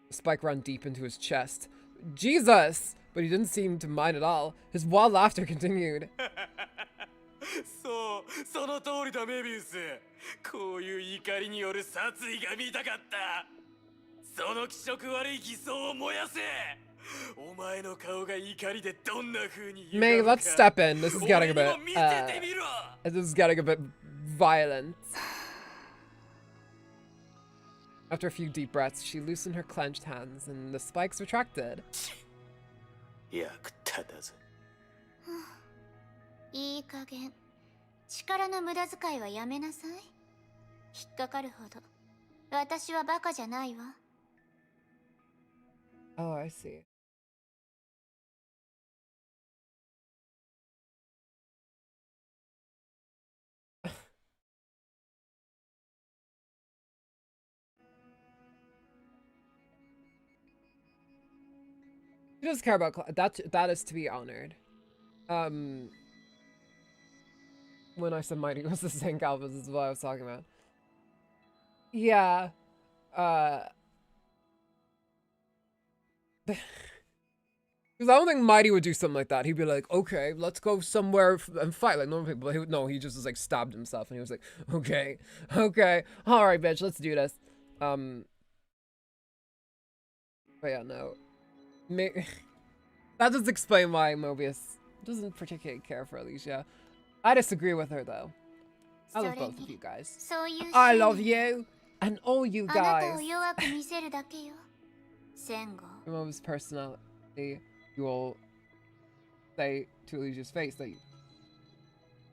Speaker 1: The spike ran deep into his chest. Jesus! But he didn't seem to mind at all. His wild laughter continued.
Speaker 3: そう、その通りだメビウス。こういう怒りによる殺意が見たかった。その気色悪い偽装を燃やせ。お前の顔が怒りでどんな風に
Speaker 1: May, let's step in. This is getting a bit, this is getting a bit violent. After a few deep breaths, she loosened her clenched hands and the spikes retracted.
Speaker 3: 役立たず。
Speaker 6: いい加減力の無駄遣いはやめなさい。引っかかるほど私はバカじゃないわ。
Speaker 1: Oh, I see. He does care about that is to be honored. When I said mighty was the same Calvus is what I was talking about. Yeah. Because I don't think Mighty would do something like that. He'd be like, okay, let's go somewhere and fight like normal people. No, he just was like stabbed himself and he was like, okay, all right, bitch, let's do this. But yeah, no. That does explain why Mobius doesn't particularly care for Elysia. I disagree with her though. I love both of you guys. I love you and all you guys. Mobius' personality, you will say to Elysia's face that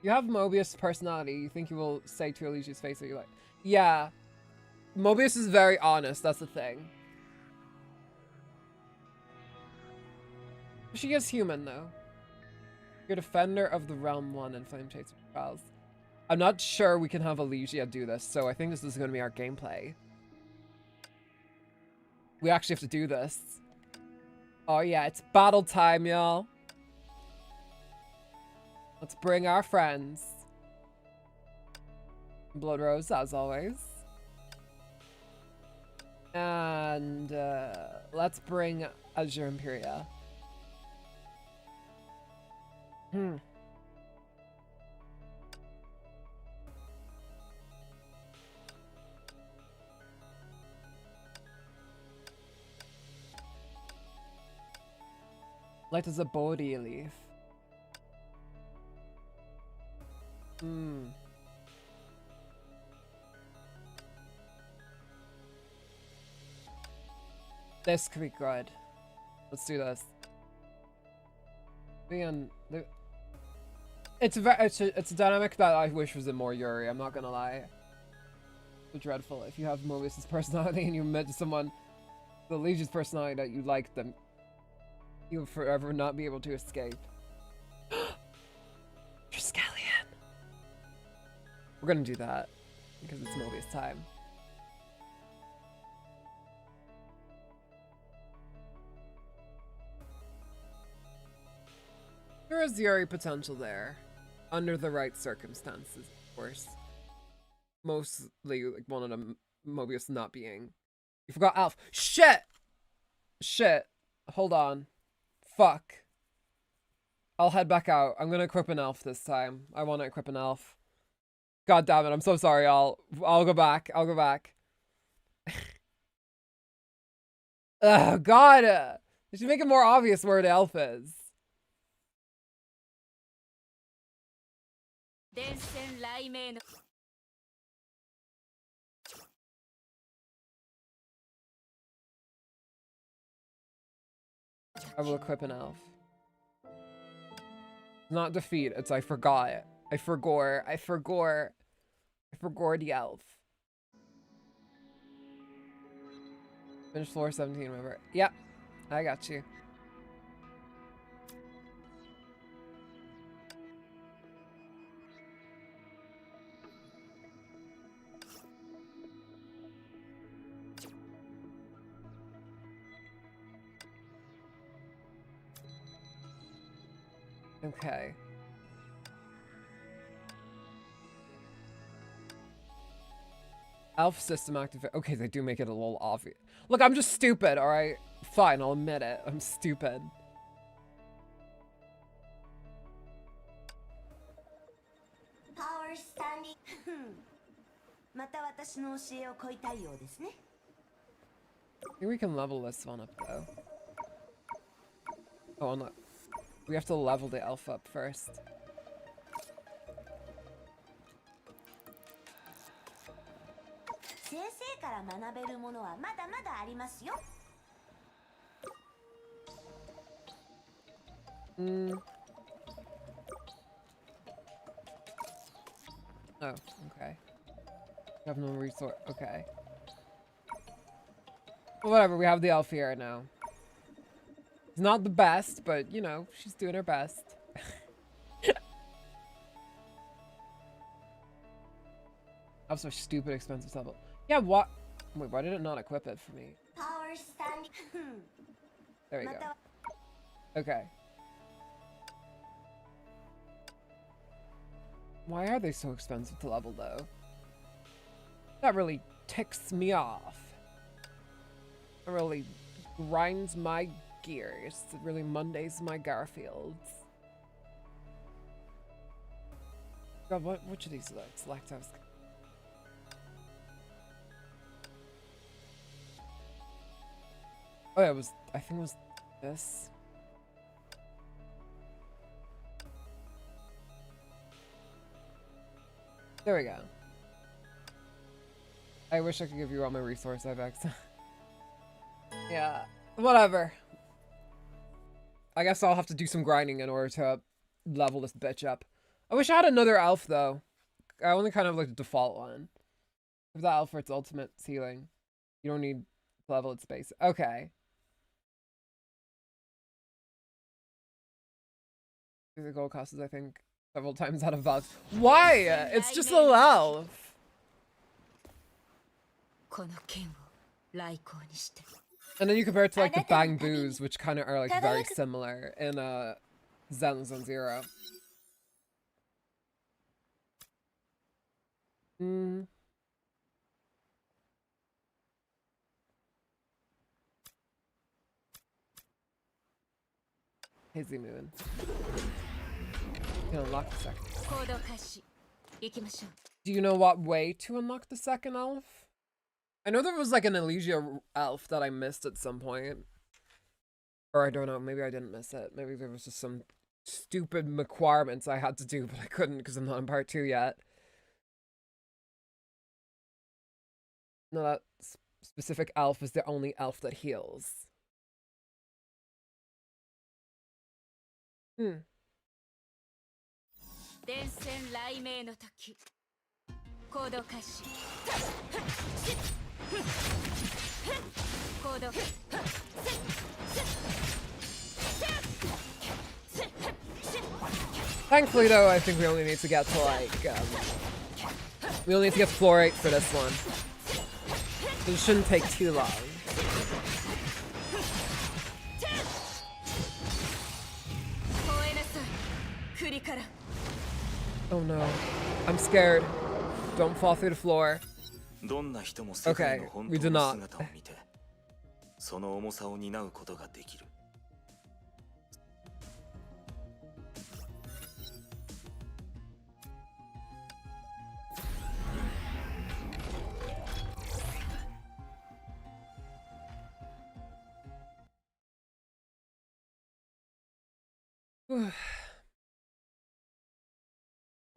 Speaker 1: you have Mobius' personality. You think you will say to Elysia's face that you like. Yeah, Mobius is very honest. That's the thing. She is human though. You're defender of the realm 1 and flame chaser trials. I'm not sure we can have Elysia do this, so I think this is going to be our gameplay. We actually have to do this. Oh yeah, it's battle time, y'all. Let's bring our friends. Blood Rose, as always. And let's bring Azure Imperia. Light as a body leaf. This could be good. Let's do this. It's a dynamic that I wish was in more Yuri, I'm not gonna lie. So dreadful. If you have Mobius' personality and you met someone, the Legion's personality that you like them, you'll forever not be able to escape. Triskelion! We're gonna do that, because it's Mobius time. There is Yuri potential there. Under the right circumstances, of course. Mostly, like, one of them, Mobius not being... You forgot Alf. Shit! Shit. Hold on. Fuck. I'll head back out. I'm gonna equip an elf this time. I want to equip an elf. God damn it, I'm so sorry, y'all. I'll go back. I'll go back. Ugh, God. They should make it more obvious where the elf is. I will equip an elf. Not defeat, it's I forgot it. I forgot the elf. Finish floor 17, remember. Yep, I got you. Okay. Elf system activate. Okay, they do make it a little obvious. Look, I'm just stupid, alright? Fine, I'll admit it. I'm stupid.
Speaker 6: Power standing.
Speaker 1: Here we can level this one up, though. Oh, no. We have to level the elf up first. Mm. Oh, okay. We have no resource. Okay. Well, whatever. We have the elf here now. It's not the best, but you know, she's doing her best. I'm so stupid expensive level. Yeah, what? Wait, why did it not equip it for me?
Speaker 6: Power standing.
Speaker 1: There we go. Okay. Why are they so expensive to level, though? That really ticks me off. It really grinds my gears. It really Mondays my Garfields. God, which of these do I select? Oh, yeah, I think it was this. There we go. I wish I could give you all my resource IVX. Yeah, whatever. I guess I'll have to do some grinding in order to level this bitch up. I wish I had another elf, though. I only kind of like the default one. If that elf for its ultimate healing. You don't need to level its base. Okay. The gold costs, I think, several times out of box. Why? It's just a elf. And then you compare it to like the Bang Boos, which kind of are like very similar in Zen Zone Zero. Hazy Moon. You can unlock the second. Do you know what way to unlock the second elf? I know there was like an Elysian elf that I missed at some point. Or I don't know, maybe I didn't miss it. Maybe there was just some stupid requirements I had to do, but I couldn't because I'm not in part 2 yet. No, that specific elf is the only elf that heals. Thankfully, though, I think we only need to get to like we only need to get floor 8 for this one. It shouldn't take too long. Oh no, I'm scared. Don't fall through the floor. Okay, we do not.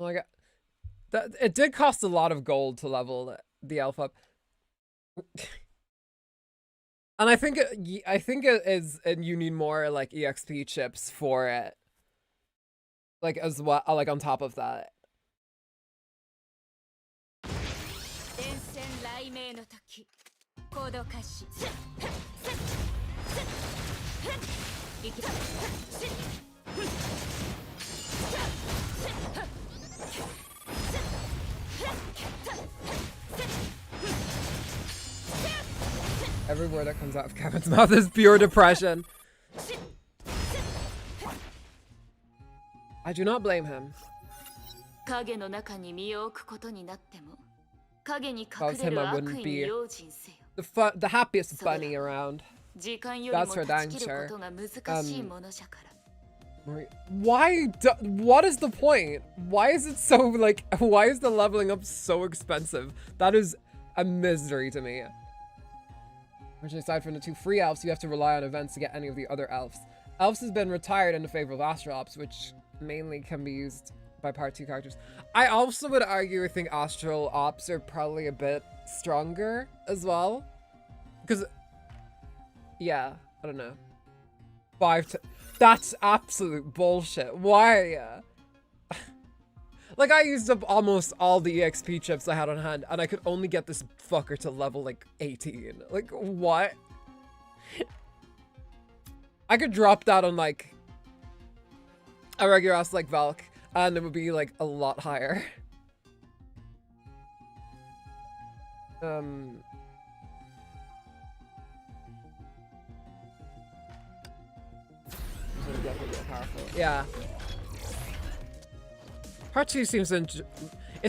Speaker 1: Well, that it did cost a lot of gold to level the elf up, and I think it is, and you need more like EXP chips for it, like as well, like on top of that. Every word that comes out of Kevin's mouth is pure depression. I do not blame him. If I was him, I wouldn't be the happiest bunny around. That's for dang sure. What is the point? Why is it so like, why is the leveling up so expensive? That is a misery to me. Which aside from the 2 free elves, you have to rely on events to get any of the other elves. Elves has been retired in the favor of Astral Ops, which mainly can be used by part 2 characters. I also would argue I think Astral Ops are probably a bit stronger as well. Because, yeah, I don't know. That's absolute bullshit. Why? Like, I used up almost all the EXP chips I had on hand, and I could only get this fucker to level, like, 18. Like, what? I could drop that on, like, a regular ass, like, Valk, and it would be, like, a lot higher. Yeah. Part 2 seems it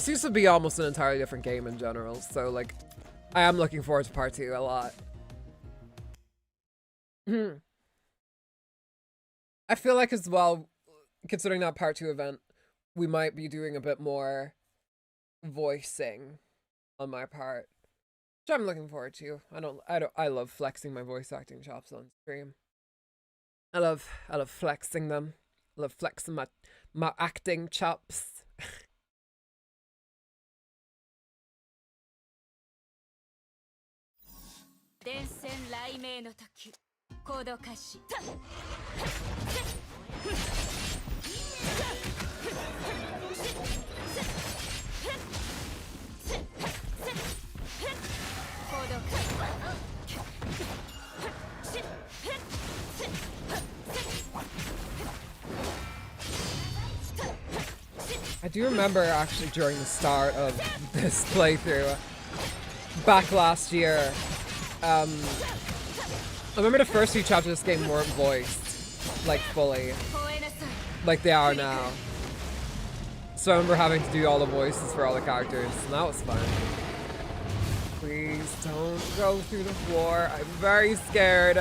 Speaker 1: seems to be almost an entirely different game in general, so like I am looking forward to part 2 a lot. I feel like as well, considering that part 2 event, we might be doing a bit more voicing on my part, which I'm looking forward to. I love flexing my voice acting chops on stream. I love flexing them. I love flexing my acting chops.
Speaker 4: 伝染雷鳴の時高度開始
Speaker 1: I do remember actually during the start of this playthrough, back last year, I remember the first few chapters of this game weren't voiced, like, fully, like they are now. So I remember having to do all the voices for all the characters, and that was fun. Please don't go through the floor, I'm very scared.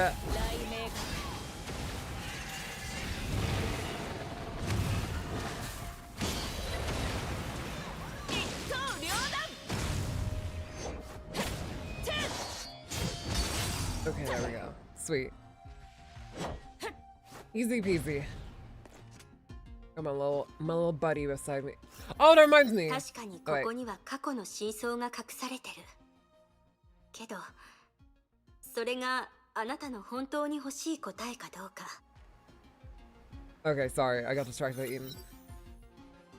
Speaker 1: Okay, there we go. Sweet. Easy peasy. Got my little buddy beside me. Oh, that reminds me.
Speaker 10: 確かにここには過去の真相が隠されてる。けど、それがあなたの本当に欲しい答えかどうか。
Speaker 1: Okay, sorry, I got distracted by Eden.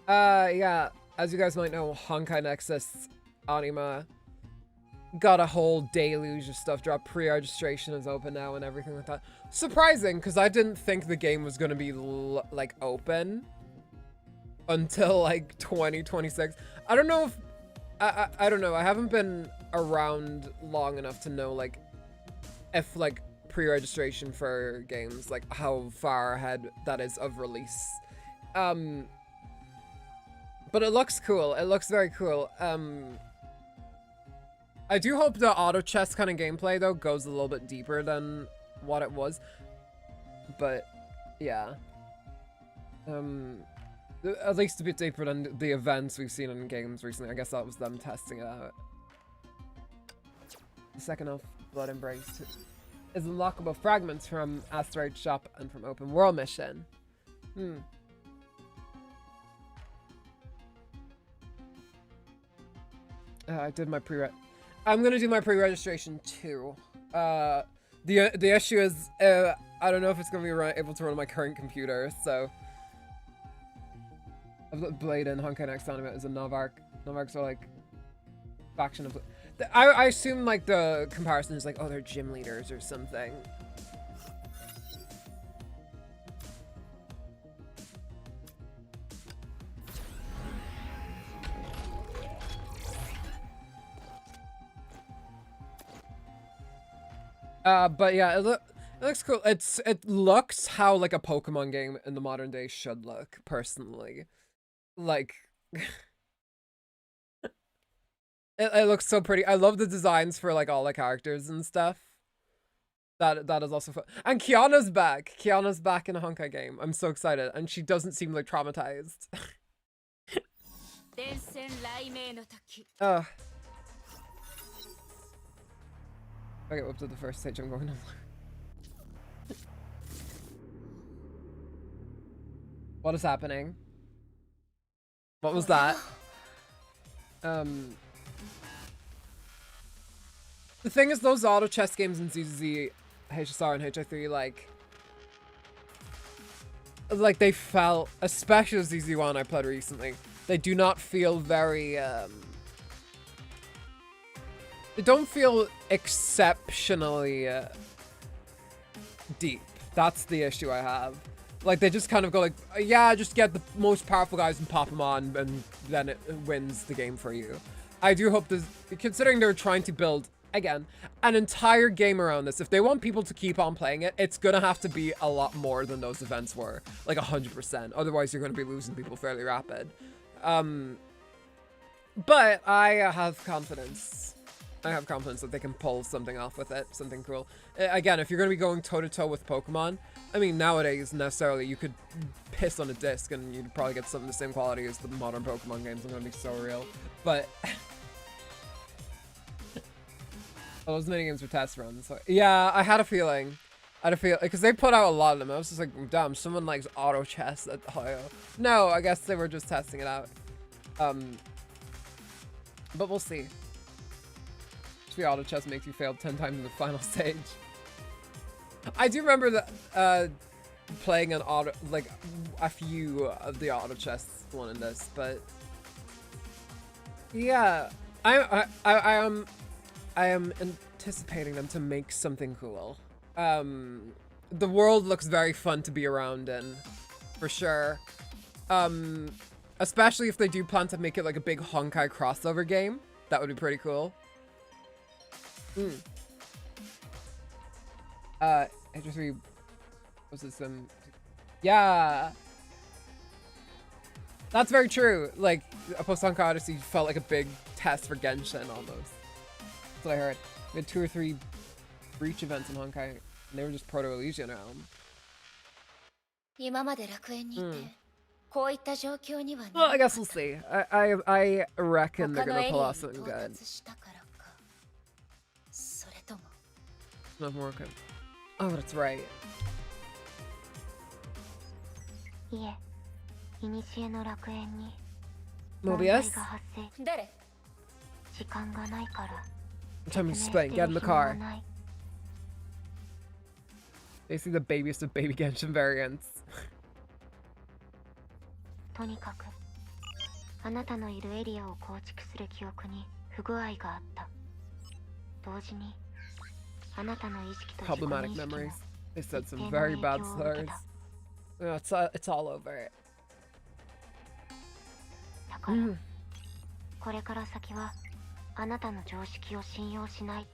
Speaker 1: Yeah, as you guys might know, Honkai Nexus Anima got a whole deluge of stuff dropped. Pre-registration is open now and everything like that. Surprising, because I didn't think the game was going to be like open until like 2026. I don't know if I don't know. I haven't been around long enough to know like if like pre-registration for games, like how far ahead that is of release. But it looks cool. It looks very cool. I do hope the auto chess kind of gameplay though goes a little bit deeper than what it was. But yeah. At least a bit deeper than the events we've seen in games recently. I guess that was them testing it out. The second of Blood Embrace is unlockable fragments from Asteroid Shop and from Open World Mission. I did my I'm gonna do my pre-registration too. The issue is I don't know if it's gonna be able to run on my current computer, so I've got Blade and Honkai Next Anime is a Novark. Novarks are like faction of. I assume like the comparison is like, oh, they're gym leaders or something. But yeah, it looks cool. It looks how like a Pokemon game in the modern day should look, personally. Like it looks so pretty. I love the designs for like all the characters and stuff. That is also fun. And Kiana's back. Kiana's back in a Honkai game. I'm so excited. And she doesn't seem like traumatized. Oh. Okay, up to the first stage I'm going on. What is happening? What was that? The thing is, those auto chess games in ZZZ, HSR, and HI3, like, like they felt, especially as ZZ1 I played recently, they do not feel very, they don't feel exceptionally deep. That's the issue I have. Like, they just kind of go like, yeah, just get the most powerful guys and pop them on, and then it wins the game for you. I do hope this, considering they're trying to build, again, an entire game around this, if they want people to keep on playing it, it's gonna have to be a lot more than those events were. Like 100%. Otherwise, you're gonna be losing people fairly rapid. But I have confidence. I have confidence that they can pull something off with it, something cool. Again, if you're going to be going toe-to-toe with Pokemon, I mean, nowadays, necessarily, you could piss on a disc and you'd probably get something the same quality as the modern Pokemon games. I'm going to be so real. But all those minigames were test runs. So, yeah, I had a feeling. Because they put out a lot of them. I was just like, damn, someone likes auto chess at Ohio. No, I guess they were just testing it out. But we'll see. The auto chess makes you fail 10 times in the final stage. I do remember that playing an auto, like a few of the auto chess one in this, but yeah, I am anticipating them to make something cool. The world looks very fun to be around in, for sure. Especially if they do plan to make it like a big Honkai crossover game, that would be pretty cool. Enter 3 was this yeah, that's very true. Like, a post-Honkai Odyssey felt like a big test for Genshin almost. That's what I heard. We had 2 or 3 breach events in Honkai, and they were just proto-Elysian realm. Well, I guess we'll see. I reckon they're gonna pull off something good. Not more okay. Oh, that's right. Mobius? Time to explain. Get in the car. Basically the babiest of baby Genshin variants.
Speaker 6: とにかくあなたのいるエリアを構築する記憶に不具合があった。同時にあなたの意識と自己認
Speaker 1: Problematic
Speaker 6: 識も
Speaker 1: memories. They said some very bad slurs. No, it's all over.
Speaker 6: だからこれから先はあなたの常識を信用しない。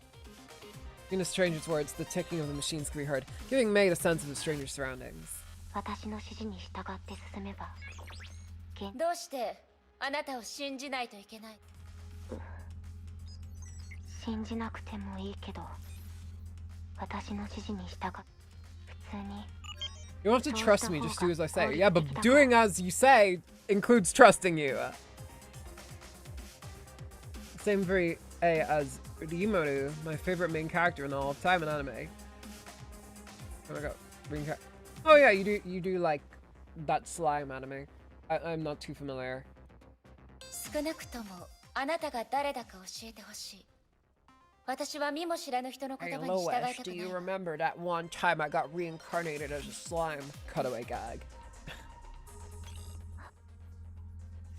Speaker 1: In a stranger's words, the ticking of the machines can be heard, giving May the sense of the stranger's surroundings.
Speaker 6: 私の指示に従って進めば。
Speaker 8: どうしてあなたを信じないといけない？
Speaker 6: 信じなくてもいいけど、私の指示に従う。普通に。
Speaker 1: You don't have to trust me, just do as I say. Yeah, but doing as you say includes trusting you. Same for as Ryumoru, my favorite main character in all of time in anime. Oh my god, oh yeah, you do like that slime anime. I'm not too familiar.
Speaker 8: 少なくともあなたが誰だか教えてほしい。私は見も知らぬ人の言葉に従いたくない。
Speaker 1: Hey Lois, do you remember that one time I got reincarnated as a slime? Cutaway gag.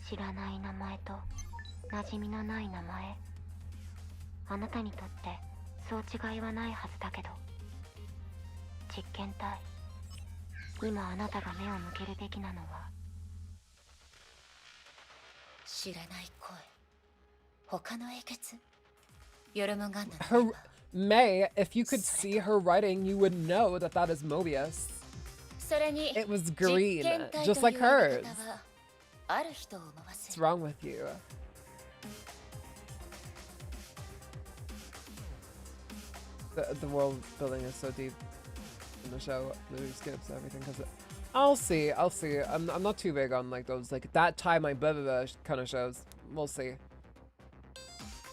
Speaker 6: 知らない名前と馴染みのない名前。あなたにとってそう違いはないはずだけど。実験体。今あなたが目を向けるべきなのは。
Speaker 8: 知らない声。他の英傑？ヨルムガンダ
Speaker 1: Her May, if you could see her writing, you would know that that is Mobius.
Speaker 8: それに
Speaker 1: It was green,
Speaker 8: 実験体
Speaker 1: just
Speaker 8: と
Speaker 1: like
Speaker 8: いう言い
Speaker 1: hers.
Speaker 8: 方はある人を思わせ
Speaker 1: What's
Speaker 8: る。
Speaker 1: wrong with you? The world building is so deep in the show. Literally skips everything because I'll see. I'm not too big on like those like that time I blah blah blah kind of shows. We'll see.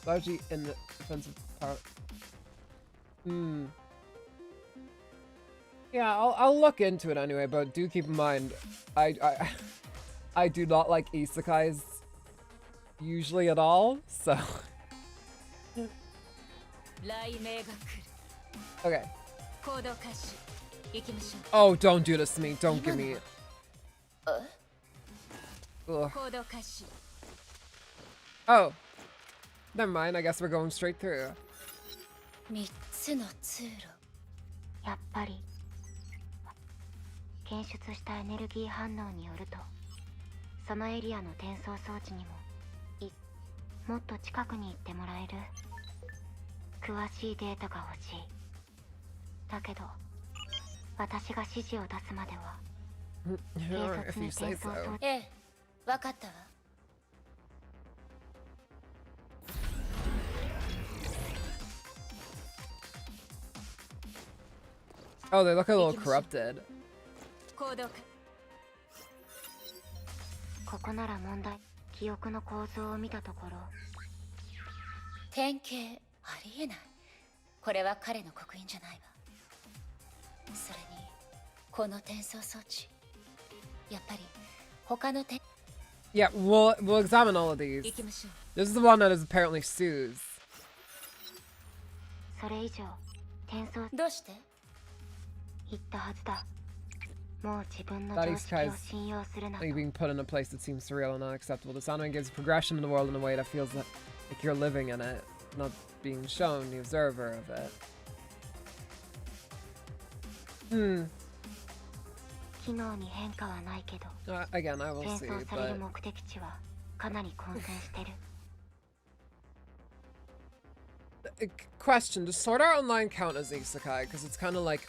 Speaker 1: Largely in the defensive part. Yeah, I'll look into it anyway. But do keep in mind, I do not like isekais usually at all. So. Okay. Oh, don't do this to me. Don't give me Ugh.
Speaker 4: 行動開始
Speaker 1: Oh. Never mind, I guess we're going straight through.
Speaker 8: 3つの通路。
Speaker 6: やっぱり検出したエネルギー反応によると、そのエリアの転送装置にももっと近くに行ってもらえる？詳しいデータが欲しい。だけど私が指示を出すまでは
Speaker 1: Or if you say so.
Speaker 8: ええ、わかったわ。
Speaker 1: Oh, they look a little corrupted.
Speaker 4: 行動開
Speaker 6: ここなら問題。記憶の構造を見たところ、
Speaker 8: 典型ありえない。これは彼の刻印じゃないわ。それにこの転送装置、やっぱり他の点。
Speaker 1: Yeah, we'll examine all of these.
Speaker 8: 行きましょう。
Speaker 1: This is the one that is apparently Sue's.
Speaker 6: それ以上転送
Speaker 8: どうして？
Speaker 6: 言ったはずだ。もう自分の
Speaker 1: That
Speaker 6: 常
Speaker 1: is
Speaker 6: 識を
Speaker 1: guys
Speaker 6: 信用するなと。
Speaker 1: like being put in a place that seems surreal and unacceptable. This anime gives progression in the world in a way that feels like you're living in it, not being shown the observer of it.
Speaker 6: 機能に変化はないけど、
Speaker 1: Again, I will
Speaker 6: 転
Speaker 1: see,
Speaker 6: 送される
Speaker 1: but
Speaker 6: 目的地はかなり混戦してる。
Speaker 1: question: Does Sword Art Online count as isekai? Because it's kind of like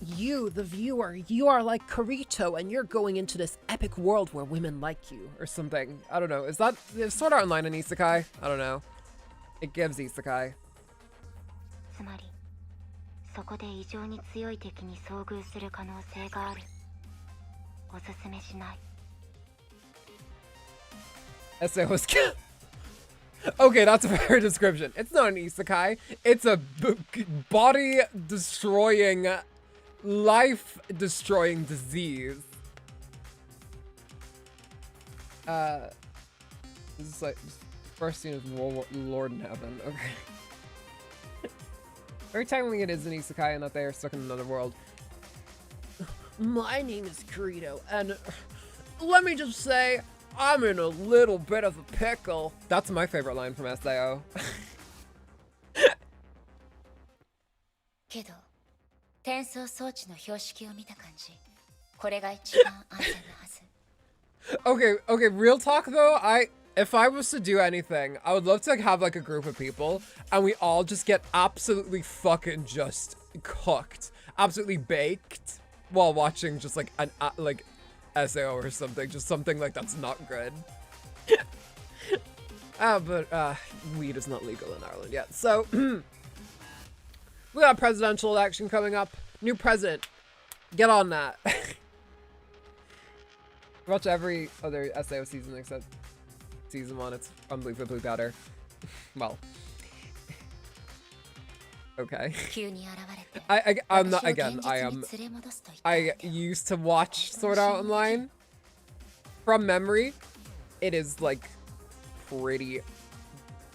Speaker 1: you, the viewer, you are like Kirito, and you're going into this epic world where women like you, or something. I don't know. Is Sword Art Online an isekai? I don't know. It gives isekai.
Speaker 6: つまりそこで異常に強い敵に遭遇する可能性がある。おすすめしない。
Speaker 1: Essay was okay, that's a fair description. It's not an isekai. It's a body-destroying, life-destroying disease. This is like first scene of Lord in Heaven. Okay. Very technically, it is an isekai in that they are stuck in another world. My name is Kirito, and let me just say, I'm in a little bit of a pickle. That's my favorite line from SAO.
Speaker 8: けど転送装置の標識を見た感じ、これが一番安全なはず。
Speaker 1: Okay, real talk though, if I was to do anything, I would love to have like a group of people and we all just get absolutely fucking just cooked, absolutely baked while watching just like an like SAO or something, just something like that's not good. But weed is not legal in Ireland yet, so we got a presidential election coming up. New president, get on that. Watch every other SAO season except season 1. It's unbelievably better. Well, okay. I'm not, again, I used to watch Sword Art Online. From memory, it is like pretty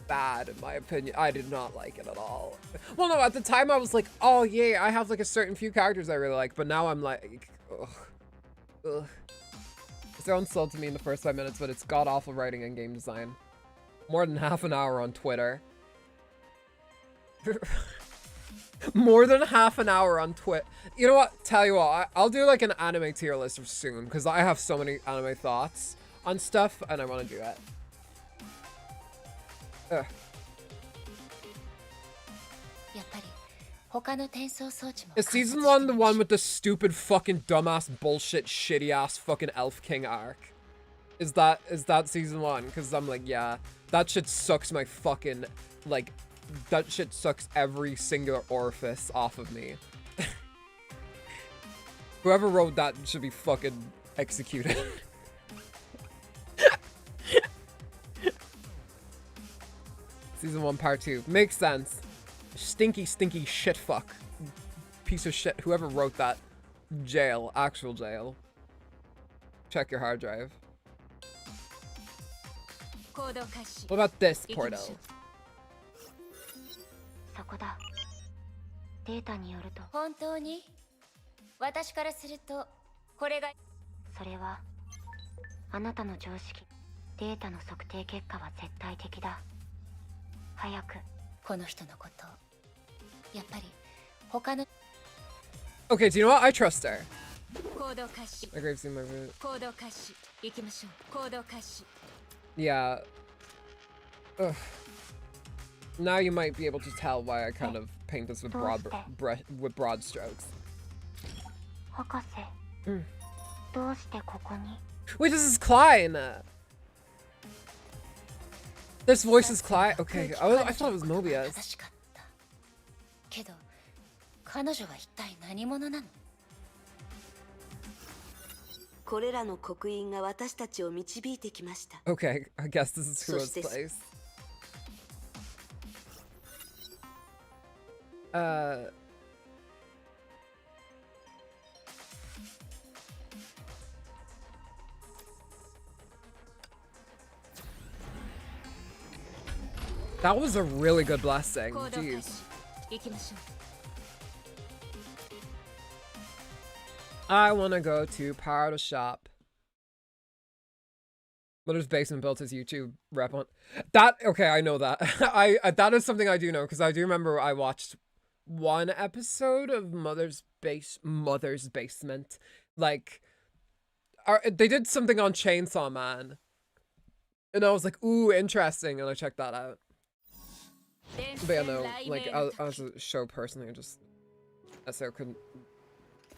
Speaker 1: bad in my opinion. I did not like it at all. Well, no, at the time I was like, oh yeah, I have like a certain few characters I really like, but now I'm like, ugh. It's unsold to me in the first 5 minutes, but it's god-awful writing and game design. More than half an hour on Twitter. More than half an hour on Twitch. You know what? Tell you what, I'll do like an anime tier list soon, because I have so many anime thoughts on stuff, and I want to do it. Ugh. Is season 1 the one with the stupid fucking dumbass bullshit shitty ass fucking Elf King arc? Is that season 1? Because I'm like, yeah, that shit sucks my fucking, like, that shit sucks every singular orifice off of me. Whoever wrote that should be fucking executed. Season 1 part 2 makes sense. Stinky shit fuck. Piece of shit. Whoever wrote that. Jail. Actual jail. Check your hard drive. What about this portal?
Speaker 6: そこだ。データによると。
Speaker 8: 本当に？私からするとこれが。
Speaker 6: それはあなたの常識、データの測定結果は絶対的だ。早く。
Speaker 8: この人のことやっぱり他の
Speaker 1: Okay, do you know what? I trust her.
Speaker 8: 行動開始
Speaker 1: My grave's in my root.
Speaker 8: 行動開始行きましょう行動開始
Speaker 1: Yeah. Ugh. Now you might be able to tell why I kind of paint this with broad strokes.
Speaker 6: 博士、どうしてここに？
Speaker 1: Wait, this is Klein! This voice is Klein? Okay, I thought it was Mobius.
Speaker 8: 正しかったけど彼女は一体何者なの？
Speaker 10: これらの刻印が私たちを導いてきました。
Speaker 1: Okay, I guess this is Kuro's place. That was a really good blessing.
Speaker 8: 行動開
Speaker 1: Jeez.
Speaker 8: 始行きましょう
Speaker 1: I want to go to Powder Shop. Mother's Basement built his YouTube rep on that. Okay, I know that. That is something I do know because I do remember I watched one episode of Mother's Basement. Like, they did something on Chainsaw Man, and I was like, "Ooh, interesting," and I checked that out. But yeah, no, like as a show personally, I couldn't.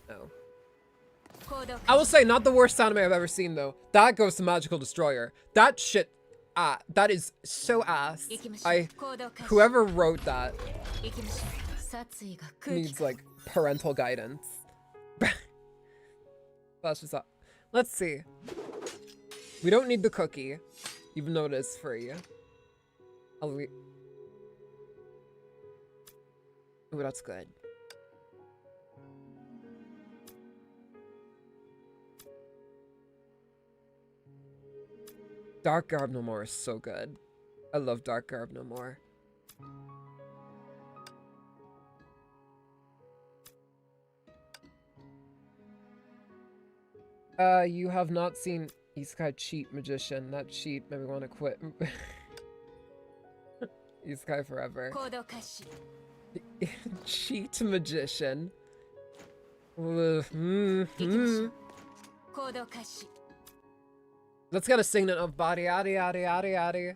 Speaker 1: No. I will say, not the worst anime I've ever seen though. That goes to Magical Destroyer. That shit, that is so ass. Whoever wrote that needs like parental guidance. That's just that. Let's see. We don't need the cookie, even though it is free. Ooh, that's good. Dark Garb No More is so good. I love Dark Garb No More. You have not seen Isekai Cheat Magician. That cheat made me want to quit. Isekai forever. Cheat Magician. Let's get a signet of body yaddy yaddy yaddy yaddy.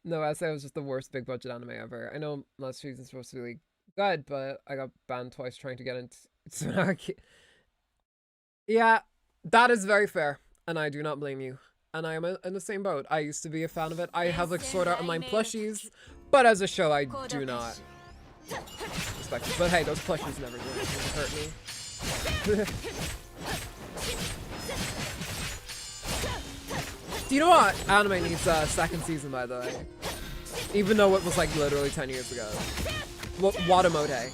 Speaker 1: No, I say it was just the worst big budget anime ever. I know last season's supposed to be really good, but I got banned twice trying to get into Tsunaki. Yeah, that is very fair, and I do not blame you. And I am in the same boat. I used to be a fan of it. I have like Sword Art Online plushies, but as a show, I do not respect it. But hey, those plushies never do anything to hurt me. Do you know what? Anime needs a second season, by the way. Even though it was like literally 10 years ago. Watamote.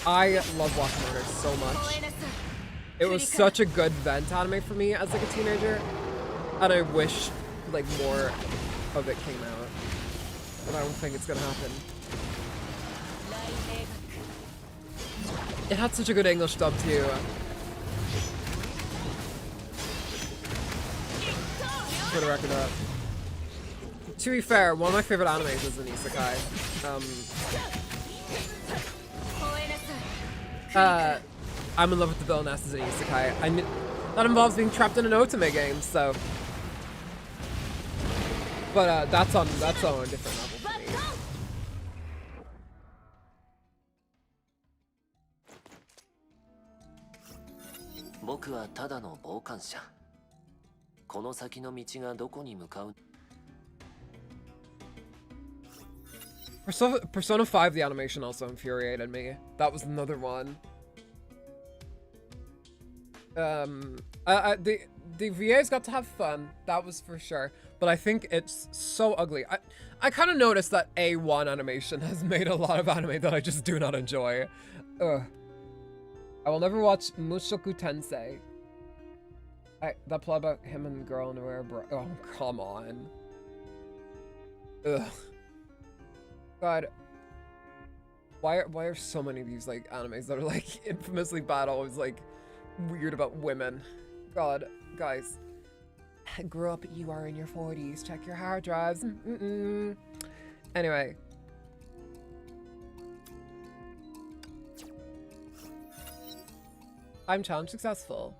Speaker 1: I love Watamote so much. It was such a good vent anime for me as like a teenager. And I wish like more of it came out. But I don't think it's gonna happen. It had such a good English dub too. For the record up. To be fair, one of my favorite animes is an isekai. I'm in love with the villainess as an isekai. That involves being trapped in an otome game, so. But that's on a different level for me.
Speaker 3: 僕はただの傍観者。この先の道がどこに向かう
Speaker 1: Persona 5, the animation also infuriated me. That was another one. The VA's got to have fun, that was for sure. But I think it's so ugly. I kind of noticed that A1 animation has made a lot of anime that I just do not enjoy. Ugh. I will never watch Mushoku Tensei. That plot about him and the girl in the bro. Oh, come on. Ugh. God. Why are so many of these like animes that are like infamously bad always like weird about women? God, guys. Grow up, you are in your 40s. Check your hard drives. Anyway. I'm challenge successful.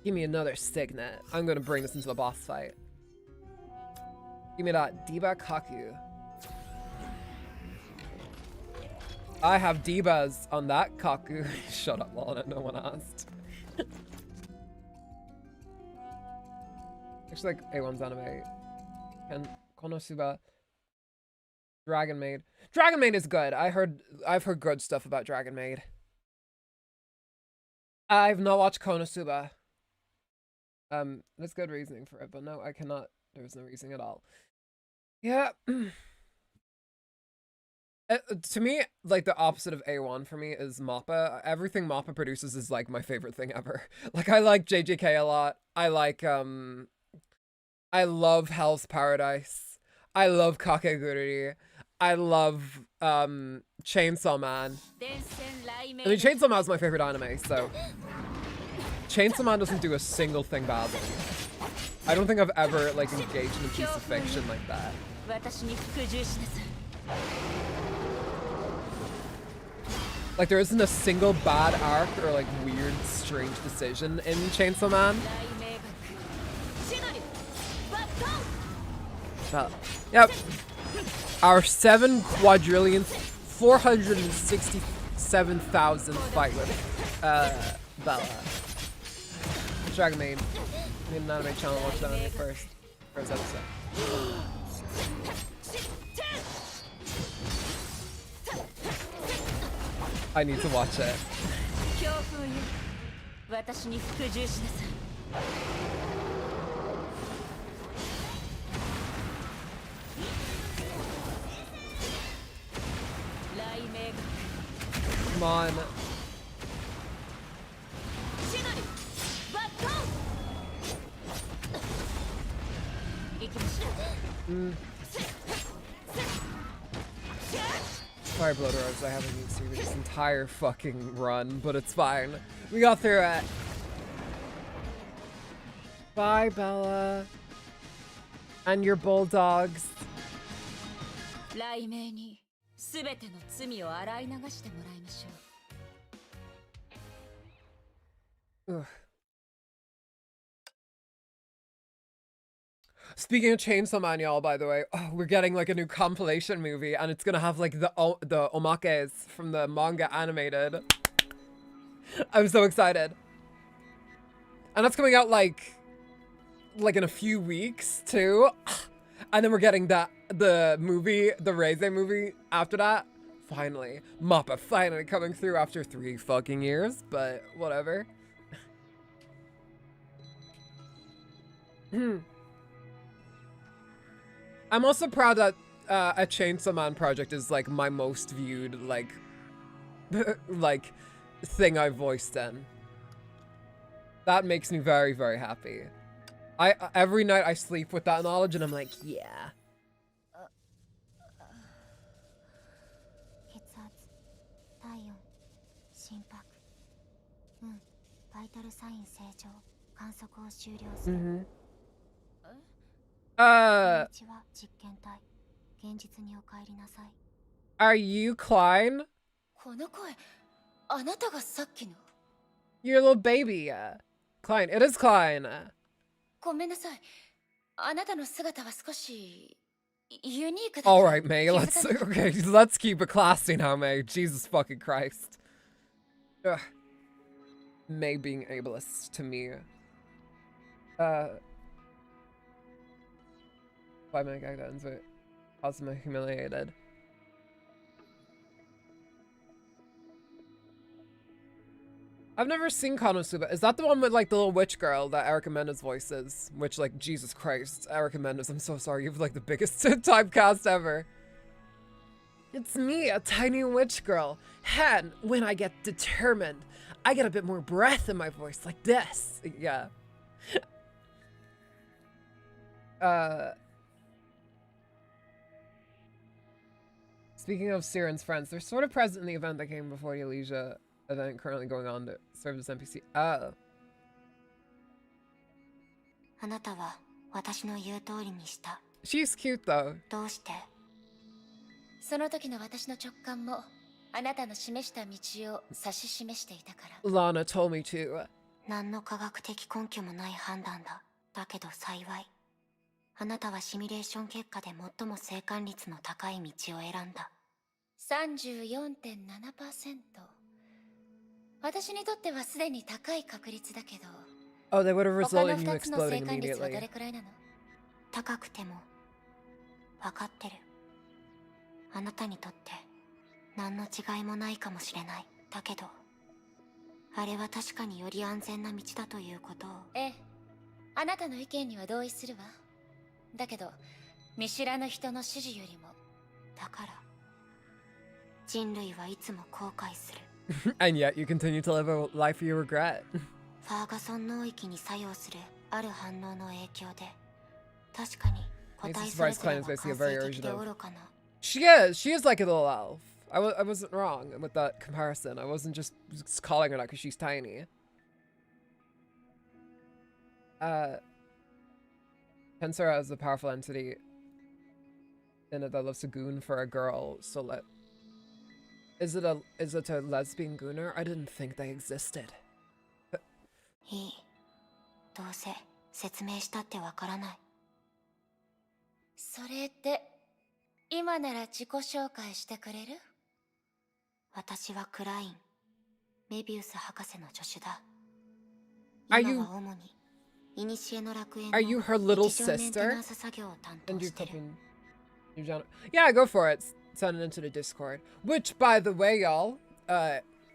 Speaker 1: Give me another signet. I'm gonna bring this into a boss fight. Give me that Diba Kaku. I have Dibas on that Kaku. Shut up, Lana. No one asked. Actually, like A1's anime. And Konosuba. Dragon Maid. Dragon Maid is good. I've heard good stuff about Dragon Maid. I've not watched Konosuba. There's good reasoning for it, but no, I cannot. There's no reasoning at all. Yeah. To me, like the opposite of A1 for me is MAPPA. Everything MAPPA produces is like my favorite thing ever. Like I like JJK a lot. I like I love Hell's Paradise. I love Kakegurui. I love Chainsaw Man. I mean, Chainsaw Man is my favorite anime, so Chainsaw Man doesn't do a single thing badly. I don't think I've ever like engaged in a piece of fiction like that. Like there isn't a single bad arc or like weird, strange decision in Chainsaw Man. Yep. Our 7,467,000 fight with Bella. Dragon Maid. Made an anime channel, watch that anime first. First episode. I need to watch it. Come on. Sorry, Blood Rose, I haven't used to this entire fucking run, but it's fine. We got through it. Bye, Bella. And your bulldogs. Ugh. Speaking of Chainsaw Man, y'all, by the way, we're getting like a new compilation movie, and it's gonna have like the omakes from the manga animated. I'm so excited, and that's coming out like in a few weeks too. And then we're getting the movie, the Reize movie after that. Finally, MAPPA finally coming through after 3 fucking years, but whatever. I'm also proud that a Chainsaw Man project is like my most viewed like like thing I voiced in. That makes me very, very happy. Every night I sleep with that knowledge and I'm like, yeah. Are you Klein? You're a little baby. Klein, it is Klein. Alright, May, let's keep it classy now, May. Jesus fucking Christ. Ugh. May being ableist to me. 5-minute gag that ends with Asuma humiliated. I've never seen Konosuba. Is that the one with like the little witch girl that Erica Mendes voices? Which, like, Jesus Christ, Erica Mendes, I'm so sorry. You have like the biggest typecast ever. It's me, a tiny witch girl. And when I get determined, I get a bit more breath in my voice, like this. Yeah. Speaking of Siren's friends, they're sort of present in the event that came before the Elysia event currently going on to serve as NPC. Oh.
Speaker 10: あなたは私の言う通りにした。
Speaker 1: She's cute though.
Speaker 10: どうして？
Speaker 8: その時の私の直感もあなたの示した道を指し示していたから。
Speaker 1: Lana told me to.
Speaker 10: 何の科学的根拠もない判断だ。だけど幸い、あなたはシミュレーション結果で最も生還率の高い道を選んだ。
Speaker 8: 34.7%。私にとってはすでに高い確率だけど。
Speaker 1: Oh, they would have
Speaker 8: 他の
Speaker 1: resulted in you
Speaker 8: 2つの生
Speaker 1: exploding
Speaker 8: 還率はど
Speaker 1: immediately.
Speaker 8: れくらいなの？
Speaker 10: 高くても分かってる。あなたにとって何の違いもないかもしれない。だけどあれは確かにより安全な道だということを。
Speaker 8: ええ、あなたの意見には同意するわ。だけど見知らぬ人の指示よりも。
Speaker 10: だから人類はいつも後悔する。
Speaker 1: And yet you continue to live a life you regret.
Speaker 10: ファーガソン脳域に作用するある反応の影響で確かに個体それぞれは感性的で愚かな。
Speaker 1: She is like a little elf. I wasn't wrong with that comparison. I wasn't just calling her that because she's tiny. Tensora is a powerful entity in it that loves to goon for a girl, so is it a lesbian gooner? I didn't think they existed.
Speaker 10: いい。どうせ説明したってわからない。
Speaker 8: それで今なら自己紹介してくれる？
Speaker 10: 私はクライン、メビウス博士の助手だ。
Speaker 1: Are
Speaker 10: 今
Speaker 1: you
Speaker 10: は主に古の楽園
Speaker 1: Are you her little
Speaker 10: の日常メンテナ
Speaker 1: sister?
Speaker 10: ンス作業を担
Speaker 1: And
Speaker 10: 当
Speaker 1: you
Speaker 10: してる。
Speaker 1: Yeah, go for it. Send it into the Discord. Which, by the way, y'all,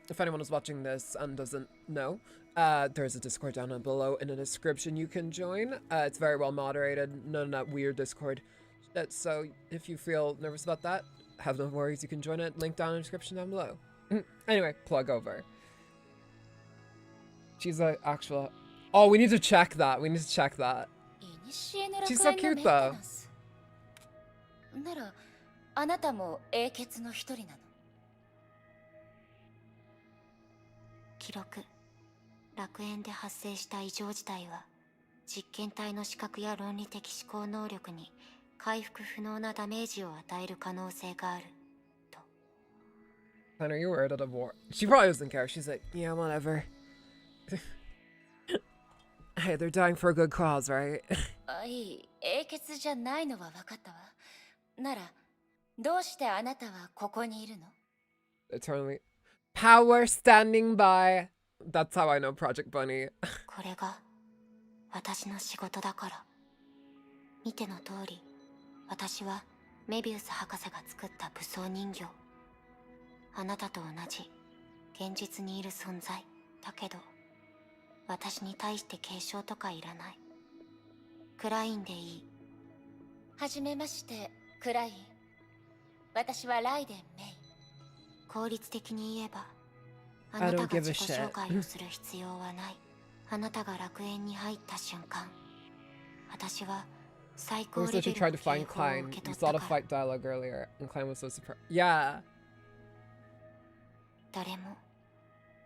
Speaker 1: if anyone is watching this and doesn't know, there's a Discord down below in the description you can join. It's very well moderated, none of that weird Discord. So if you feel nervous about that, have no worries, you can join it. Link down in the description down below. Anyway, plug over. She's an actual... Oh, we need to check that. We need to check that. She's so cute, though.
Speaker 8: なら、あなたも英傑の一人なの？
Speaker 10: 記録。楽園で発生した異常事態は、実験体の視覚や論理的思考能力に回復不能なダメージを与える可能性がある。
Speaker 1: Are you worried of war? She probably doesn't care. She's like, yeah, whatever. Hey, they're dying for a good cause, right?
Speaker 8: あ、いい。英傑じゃないのは分かったわ。なら、どうしてあなたはここにいるの？
Speaker 1: Eternally. Power standing by. That's how I know Project Bunny.
Speaker 10: これが私の仕事だから。見ての通り、私はメビウス博士が作った武装人形。あなたと同じ現実にいる存在だけど、私に対して継承とかいらない。クラインでいい。
Speaker 8: はじめまして、クライン。私はライデン・メイ。
Speaker 10: 効率的に言えば、あなた
Speaker 1: I don't
Speaker 10: が
Speaker 1: give a
Speaker 10: 自己紹
Speaker 1: shit.
Speaker 10: 介をする必要はない。あなたが楽園に入った瞬間、私は最高
Speaker 1: It was
Speaker 10: レ
Speaker 1: that
Speaker 10: ベ
Speaker 1: you
Speaker 10: ル
Speaker 1: tried
Speaker 10: の
Speaker 1: to find
Speaker 10: 警報を
Speaker 1: Klein.
Speaker 10: 受け
Speaker 1: You
Speaker 10: 取
Speaker 1: saw
Speaker 10: った
Speaker 1: the
Speaker 10: から
Speaker 1: fight dialogue earlier, and Klein was so surprised. Yeah.
Speaker 10: 誰も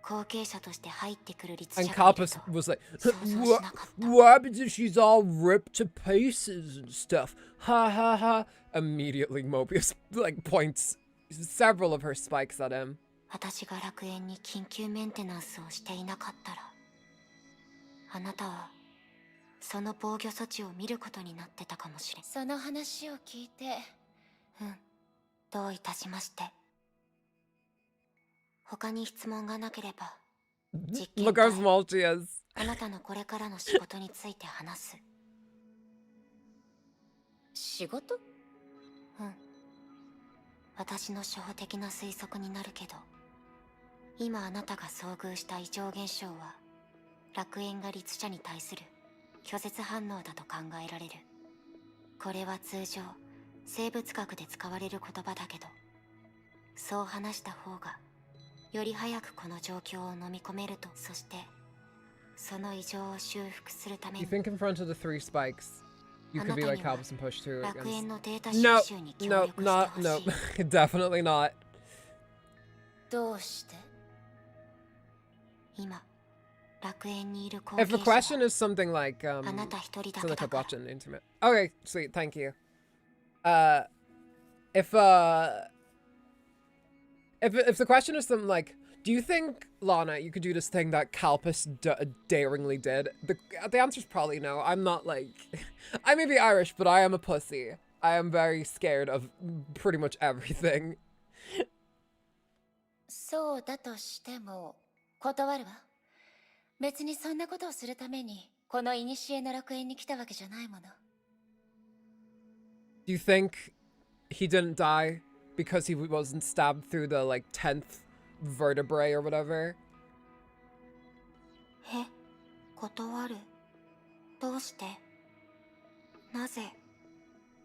Speaker 10: 後継者として入ってくる率
Speaker 1: And
Speaker 10: 者がいる
Speaker 1: Kalpus
Speaker 10: と
Speaker 1: was like,
Speaker 10: 想像しなかった。
Speaker 1: what happens if she's all ripped to pieces and stuff? Ha ha ha. Immediately, Mobius like points several of her spikes at him.
Speaker 10: 私が楽園に緊急メンテナンスをしていなかったら、あなたはその防御措置を見ることになってたかもしれん。
Speaker 8: その話を聞いて、
Speaker 10: どういたしまして。他に質問がなければ、実験
Speaker 1: Look how
Speaker 10: 体
Speaker 1: small she is.
Speaker 10: あなたのこれからの仕事について話す。
Speaker 8: 仕事？
Speaker 10: 私の初歩的な推測になるけど、今あなたが遭遇した異常現象は、楽園が律者に対する拒絶反応だと考えられる。これは通常、生物学で使われる言葉だけど、そう話した方が、より早くこの状況を飲み込めると。そして、その異常を修復するため
Speaker 1: You
Speaker 10: に、
Speaker 1: think confronted the 3 spikes. You could be like Calvus and push through
Speaker 10: 楽園
Speaker 1: against...
Speaker 10: のデータ
Speaker 1: No,
Speaker 10: 収集に協
Speaker 1: no,
Speaker 10: 力して
Speaker 1: not,
Speaker 10: ほ
Speaker 1: no.
Speaker 10: しい。
Speaker 1: Definitely not.
Speaker 8: どうして？
Speaker 10: 今、楽園にいる後
Speaker 1: If
Speaker 10: 継
Speaker 1: the
Speaker 10: 者
Speaker 1: question is something like,
Speaker 10: はあなた一人だ
Speaker 1: so
Speaker 10: け
Speaker 1: like
Speaker 10: だ
Speaker 1: a
Speaker 10: から。
Speaker 1: watching intimate. Okay, sweet, thank you. If the question is something like, do you think, Lana, you could do this thing that Calpus daringly did? The answer is probably no. I'm not like... I may be Irish, but I am a pussy. I am very scared of pretty much everything.
Speaker 8: そうだとしても断るわ。別にそんなことをするためにこの古の楽園に来たわけじゃないもの。
Speaker 1: Do you think he didn't die because he wasn't stabbed through the like 10th vertebrae or whatever?
Speaker 10: え、断る。どうして？なぜ？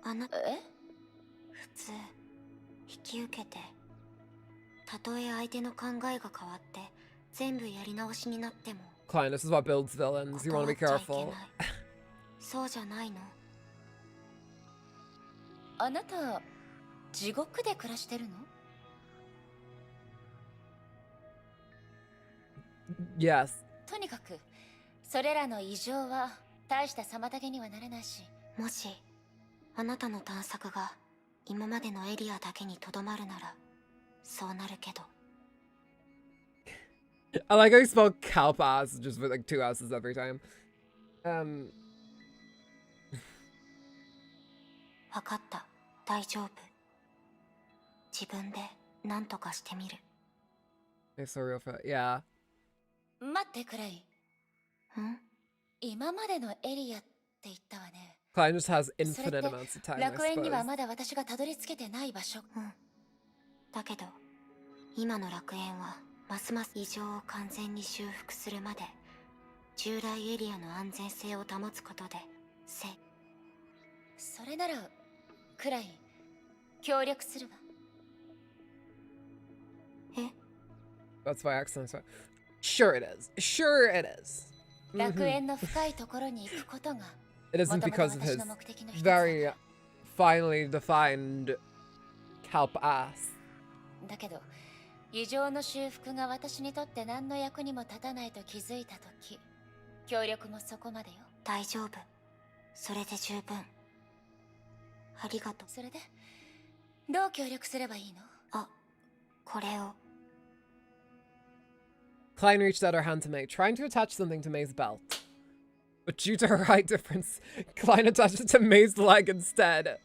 Speaker 10: あなた、
Speaker 8: え？
Speaker 10: 普通、引き受けて。たとえ相手の考えが変わって、全部やり直しになっても。
Speaker 1: Klein, this is what builds villains. You want to be
Speaker 10: 断っちゃいけ
Speaker 1: careful.
Speaker 10: ない。そうじゃないの？
Speaker 8: あなた、地獄で暮らしてるの？
Speaker 1: Yes.
Speaker 8: とにかく、それらの異常は大した妨げにはならないし。
Speaker 10: もし、あなたの探索が今までのエリアだけにとどまるなら、そうなるけど。
Speaker 1: I like how you spell Calpas just with like 2 S's every time.
Speaker 10: わかった。大丈夫。自分で何とかしてみる。
Speaker 1: It's so real for yeah.
Speaker 8: 待って、クライ。
Speaker 10: ん？
Speaker 8: 今までのエリアって言ったわね。
Speaker 1: Klein just has
Speaker 8: それ
Speaker 1: infinite
Speaker 8: って
Speaker 1: amounts of time, I
Speaker 8: 楽園には
Speaker 1: suppose.
Speaker 8: まだ私がたどり着けてない場所。
Speaker 10: うん。だけど、今の楽園はますます異常を完全に修復するまで、従来エリアの安全性を保つことで、
Speaker 8: それなら、クライ、協力するわ。
Speaker 10: え？
Speaker 1: That's my accent. So. Sure it is. Sure it is.
Speaker 8: 楽園の深いところに行くことが、
Speaker 1: It isn't because of his very finely defined Calp ass.
Speaker 8: だけど、異常の修復が私にとって何の役にも立たないと気づいたとき、協力もそこまでよ。
Speaker 10: 大丈夫。それで十分。ありがとう。
Speaker 8: それで、どう協力すればいいの？
Speaker 10: あ、これを。
Speaker 1: Klein reached out her hand to May, trying to attach something to May's belt. But due to her height difference, Klein attached it to May's leg instead.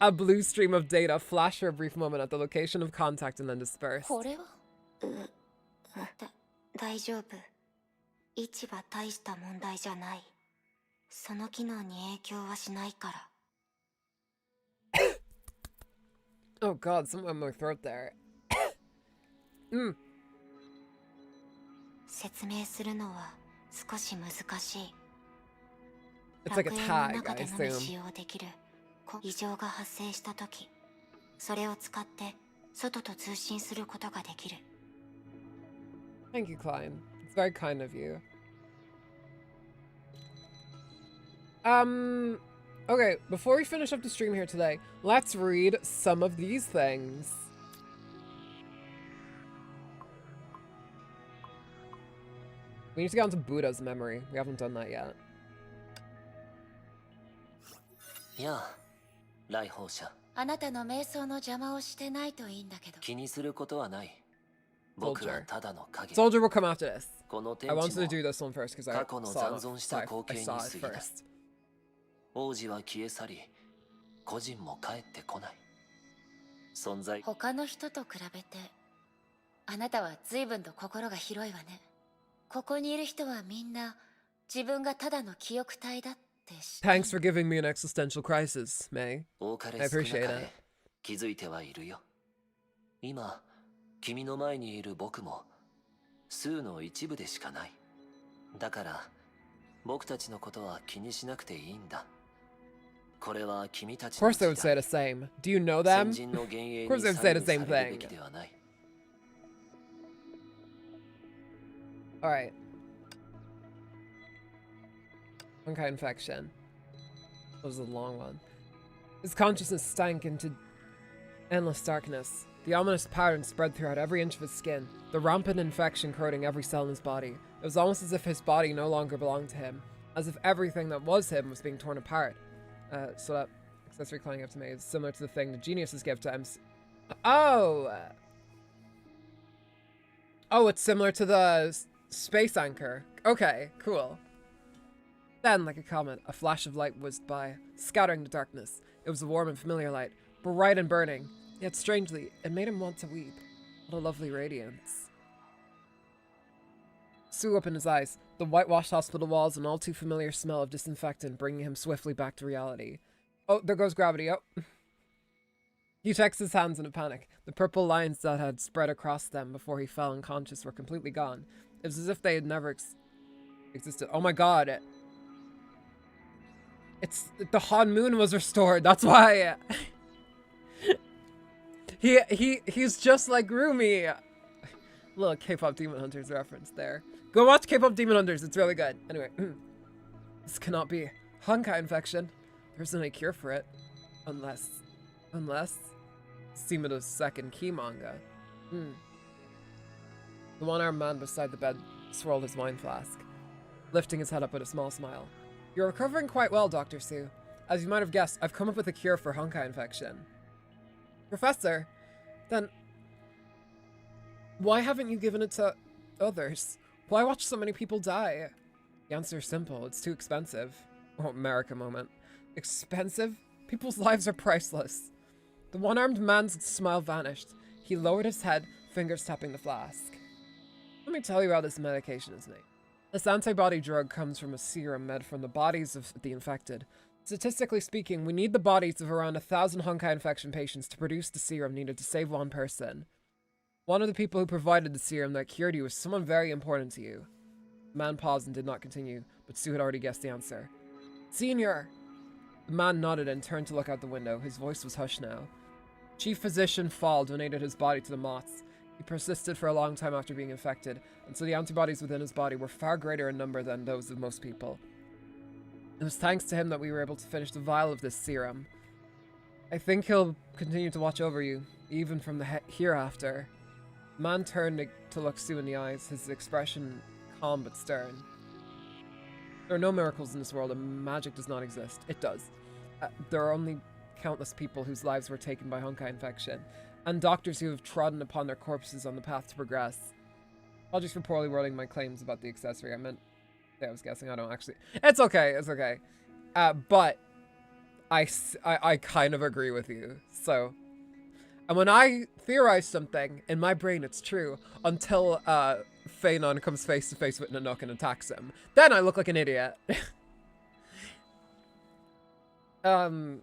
Speaker 1: A blue stream of data flashed for a brief moment at the location of contact and then dispersed.
Speaker 8: これは？
Speaker 10: 大丈夫。位置は大した問題じゃない。その機能に影響はしないから。
Speaker 1: Oh god, something in my throat there.
Speaker 10: 説明するのは少し難しい。
Speaker 1: It's like a
Speaker 10: 楽園の
Speaker 1: tag,
Speaker 10: 中
Speaker 1: I
Speaker 10: でのみ
Speaker 1: assume.
Speaker 10: 使用できる異常が発生したとき、それを使って外と通信することができる。
Speaker 1: Thank you, Klein. It's very kind of you. Okay, before we finish up the stream here today, let's read some of these things. We need to get onto Buddha's memory. We haven't done that yet.
Speaker 3: やあ、来訪者。
Speaker 8: あなたの瞑想の邪魔をしてないといいんだけど。
Speaker 3: 気にすることはない。僕はただの影。
Speaker 1: Soldier will come after this.
Speaker 3: この天
Speaker 1: I
Speaker 3: 地
Speaker 1: wanted to
Speaker 3: も
Speaker 1: do this one first because I
Speaker 3: 過去の
Speaker 1: saw
Speaker 3: 残存
Speaker 1: it,
Speaker 3: した光景
Speaker 1: I
Speaker 3: に
Speaker 1: saw
Speaker 3: 過
Speaker 1: it
Speaker 3: ぎだ。
Speaker 1: first.
Speaker 3: 王子は消え去り、個人も帰ってこない。存在。
Speaker 8: 他の人と比べて、あなたは随分と心が広いわね。ここにいる人はみんな自分がただの記憶体だって知ってる。
Speaker 1: Thanks for giving me an existential crisis, May.
Speaker 3: 多かれ
Speaker 1: I
Speaker 3: 少なか
Speaker 1: appreciate
Speaker 3: れ
Speaker 1: it.
Speaker 3: 気づいてはいるよ。今、君の前にいる僕も数の一部でしかない。だから、僕たちのことは気にしなくていいんだ。これは君たち
Speaker 1: Of
Speaker 3: の
Speaker 1: course they would say the same. Do you know them?
Speaker 3: 先人の幻影
Speaker 1: Of course
Speaker 3: に
Speaker 1: they would
Speaker 3: 左
Speaker 1: say
Speaker 3: 右
Speaker 1: the
Speaker 3: さ
Speaker 1: same
Speaker 3: れるべ
Speaker 1: thing.
Speaker 3: きではない。
Speaker 1: Alright. Honkai infection. That was a long one. His consciousness stank into endless darkness. The ominous pattern spread throughout every inch of his skin, the rampant infection corroding every cell in his body. It was almost as if his body no longer belonged to him, as if everything that was him was being torn apart. So that accessory clawing up to me is similar to the thing the geniuses give to MC. Oh! Oh, it's similar to the space anchor. Okay, cool. Then, like a comet, a flash of light whizzed by, scattering the darkness. It was a warm and familiar light, bright and burning. Yet strangely, it made him want to weep. What a lovely radiance. Sue opened his eyes, the whitewashed hospital walls and all too familiar smell of disinfectant bringing him swiftly back to reality. Oh, there goes gravity. Oh. He checks his hands in a panic. The purple lines that had spread across them before he fell unconscious were completely gone. It was as if they had never existed. Oh my god. It's the Han Moon was restored. That's why. He's just like Rumi. Little K-pop Demon Hunters reference there. Go watch K-pop Demon Hunters. It's really good. Anyway, this cannot be Honkai infection. There isn't a cure for it, unless Simada's second key manga. The one-armed man beside the bed swirled his wine flask, lifting his head up with a small smile. You're recovering quite well, Dr. Sue. As you might have guessed, I've come up with a cure for Honkai infection. Professor, then why haven't you given it to others? Why watch so many people die? The answer is simple. It's too expensive. Oh, America moment. Expensive? People's lives are priceless. The one-armed man's smile vanished. He lowered his head, fingers tapping the flask. Let me tell you how this medication is made. This antibody drug comes from a serum made from the bodies of the infected. Statistically speaking, we need the bodies of around 1,000 Honkai infection patients to produce the serum needed to save one person. One of the people who provided the serum that cured you was someone very important to you. The man paused and did not continue, but Sue had already guessed the answer. Senior! The man nodded and turned to look out the window. His voice was hushed now. Chief Physician Fall donated his body to the moths. He persisted for a long time after being infected, and so the antibodies within his body were far greater in number than those of most people. It was thanks to him that we were able to finish the vial of this serum. I think he'll continue to watch over you, even from the hereafter. The man turned to look Sue in the eyes, his expression calm but stern. There are no miracles in this world, and magic does not exist. It does. There are only countless people whose lives were taken by Honkai infection, and doctors who have trodden upon their corpses on the path to progress. Apologies for poorly wording my claims about the accessory. I meant... Yeah, I was guessing. I don't actually... It's okay. It's okay. But I kind of agree with you. So... And when I theorize something, in my brain it's true, until Phanon comes face to face with Nanook and attacks him. Then I look like an idiot. Dr.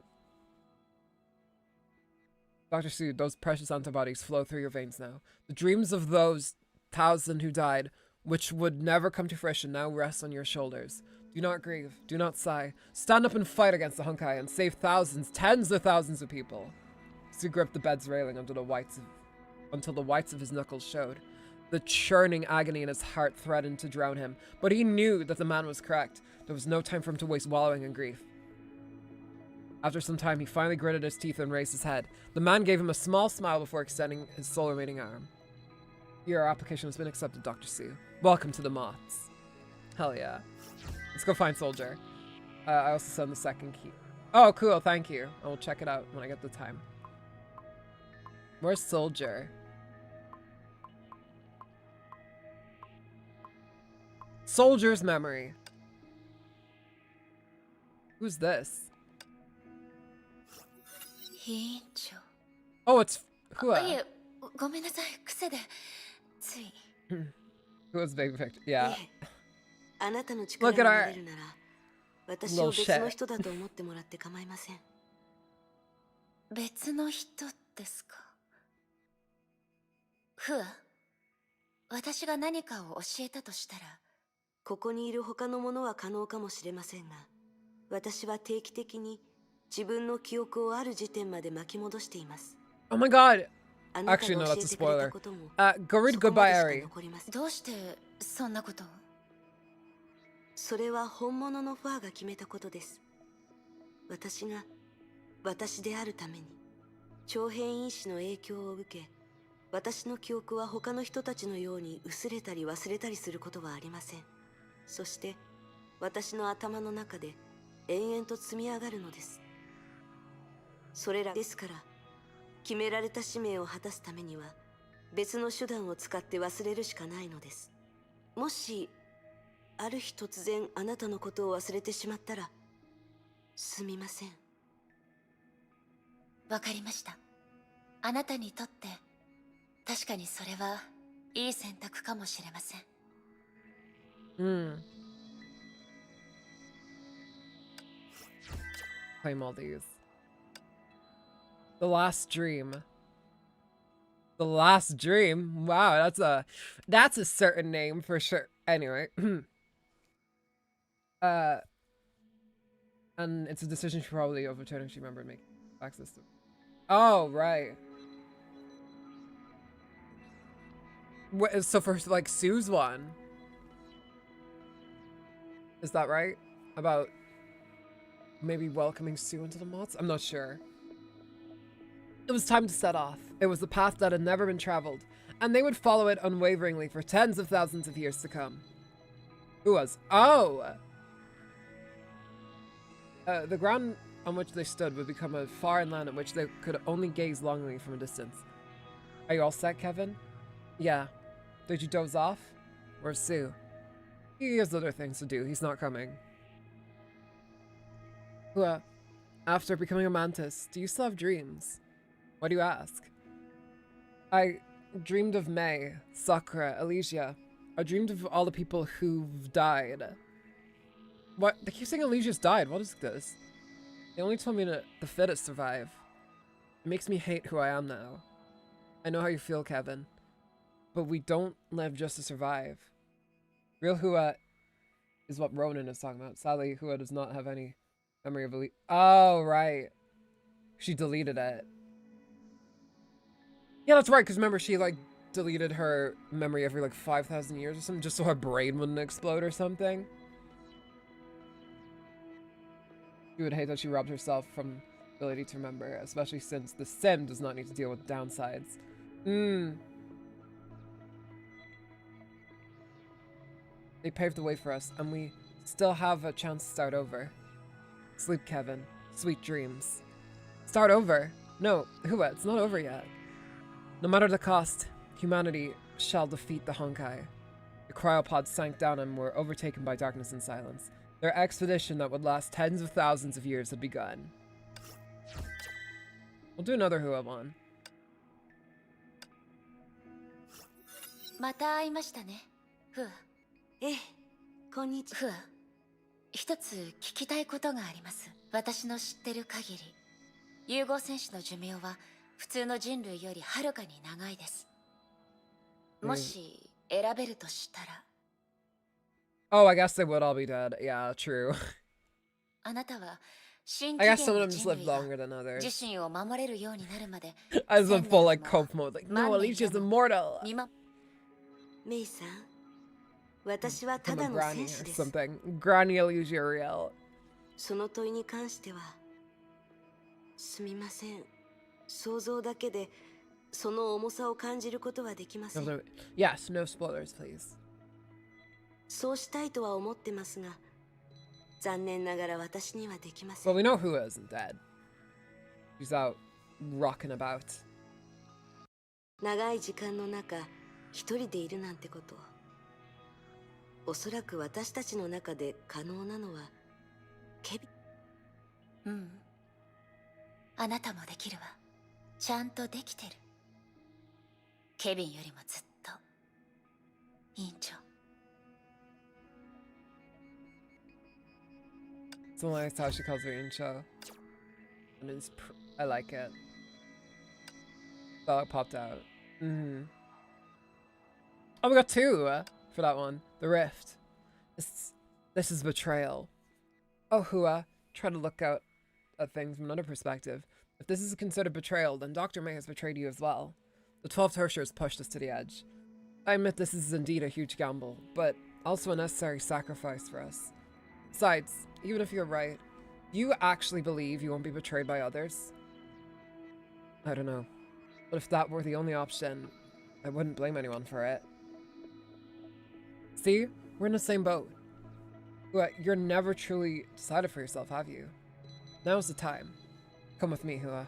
Speaker 1: Sue, those precious antibodies flow through your veins now. The dreams of those 1,000 who died, which would never come to fruition, now rest on your shoulders. Do not grieve. Do not sigh. Stand up and fight against the Honkai and save thousands, tens of thousands of people. Sue gripped the bed's railing until the whites of his knuckles showed. The churning agony in his heart threatened to drown him, but he knew that the man was correct. There was no time for him to waste wallowing in grief. After some time, he finally gritted his teeth and raised his head. The man gave him a small smile before extending his sole remaining arm. Your application has been accepted, Dr. Sue. Welcome to the moths. Hell yeah. Let's go find Soldier. I also sent the second key. Oh, cool. Thank you. I will check it out when I get the time. Where's Soldier? Soldier's memory. Who's this? Oh, it's Hua. Hua's baby Victor. Yeah. Look at her. Little shit.
Speaker 8: 別の人ですか。フア、私が何かを教えたとしたら、
Speaker 11: ここにいる他のものは可能かもしれませんが、私は定期的に自分の記憶をある時点まで巻き戻しています。
Speaker 1: Oh my god! Actually, no, that's a spoiler. Go read Goodbye, Ari.
Speaker 8: どうしてそんなことを？
Speaker 11: それは本物のファーが決めたことです。私が私であるために長編因子の影響を受け、私の記憶は他の人たちのように薄れたり忘れたりすることはありません。そして私の頭の中で延々と積み上がるのです。それらですから、決められた使命を果たすためには別の手段を使って忘れるしかないのです。もしある日突然あなたのことを忘れてしまったらすみません。
Speaker 8: わかりました。あなたにとって確かにそれはいい選択かもしれません。
Speaker 1: Claim all these. The Last Dream. The Last Dream. Wow, that's a certain name for sure. Anyway. And it's a decision she probably overturned if she remembered making back system. Oh, right. What, so for like Sue's one. Is that right? About maybe welcoming Sue into the mods? I'm not sure. It was time to set off. It was a path that had never been traveled, and they would follow it unwaveringly for tens of thousands of years to come. Who was? Oh! The ground on which they stood would become a foreign land at which they could only gaze longingly from a distance. Are you all set, Kevin? Yeah. Did you doze off? Where's Sue? He has other things to do. He's not coming. After becoming a mantis, do you still have dreams? Why do you ask? I dreamed of May, Sakura, Elysia. I dreamed of all the people who've died. What? They keep saying Elysia's died. What is this? They only told me that the fittest survive. It makes me hate who I am now. I know how you feel, Kevin. But we don't live just to survive. Real Hua is what Ronan is talking about. Sadly, Hua does not have any memory of Elysia. Oh, right. She deleted it. Yeah, that's right, because remember, she, like, deleted her memory every, like, 5,000 years or something, just so her brain wouldn't explode or something. She would hate that she robbed herself from the ability to remember, especially since the sim does not need to deal with downsides. They paved the way for us, and we still have a chance to start over. Sleep, Kevin. Sweet dreams. Start over? No, Hua, it's not over yet. No matter the cost, humanity shall defeat the Honkai. The cryopods sank down and were overtaken by darkness and silence. Their expedition that would last tens of thousands of years had begun. We'll do another Hua one.
Speaker 8: また会いましたね、フア。
Speaker 11: ええ、こんにちは。
Speaker 8: フア、一つ聞きたいことがあります。私の知ってる限り、融合戦士の寿命は普通の人類よりはるかに長いです。もし選べるとしたら。
Speaker 1: Oh, I guess they would all be dead. Yeah, true.
Speaker 8: あなたは新
Speaker 1: I
Speaker 8: 紀
Speaker 1: guess
Speaker 8: 元
Speaker 1: some
Speaker 8: の
Speaker 1: of them just
Speaker 8: 人
Speaker 1: live
Speaker 8: 類が
Speaker 1: longer than others.
Speaker 8: 自身を守れるようになるまで。
Speaker 1: I was in full like cope mode, like no, Alicia's immortal.
Speaker 11: メイさん、私はた
Speaker 1: I'm
Speaker 11: だ
Speaker 1: a
Speaker 11: の
Speaker 1: granny
Speaker 11: 戦士
Speaker 1: or
Speaker 11: です。
Speaker 1: something. Granny Alicia real.
Speaker 11: その問いに関しては、すみません。想像だけでその重さを感じることはできません。
Speaker 1: Yes, no spoilers, please.
Speaker 11: そうしたいとは思ってますが、残念ながら私にはできません。
Speaker 1: Well, we know Hua isn't dead. She's out rocking about.
Speaker 11: 長い時間の中、一人でいるなんてこと。おそらく私たちの中で可能なのは、ケビン。
Speaker 8: うん。あなたもできるわ。ちゃんとできてる。ケビンよりもずっと。委員長。
Speaker 1: It's nice how she calls her Incho. And it's I like it. Oh, it popped out. Oh, we got two for that one. The Rift. This is betrayal. Oh, Hua, try to look out at things from another perspective. If this is considered betrayal, then Dr. May has betrayed you as well. The 12th Tertiaries pushed us to the edge. I admit this is indeed a huge gamble, but also a necessary sacrifice for us. Besides, even if you're right, You actually believe you won't be betrayed by others? I don't know. But if that were the only option, I wouldn't blame anyone for it. See? We're in the same boat. But you're never truly decided for yourself, have you? Now's the time. Come with me, Hua.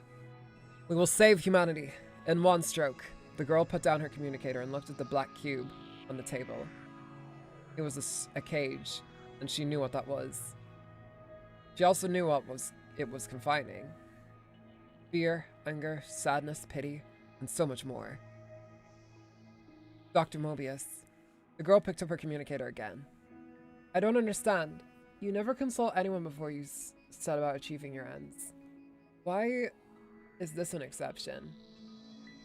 Speaker 1: We will save humanity in one stroke. The girl put down her communicator and looked at the black cube on the table. It was a cage, and she knew what that was. She also knew it was confining. Fear, anger, sadness, pity, and so much more. Dr. Mobius. The girl picked up her communicator again. I don't understand. You never consult anyone before you set about achieving your ends. Why is this an exception?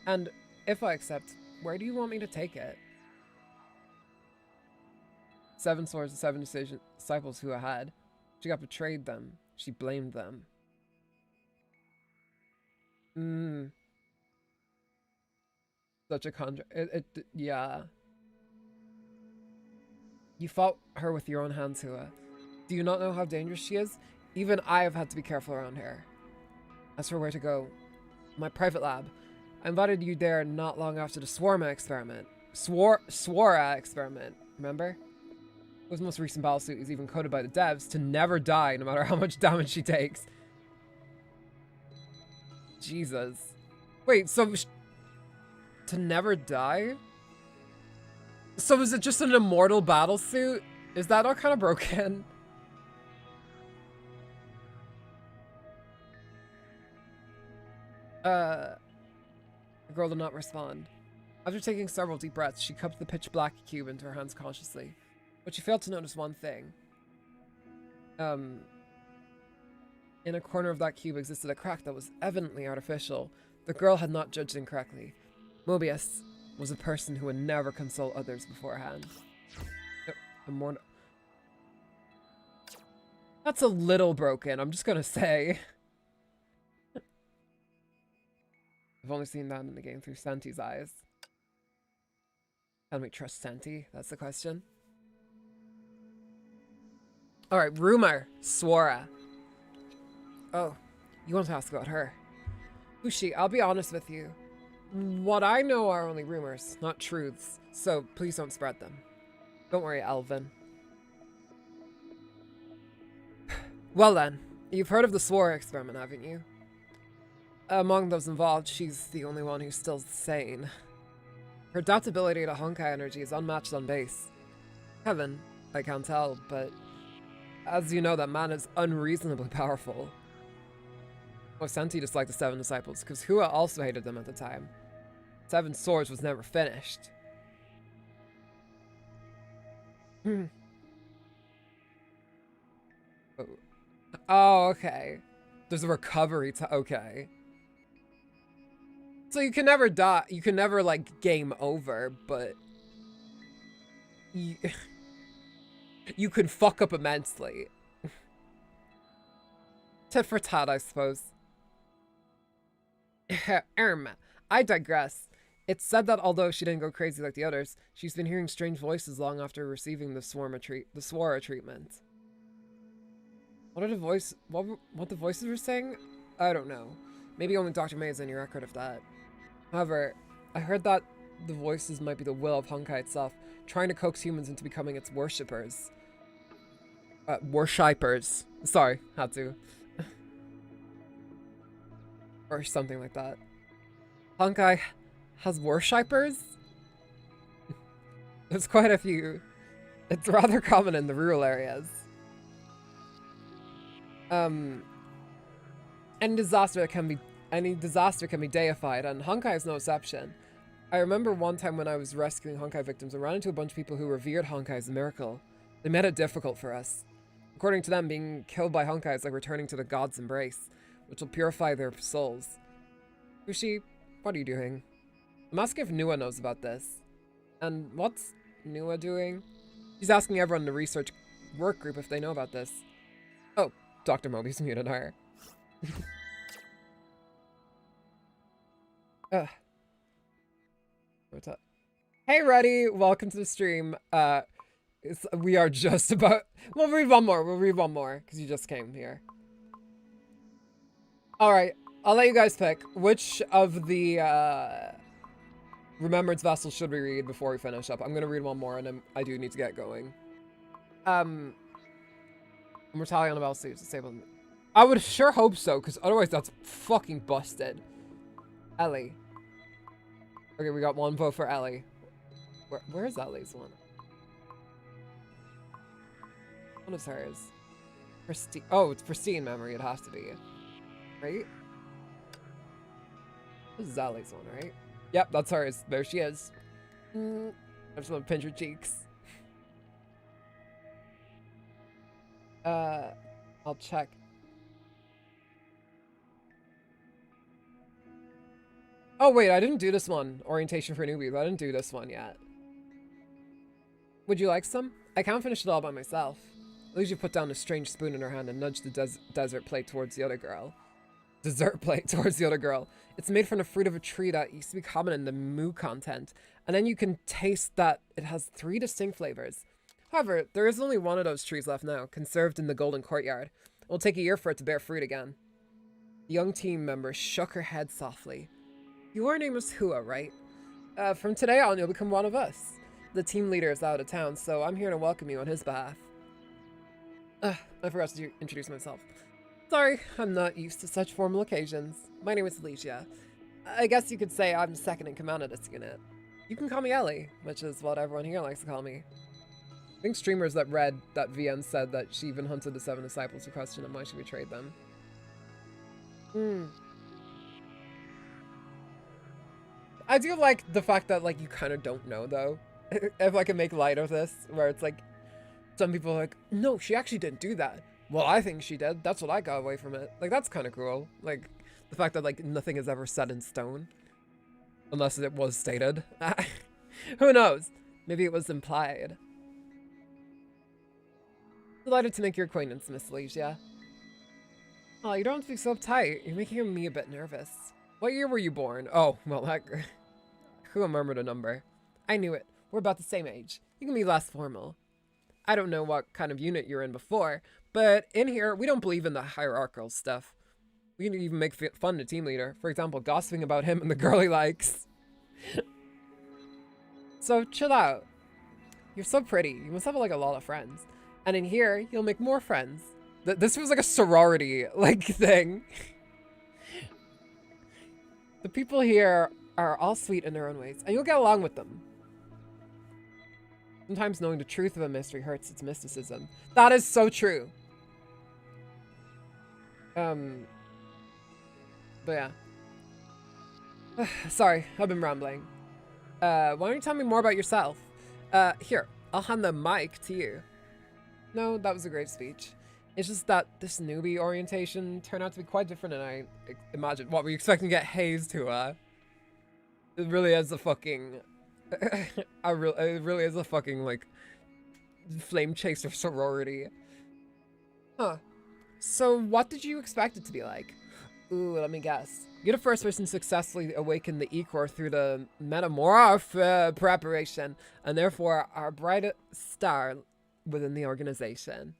Speaker 1: And if I accept, where do you want me to take it? 7 swords and 7 disciples who had. She got betrayed them. She blamed them. Such a yeah. You fought her with your own hands, Hua. Do you not know how dangerous she is? Even I have had to be careful around her. As for where to go, my private lab. I invited you there not long after the Swara experiment. Swara experiment, remember? His most recent battlesuit is even coded by the devs to never die no matter how much damage she takes. Jesus. Wait, so to never die? So is it just an immortal battlesuit? Is that all kind of broken? The girl did not respond. After taking several deep breaths, she cupped the pitch black cube into her hands cautiously. But she failed to notice one thing. In a corner of that cube existed a crack that was evidently artificial. The girl had not judged incorrectly. Mobius was a person who would never consult others beforehand. That's a little broken, I'm just gonna say. I've only seen that in the game through Senti's eyes. Can we trust Senti? That's the question. Alright, rumor. Swara. Oh, you want to ask about her? Who's she? I'll be honest with you. What I know are only rumors, not truths. So please don't spread them. Don't worry, Alvin. Well then, you've heard of the Swara experiment, haven't you? Among those involved, she's the only one who's still sane. Her adaptability to Honkai energy is unmatched on base. Heaven, I can't tell, but as you know, that man is unreasonably powerful. Oh, Senti disliked the 7 disciples, because Hua also hated them at the time. 7 Swords was never finished. Oh, okay. There's a recovery to okay. So you can never die, you can never like game over, but you can fuck up immensely. Tit for tat, I suppose. I digress. It's said that although she didn't go crazy like the others, she's been hearing strange voices long after receiving the Swara treatment. What the voices were saying? I don't know. Maybe only Dr. May has any record of that. However, I heard that the voices might be the will of Honkai itself, trying to coax humans into becoming its worshippers. Worshipers. Sorry, had to. Or something like that. Honkai has worshippers? There's quite a few. It's rather common in the rural areas. Any disaster can be deified, and Honkai is no exception. I remember one time when I was rescuing Honkai victims and ran into a bunch of people who revered Honkai as a miracle. They made it difficult for us. According to them, being killed by Honkai is like returning to the god's embrace, which will purify their souls. Fushi, what are you doing? I'm asking if Nua knows about this. And what's Nua doing? She's asking everyone in the research work group if they know about this. Oh, Dr. Mobius muted her. Hey, Reddy, welcome to the stream. We are just about... We'll read one more, because you just came here. Alright, I'll let you guys pick. Which of the Remembrance Vessels should we read before we finish up? I'm gonna read one more and then I do need to get going. Mortality on the Suits disabled. I would sure hope so, because otherwise that's fucking busted. Ellie. Okay, we got one vote for Ellie. Where's Ellie's one? What is hers? Pristine. Oh, it's pristine memory. It has to be. Right? This is Ellie's one, right? Yep, that's hers. There she is. I just want to pinch her cheeks. I'll check. Oh wait, I didn't do this one. Orientation for newbies. I didn't do this one yet. Would you like some? I can't finish it all by myself. Elysian put down a strange spoon in her hand and nudged the desert plate towards the other girl. Dessert plate towards the other girl. It's made from the fruit of a tree that used to be common in the moo content. And then you can taste that it has 3 distinct flavors. However, there is only one of those trees left now, conserved in the golden courtyard. It will take a year for it to bear fruit again. The young team member shook her head softly. Your name is Hua, right? From today on, you'll become one of us. The team leader is out of town, so I'm here to welcome you on his behalf. I forgot to introduce myself. Sorry, I'm not used to such formal occasions. My name is Elysian. I guess you could say I'm second in command of this unit. You can call me Ellie, which is what everyone here likes to call me. I think streamers that read that VN said that she even hunted the 7 disciples to question them why she betrayed them. I do like the fact that, like, you kind of don't know, though. If I can make light of this, where it's like, some people are like, no, she actually didn't do that. Well, I think she did. That's what I got away from it. Like, that's kind of cool. Like, the fact that, like, nothing is ever set in stone. Unless it was stated. Who knows? Maybe it was implied. Delighted to make your acquaintance, Miss Elysian. Oh, you don't have to be so uptight. You're making me a bit nervous. What year were you born? Oh, well, that... Who murmured a number? I knew it. We're about the same age. You can be less formal. I don't know what kind of unit you're in before, but in here, we don't believe in the hierarchical stuff. We can even make fun of the team leader. For example, gossiping about him and the girl he likes. So, chill out. You're so pretty. You must have, like, a lot of friends. And in here, you'll make more friends. This was like a sorority, like, thing. The people here are all sweet in their own ways, and you'll get along with them. Sometimes knowing the truth of a mystery hurts its mysticism. That is so true. But yeah. Sorry, I've been rambling. Why don't you tell me more about yourself? Here, I'll hand the mic to you. No, that was a great speech. It's just that this newbie orientation turned out to be quite different than I imagined. What, were you expecting to get hazed to, It really is a fucking... it really is a fucking, like, flame chaser sorority. Huh. So what did you expect it to be like? Ooh, let me guess. You're the first person to successfully awaken the E-Core through the metamorph preparation, and therefore our brightest star within the organization.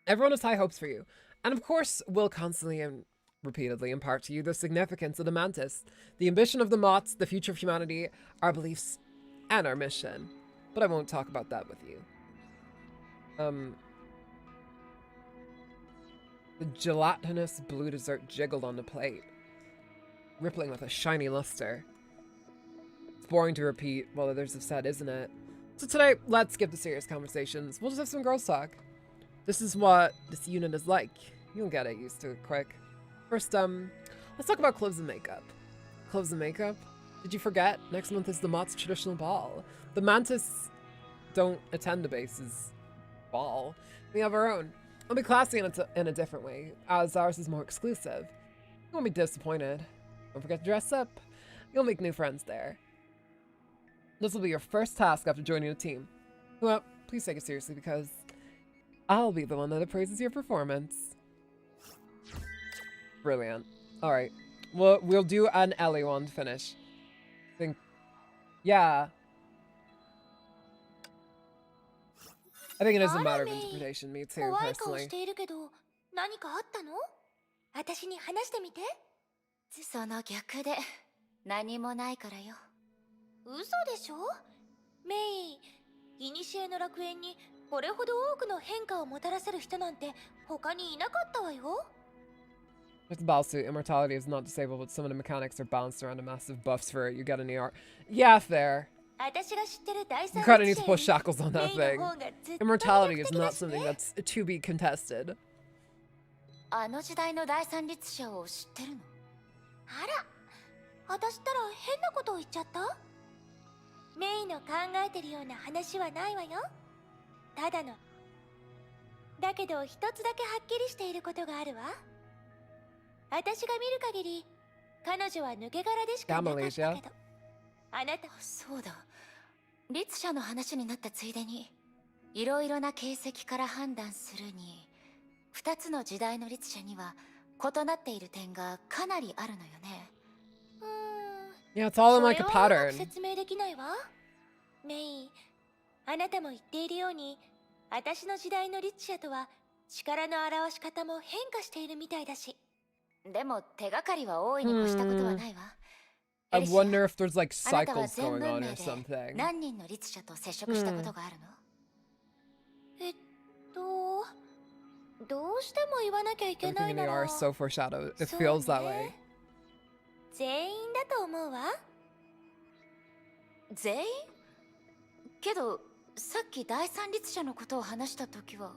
Speaker 1: Everyone has high hopes for you, and of course will constantly and repeatedly impart to you the significance of the Mantis, the ambition of the Mots, the future of humanity, our beliefs, and our mission. But I won't talk about that with you. The gelatinous blue dessert jiggled on the plate, rippling with a shiny luster. It's boring to repeat what others have said, isn't it? So today, let's skip the serious conversations. We'll just have some girls talk. This is what this unit is like. You'll get it used to it quick. First, let's talk about clothes and makeup. Clothes and makeup? Did you forget? Next month is the Mott's traditional ball. The Mantis don't attend the base's ball. We have our own. It'll be classy in a different way, as ours is more exclusive. You won't be disappointed. Don't forget to dress up. You'll make new friends there. This will be your first task after joining the team. Well, please take it seriously because I'll be the one that appraises your performance. Brilliant. All right. We'll do an Ellie one to finish. Yeah. I think it is a matter of interpretation. Me too, personally.
Speaker 6: 何かあったの？私に話してみて。
Speaker 8: その逆で何もないからよ。
Speaker 6: 嘘でしょ？メイ、古の楽園にこれほど多くの変化をもたらせる人なんて他にいなかったわよ。
Speaker 1: With the battle suit, immortality is not disabled, but some of the mechanics are balanced around a massive buffs for it. You get an ER. Yeah, fair.
Speaker 6: 私が知ってる第
Speaker 1: You
Speaker 6: 三
Speaker 1: kinda need to
Speaker 6: 歴
Speaker 1: put
Speaker 6: 史よ
Speaker 1: shackles on
Speaker 6: りメ
Speaker 1: that
Speaker 6: イの
Speaker 1: thing.
Speaker 6: 方がずっと
Speaker 1: Immortality
Speaker 6: 魅
Speaker 1: is
Speaker 6: 力的
Speaker 1: not
Speaker 6: だし
Speaker 1: something
Speaker 6: ね。
Speaker 1: that's to be contested.
Speaker 8: あの時代の第三律者を知ってるの？
Speaker 6: あら、私ったら変なことを言っちゃった？メイの考えてるような話はないわよ。ただの。だけど一つだけはっきりしていることがあるわ。私が見る限り、彼女は抜け殻でしかなかったけど。あなた、
Speaker 8: そうだ。律者の話になったついでに、いろいろな形跡から判断するに、二つの時代の律者には異なっている点がかなりあるのよね。
Speaker 1: Yeah, it's all in
Speaker 6: そ
Speaker 1: like
Speaker 6: れ
Speaker 1: a
Speaker 6: はうま
Speaker 1: pattern.
Speaker 6: く説明できないわ。メイ、あなたも言っているように、私の時代の律者とは力の表し方も変化しているみたいだし。
Speaker 8: でも手がかりは大いに越したことはないわ。
Speaker 1: I wonder if there's like
Speaker 8: あなたは
Speaker 1: cycles
Speaker 8: 全
Speaker 1: going
Speaker 8: 文
Speaker 1: on
Speaker 8: 明
Speaker 1: or
Speaker 8: で
Speaker 1: something.
Speaker 8: 何人の律者と接触したことがあるの？
Speaker 6: どうしても言わなきゃいけな
Speaker 1: Everything
Speaker 6: い
Speaker 1: in the
Speaker 6: な
Speaker 1: R
Speaker 6: ら
Speaker 1: is so foreshadowed. It
Speaker 6: そう
Speaker 1: feels that
Speaker 6: ね。
Speaker 1: way.
Speaker 6: 全員だと思うわ。
Speaker 8: 全員？けどさっき第三律者のことを話したときは。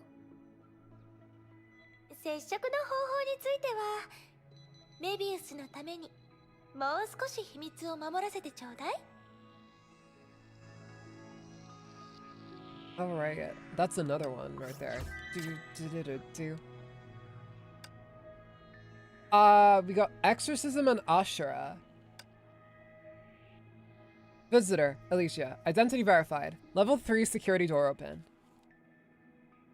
Speaker 6: 接触の方法については、メビウスのためにもう少し秘密を守らせてちょうだい。
Speaker 1: Alright, that's another one right there. Do. We got Exorcism and Ashura. Visitor, Elysian. Identity verified. Level 3 security door open.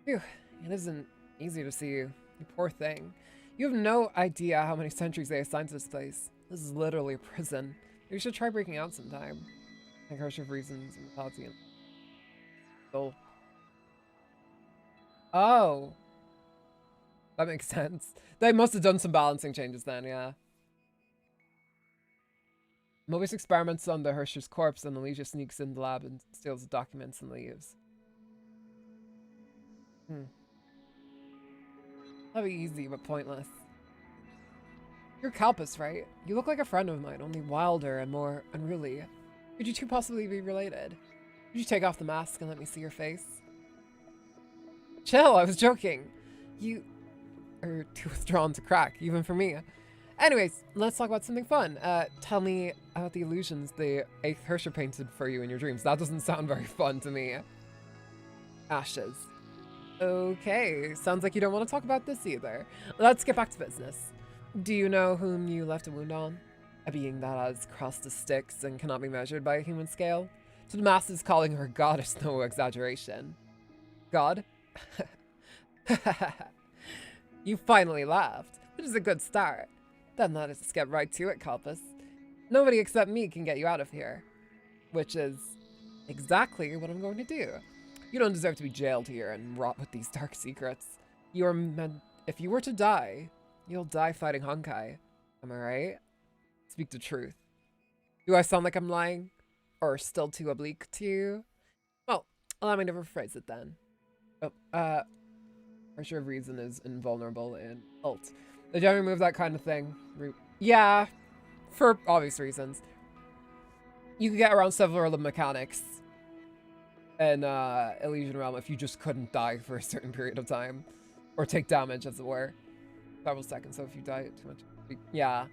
Speaker 1: Phew, it isn't easy to see you. You poor thing. You have no idea how many centuries they assigned to this place. This is literally a prison. You should try breaking out sometime. I curse of reasons and mentality and soul. Oh. That makes sense. They must have done some balancing changes then, yeah. Mobius experiments on the Hersher's corpse and Elysian sneaks in the lab and steals the documents and leaves. That'd be easy, but pointless. You're Kalpus, right? You look like a friend of mine, only wilder and more unruly. Could you two possibly be related? Could you take off the mask and let me see your face? Chill, I was joking. You are too withdrawn to crack, even for me. Anyways, let's talk about something fun. Tell me about the illusions the 8th Hersher painted for you in your dreams. That doesn't sound very fun to me. Ashes. Okay, sounds like you don't want to talk about this either. Let's get back to business. Do you know whom you left a wound on? A being that has crossed the Styx and cannot be measured by a human scale? To the masses, calling her God is no exaggeration. God? You finally laughed, which is a good start. Then let us get right to it, Kalpus. Nobody except me can get you out of here. Which is exactly what I'm going to do. You don't deserve to be jailed here and rot with these dark secrets. You are meant... If you were to die, you'll die fighting Honkai. Am I right? Speak the truth. Do I sound like I'm lying? Or still too oblique to you? Well, allow me to rephrase it then. Oh, Pressure of Reason is invulnerable in ult. They generally move that kind of thing. Yeah, for obvious reasons. You could get around several of the mechanics in Elysian Realm if you just couldn't die for a certain period of time. Or take damage, as it were. Several seconds, so if you die too much... Yeah.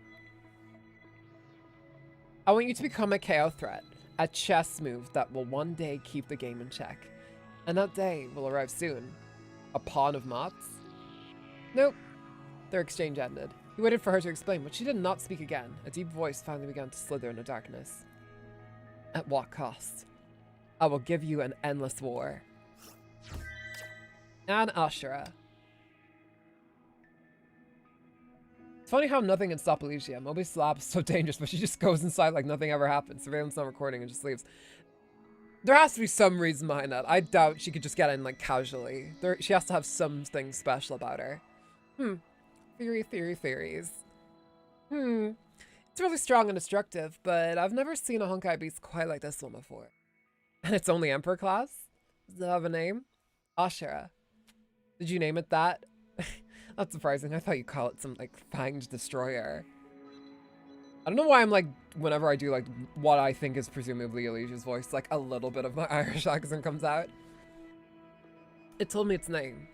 Speaker 1: I want you to become a KO threat. A chess move that will one day keep the game in check. And that day will arrive soon. A pawn of Mots? Nope. Their exchange ended. He waited for her to explain, but she did not speak again. A deep voice finally began to slither in the darkness. At what cost? I will give you an endless war. And Ashura. It's funny how nothing can stop Elysian. Mobius' lab is so dangerous, but she just goes inside like nothing ever happened. Surveillance not recording and just leaves. There has to be some reason behind that. I doubt she could just get in like casually. She has to have something special about her. Theories. It's really strong and destructive, but I've never seen a Honkai beast quite like this one before. And it's only Emperor class? Does it have a name? Ashera. Did you name it that? That's surprising. I thought you'd call it some, like, fanged destroyer. I don't know why I'm, like, whenever I do, like, what I think is presumably Alicia's voice, like, a little bit of my Irish accent comes out. It told me its name.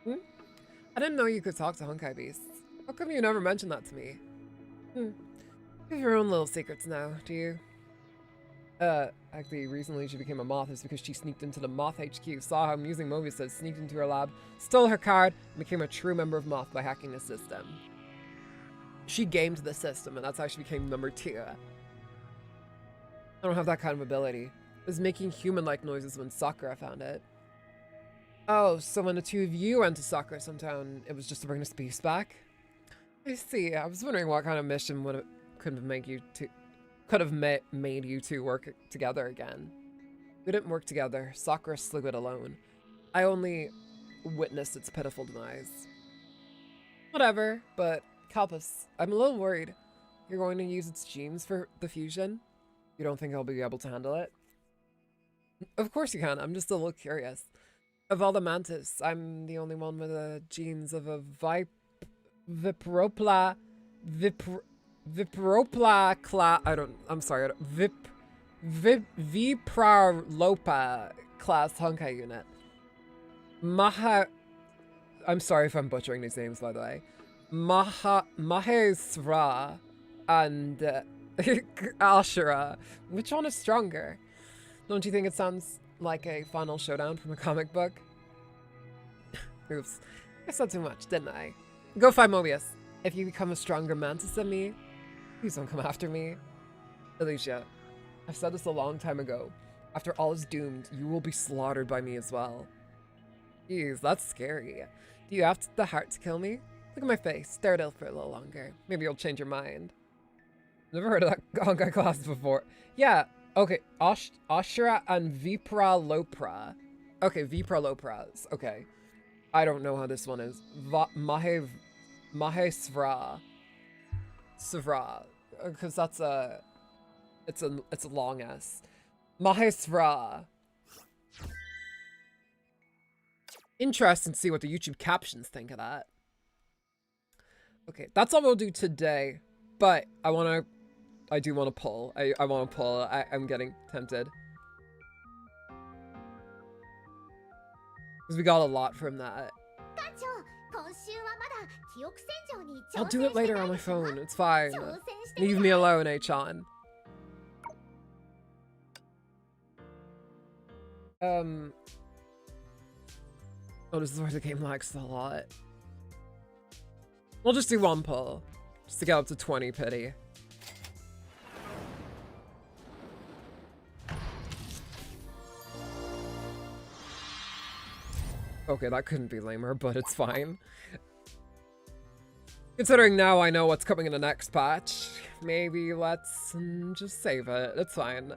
Speaker 1: I didn't know you could talk to Honkai beasts. How come you never mentioned that to me? You have your own little secrets now, do you? Actually, recently she became a moth is because she sneaked into the Moth HQ, saw how amusing Mobius was, sneaked into her lab, stole her card, and became a true member of Moth by hacking the system. She gamed the system, and that's how she became number 2. I don't have that kind of ability. It was making human-like noises when Sakura found it. Oh, so when the two of you went to Sakura's hometown, it was just to bring the beast back? I see. I was wondering what kind of mission could have made you two work together again. We didn't work together. Sakura slew it alone. I only witnessed its pitiful demise. Whatever, but Kalpus, I'm a little worried. You're going to use its genes for the fusion? You don't think I'll be able to handle it? Of course you can. I'm just a little curious. Of all the mantis, I'm the only one with the genes of a Vipropa Vipralopa class Honkai unit. I'm sorry if I'm butchering these names, by the way. Mahesra and Ashera. Which one is stronger? Don't you think it sounds like a final showdown from a comic book? Oops. I said too much, didn't I? Go find Mobius. If you become a stronger mantis than me, please don't come after me. Alicia, I've said this a long time ago. After all is doomed, you will be slaughtered by me as well. Jeez, that's scary. Do you have the heart to kill me? Look at my face. Stare at it for a little longer. Maybe you'll change your mind. Never heard of that Honkai class before. Yeah, okay. Ashera and Vipralopra. Okay, Vipralopras. Okay. I don't know how this one is. Mahesvra. Svra. Because that's a... It's a long S. Mahesvra. Interesting to see what the YouTube captions think of that. Okay, that's all we'll do today. But I do want to pull. I want to pull. I'm getting tempted. Because we got a lot from that. I'll do it later on my phone. It's fine. Leave me alone, Achan. Oh, this is where the game lags a lot. We'll just do one pull. Just to get up to 20 pity. Okay, that couldn't be lamer, but it's fine. Considering now I know what's coming in the next patch, maybe let's just save it. It's fine.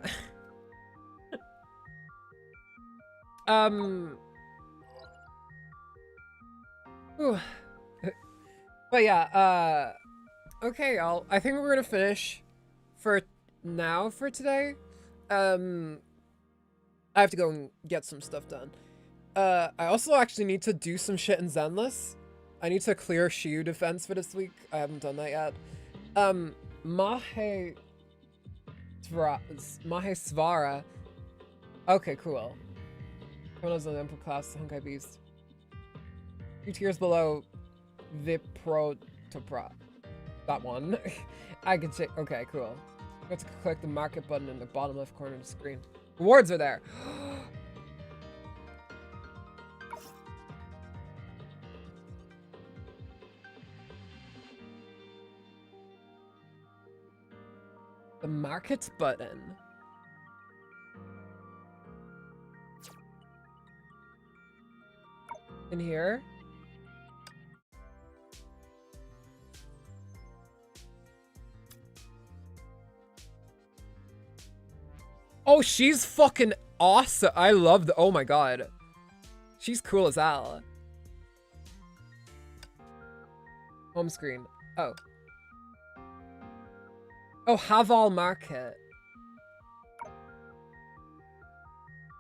Speaker 1: Ooh. But yeah, okay, I think we're gonna finish for now for today. I have to go and get some stuff done. I also actually need to do some shit in Zenless. I need to clear Shiyu defense for this week. I haven't done that yet. Mahesvara. Okay, cool. Chronos on Emperor class, Honkai Beast. 2 tiers below Viprotopra. That one. I can check. Okay, cool. Let's click the market button in the bottom left corner of the screen. Rewards are there. The markets button. In here. Oh, she's fucking awesome. I love the, oh my god. She's cool as hell. Home screen. Oh. Oh, Haval Market.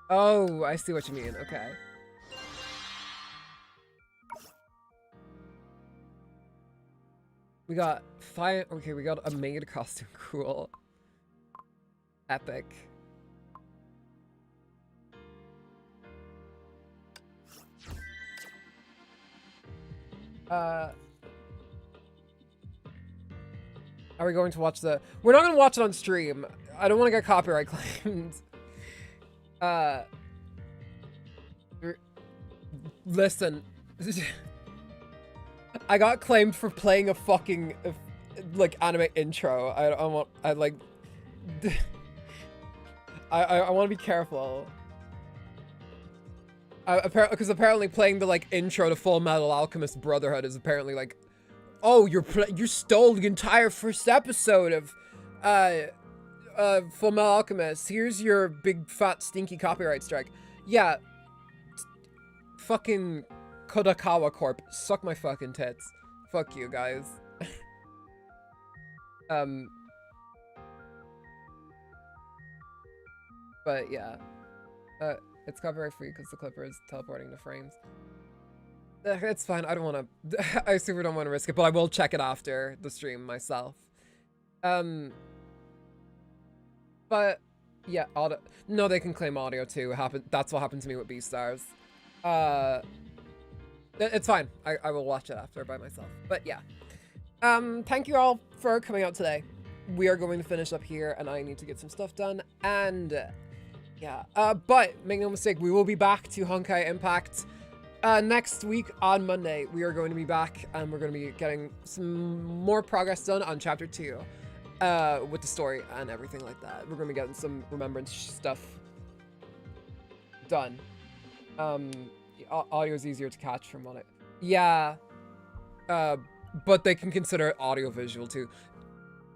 Speaker 1: Oh, I see what you mean. Okay. We got five. Okay, we got a maid costume. Cool. Epic. Are we going to watch the... We're not going to watch it on stream. I don't want to get copyright claimed. Listen. I got claimed for playing a fucking, like, anime intro. I want... I, like... I want to be careful. Because apparently playing the, like, intro to Full Metal Alchemist Brotherhood is apparently, like... Oh, you stole the entire first episode of Full Metal Alchemist. Here's your big fat stinky copyright strike. Yeah. Fucking Kodakawa Corp. Suck my fucking tits. Fuck you guys. But yeah. It's copyright free because the clipper is teleporting the frames. It's fine. I don't want to... I super don't want to risk it, but I will check it after the stream myself. But yeah, audio... No, they can claim audio too. That's what happened to me with Beastars. It's fine. I will watch it after by myself. But yeah. Thank you all for coming out today. We are going to finish up here, and I need to get some stuff done. And yeah. But make no mistake, we will be back to Honkai Impact. Next week on Monday, we are going to be back and we're going to be getting some more progress done on chapter 2 with the story and everything like that. We're going to be getting some remembrance stuff done. Audio is easier to catch from on it. Yeah. But they can consider it audio visual too.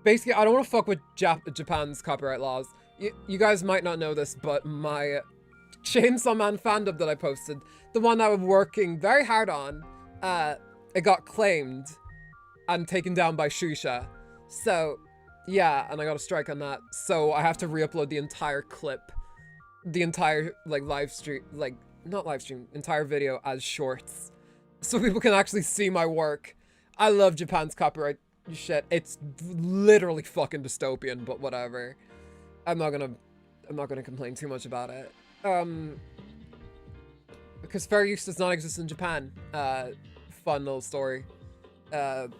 Speaker 1: Basically, I don't want to fuck with Japan's copyright laws. You guys might not know this, but my Chainsaw Man fandom that I posted, the one I was working very hard on, it got claimed and taken down by Shusha. So, yeah, and I got a strike on that. So I have to re-upload the entire clip, the entire, like, live stream, like, not live stream, entire video as shorts. So people can actually see my work. I love Japan's copyright shit. It's literally fucking dystopian, but whatever. I'm not gonna complain too much about it. Because fair use does not exist in Japan. Fun little story. Fun.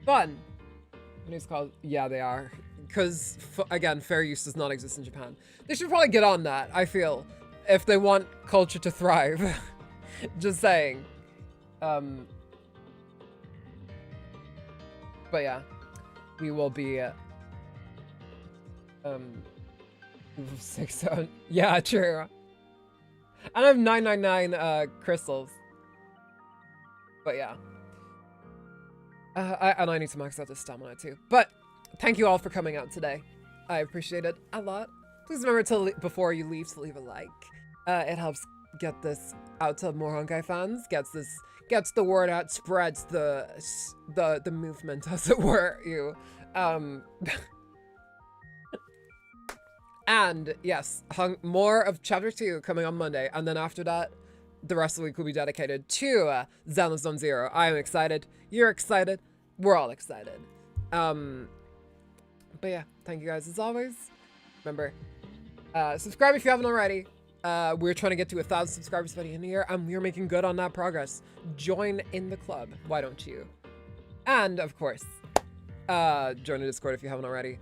Speaker 1: What is it called? Yeah, they are. Because, again, fair use does not exist in Japan. They should probably get on that, I feel. If they want culture to thrive. Just saying. But yeah. We will be, 6, yeah, true. And I have 999 crystals. But yeah. And I need to max out this stamina too. But thank you all for coming out today. I appreciate it a lot. Please remember to, before you leave, to leave a like. It helps get this out to more Honkai fans. Gets the word out, spreads the movement, as it were. And yes, more of chapter 2 coming on Monday, and then after that, the rest of the week will be dedicated to Zenless Zone Zero. I am excited. You're excited. We're all excited. But yeah, thank you guys as always. Remember, subscribe if you haven't already. We're trying to get to 1,000 subscribers by the end of the year, and we're making good on that progress. Join in the club. Why don't you? And of course, join the Discord if you haven't already.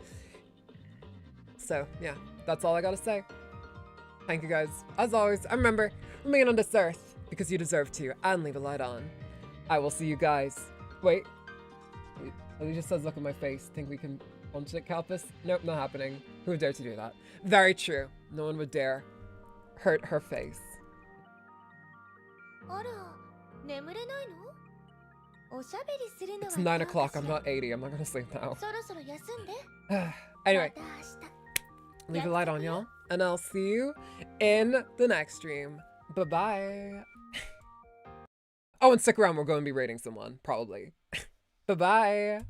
Speaker 1: So yeah, that's all I gotta say. Thank you guys, as always. And remember, remain on this earth because you deserve to, and leave a light on. I will see you guys. Wait. He just says, look at my face. Think we can punch it, Kalpis? Nope, not happening. Who would dare to do that? Very true. No one would dare hurt her face. It's 9 o'clock. I'm not 80. I'm not gonna sleep now. Anyway. Leave a light on, y'all. And I'll see you in the next stream. Bye-bye. Oh, and stick around. We're going to be rating someone, probably. Bye-bye.